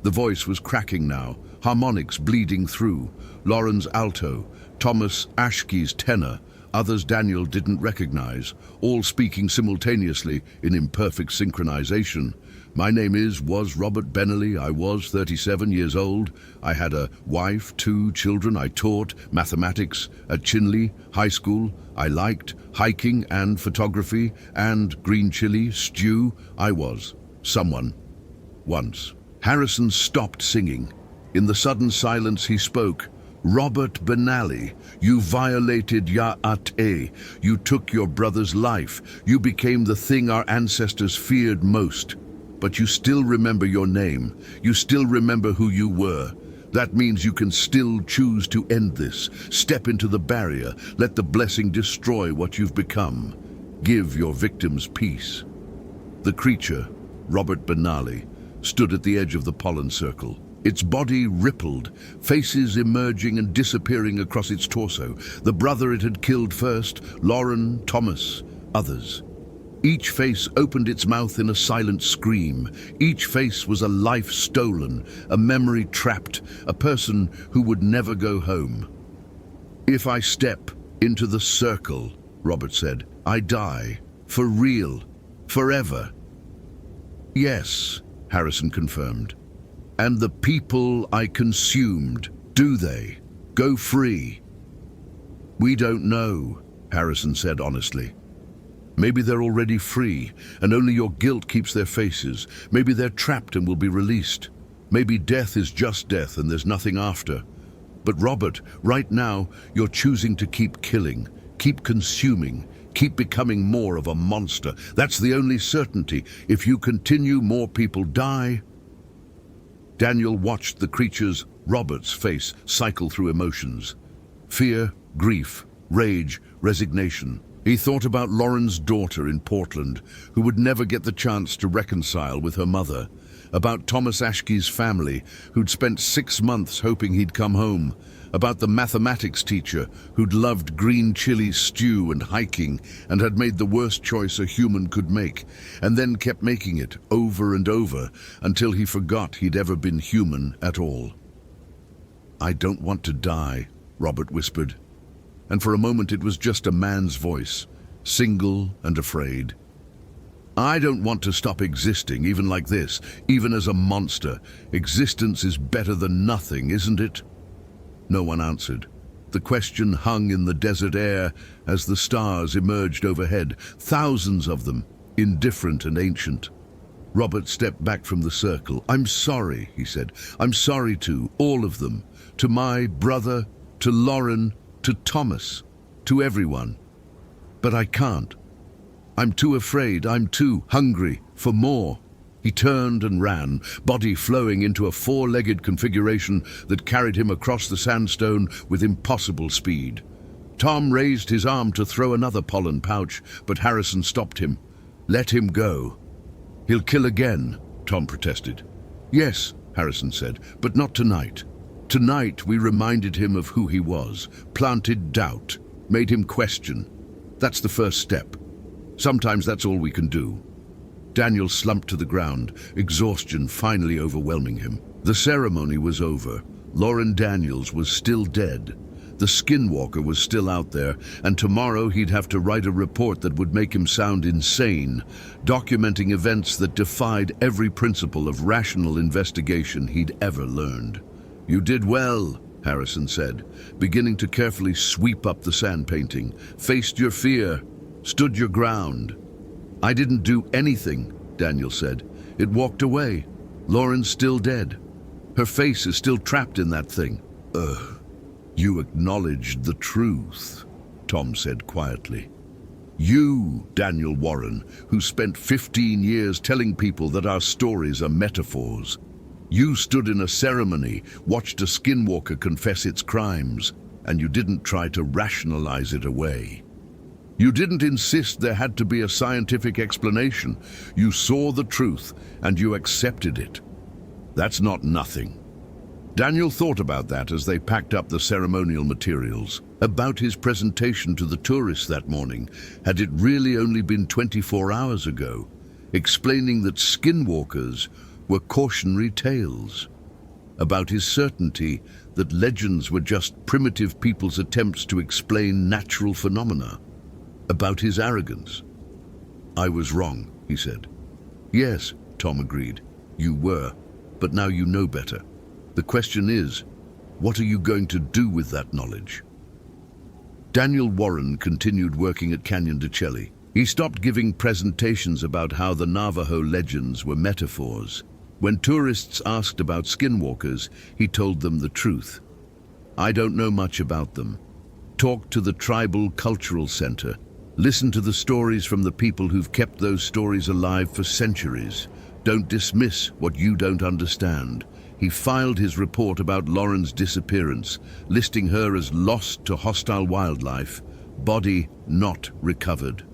The voice was cracking now, harmonics bleeding through. Lauren's alto, Thomas Ashke's tenor, others Daniel didn't recognize, all speaking simultaneously in imperfect synchronization. My name was Robert Bennerly. I was 37 years old. I had a wife, 2 children. I taught mathematics at Chinley High School. I liked hiking and photography and green chili stew. I was someone once. Harrison stopped singing. In the sudden silence he spoke. Robert Benally, you violated Ya'at-e. You took your brother's life. You became the thing our ancestors feared most. But you still remember your name. You still remember who you were. That means you can still choose to end this. Step into the barrier. Let the blessing destroy what you've become. Give your victims peace. The creature, Robert Benally, stood at the edge of the pollen circle. Its body rippled, faces emerging and disappearing across its torso. The brother it had killed first, Lauren, Thomas, others. Each face opened its mouth in a silent scream. Each face was a life stolen, a memory trapped, a person who would never go home. If I step into the circle, Robert said, I die. For real. Forever. Yes, Harrison confirmed. And the people I consumed, do they go free? We don't know, Harrison said honestly. Maybe they're already free, and only your guilt keeps their faces. Maybe they're trapped and will be released. Maybe death is just death and there's nothing after. But Robert, right now, you're choosing to keep killing, keep consuming, keep becoming more of a monster. That's the only certainty. If you continue, more people die. Daniel watched the creature's, Robert's face cycle through emotions. Fear, grief, rage, resignation. He thought about Lauren's daughter in Portland, who would never get the chance to reconcile with her mother. About Thomas Ashke's family, who'd spent 6 months hoping he'd come home. About the mathematics teacher, who'd loved green chili stew and hiking, and had made the worst choice a human could make, and then kept making it over and over, until he forgot he'd ever been human at all. I don't want to die, Robert whispered. And for a moment it was just a man's voice, single and afraid. I don't want to stop existing, even like this, even as a monster. Existence is better than nothing, isn't it? No one answered. The question hung in the desert air as the stars emerged overhead, thousands of them, indifferent and ancient. Robert stepped back from the circle. I'm sorry, he said. I'm sorry to all of them, to my brother, to Lauren, to Thomas, to everyone. But I can't. I'm too afraid, I'm too hungry for more. He turned and ran, body flowing into a 4-legged configuration that carried him across the sandstone with impossible speed. Tom raised his arm to throw another pollen pouch, but Harrison stopped him. Let him go. He'll kill again, Tom protested. Yes, Harrison said, but not tonight. Tonight we reminded him of who he was, planted doubt, made him question. That's the first step. Sometimes that's all we can do. Daniel slumped to the ground, exhaustion finally overwhelming him. The ceremony was over. Lauren Daniels was still dead. The skinwalker was still out there, and tomorrow he'd have to write a report that would make him sound insane, documenting events that defied every principle of rational investigation he'd ever learned. You did well, Harrison said, beginning to carefully sweep up the sand painting. Faced your fear, stood your ground. I didn't do anything, Daniel said. It walked away. Lauren's still dead. Her face is still trapped in that thing. You acknowledged the truth, Tom said quietly. You, Daniel Warren, who spent 15 years telling people that our stories are metaphors. You stood in a ceremony, watched a skinwalker confess its crimes, and you didn't try to rationalize it away. You didn't insist there had to be a scientific explanation. You saw the truth, and you accepted it. That's not nothing. Daniel thought about that as they packed up the ceremonial materials. About his presentation to the tourists that morning. Had it really only been 24 hours ago? Explaining that skinwalkers were cautionary tales. About his certainty that legends were just primitive people's attempts to explain natural phenomena. About his arrogance. I was wrong, he said. Yes, Tom agreed. You were, but now you know better. The question is, what are you going to do with that knowledge? Daniel Warren continued working at Canyon de Chelly. He stopped giving presentations about how the Navajo legends were metaphors. When tourists asked about skinwalkers, he told them the truth. I don't know much about them. Talk to the Tribal Cultural Center. Listen to the stories from the people who've kept those stories alive for centuries. Don't dismiss what you don't understand. He filed his report about Lauren's disappearance, listing her as lost to hostile wildlife, body not recovered.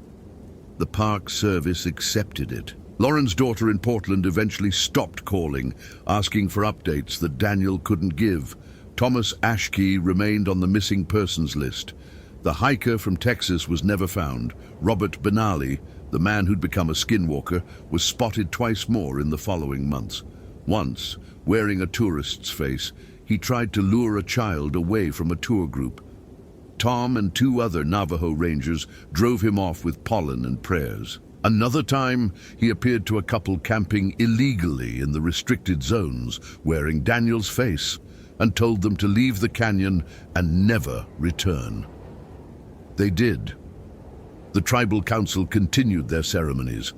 The Park Service accepted it. Lauren's daughter in Portland eventually stopped calling, asking for updates that Daniel couldn't give. Thomas Ashkey remained on the missing persons list. The hiker from Texas was never found. Robert Benally, the man who'd become a skinwalker, was spotted twice more in the following months. Once, wearing a tourist's face, he tried to lure a child away from a tour group. Tom and 2 other Navajo rangers drove him off with pollen and prayers. Another time, he appeared to a couple camping illegally in the restricted zones, wearing Daniel's face, and told them to leave the canyon and never return. They did. The tribal council continued their ceremonies.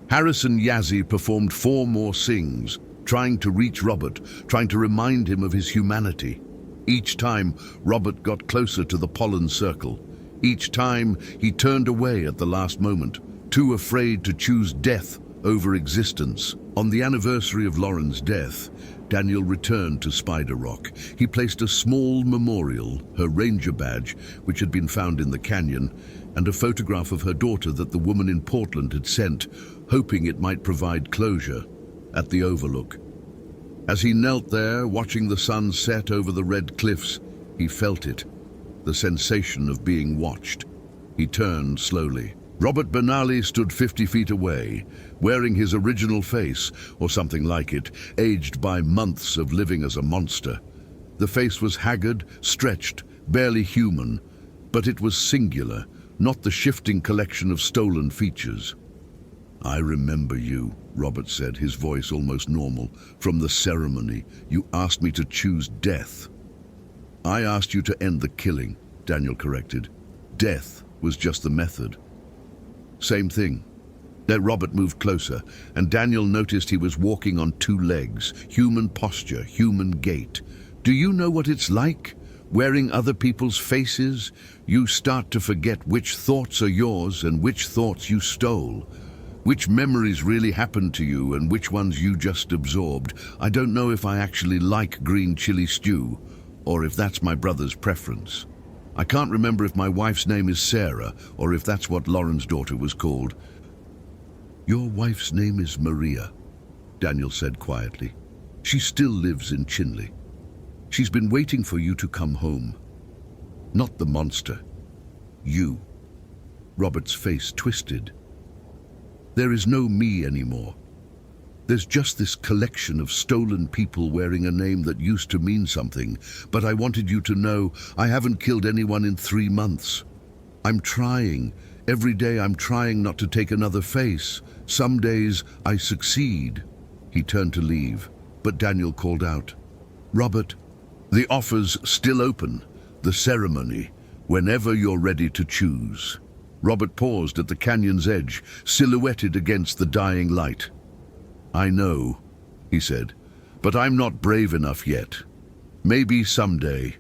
Harrison Yazzie performed 4 more sings, trying to reach Robert, trying to remind him of his humanity. Each time, Robert got closer to the pollen circle. Each time, he turned away at the last moment, too afraid to choose death over existence. On the anniversary of Lauren's death, Daniel returned to Spider Rock. He placed a small memorial, her ranger badge, which had been found in the canyon, and a photograph of her daughter that the woman in Portland had sent, hoping it might provide closure, at the overlook. As he knelt there, watching the sun set over the red cliffs, he felt it, the sensation of being watched. He turned slowly. Robert Benally stood 50 feet away, wearing his original face, or something like it, aged by months of living as a monster. The face was haggard, stretched, barely human, but it was singular, not the shifting collection of stolen features. I remember you, Robert said, his voice almost normal. From the ceremony, you asked me to choose death. I asked you to end the killing, Daniel corrected. Death was just the method. Same thing. Then Robert moved closer, and Daniel noticed he was walking on 2 legs, human posture, human gait. Do you know what it's like? Wearing other people's faces? You start to forget which thoughts are yours and which thoughts you stole. Which memories really happened to you and which ones you just absorbed. I don't know if I actually like green chili stew, or if that's my brother's preference. I can't remember if my wife's name is Sarah, or if that's what Lauren's daughter was called. Your wife's name is Maria, Daniel said quietly. She still lives in Chinle. She's been waiting for you to come home. Not the monster. You. Robert's face twisted. There is no me anymore. There's just this collection of stolen people wearing a name that used to mean something, but I wanted you to know I haven't killed anyone in 3 months. I'm trying. Every day I'm trying not to take another face. Some days I succeed. He turned to leave, but Daniel called out, Robert, the offer's still open. The ceremony, whenever you're ready to choose. Robert paused at the canyon's edge, silhouetted against the dying light. I know, he said, but I'm not brave enough yet. Maybe someday.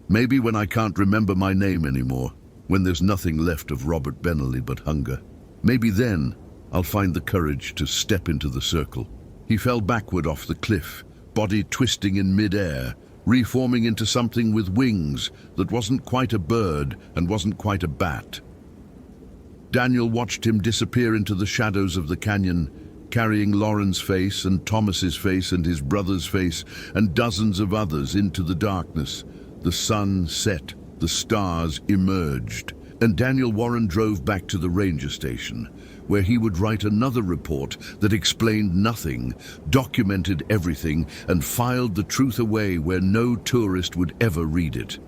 Maybe when I can't remember my name anymore, when there's nothing left of Robert Benally but hunger. Maybe then I'll find the courage to step into the circle. He fell backward off the cliff, body twisting in mid-air, reforming into something with wings that wasn't quite a bird and wasn't quite a bat. Daniel watched him disappear into the shadows of the canyon, carrying Lauren's face and Thomas's face and his brother's face and dozens of others into the darkness. The sun set, the stars emerged, and Daniel Warren drove back to the ranger station, where he would write another report that explained nothing, documented everything, and filed the truth away where no tourist would ever read it.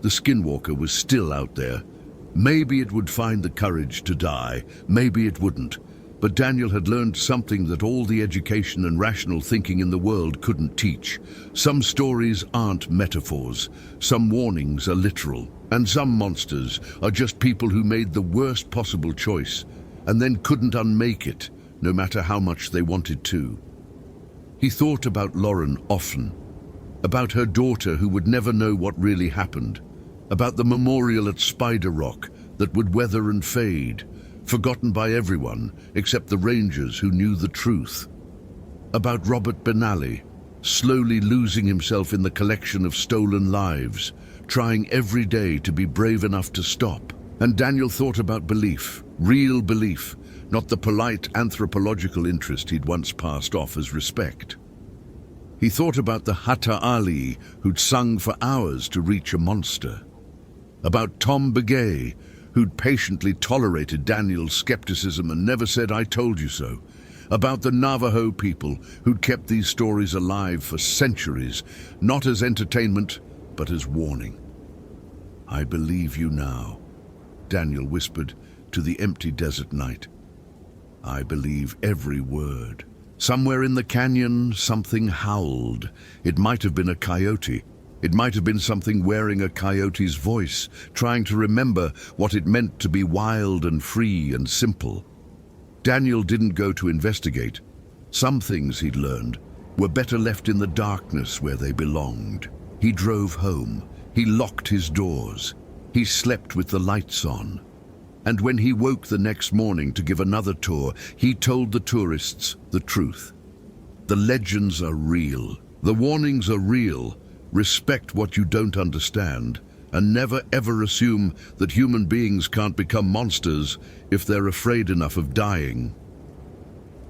The skinwalker was still out there. Maybe it would find the courage to die, maybe it wouldn't. But Daniel had learned something that all the education and rational thinking in the world couldn't teach. Some stories aren't metaphors, some warnings are literal, and some monsters are just people who made the worst possible choice and then couldn't unmake it, no matter how much they wanted to. He thought about Lauren often, about her daughter who would never know what really happened, about the memorial at Spider Rock that would weather and fade, forgotten by everyone except the rangers who knew the truth. About Robert Benally, slowly losing himself in the collection of stolen lives, trying every day to be brave enough to stop. And Daniel thought about belief, real belief, not the polite anthropological interest he'd once passed off as respect. He thought about the Hatta Ali who'd sung for hours to reach a monster. About Tom Begay, who'd patiently tolerated Daniel's skepticism and never said, "I told you so." About the Navajo people who'd kept these stories alive for centuries, not as entertainment, but as warning. "I believe you now," Daniel whispered to the empty desert night. "I believe every word." Somewhere in the canyon, something howled. It might have been a coyote. It might have been something wearing a coyote's voice, trying to remember what it meant to be wild and free and simple. Daniel didn't go to investigate. Some things he'd learned were better left in the darkness where they belonged. He drove home. He locked his doors. He slept with the lights on. And when he woke the next morning to give another tour, he told the tourists the truth. The legends are real. The warnings are real. Respect what you don't understand, and never ever assume that human beings can't become monsters if they're afraid enough of dying.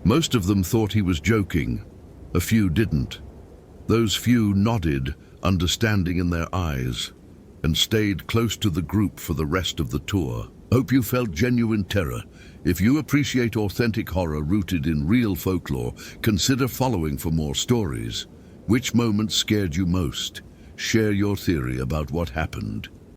Most of them thought he was joking. A few didn't. Those few nodded, understanding in their eyes, and stayed close to the group for the rest of the tour. Hope you felt genuine terror. If you appreciate authentic horror rooted in real folklore, consider following for more stories. Which moment scared you most? Share your theory about what happened.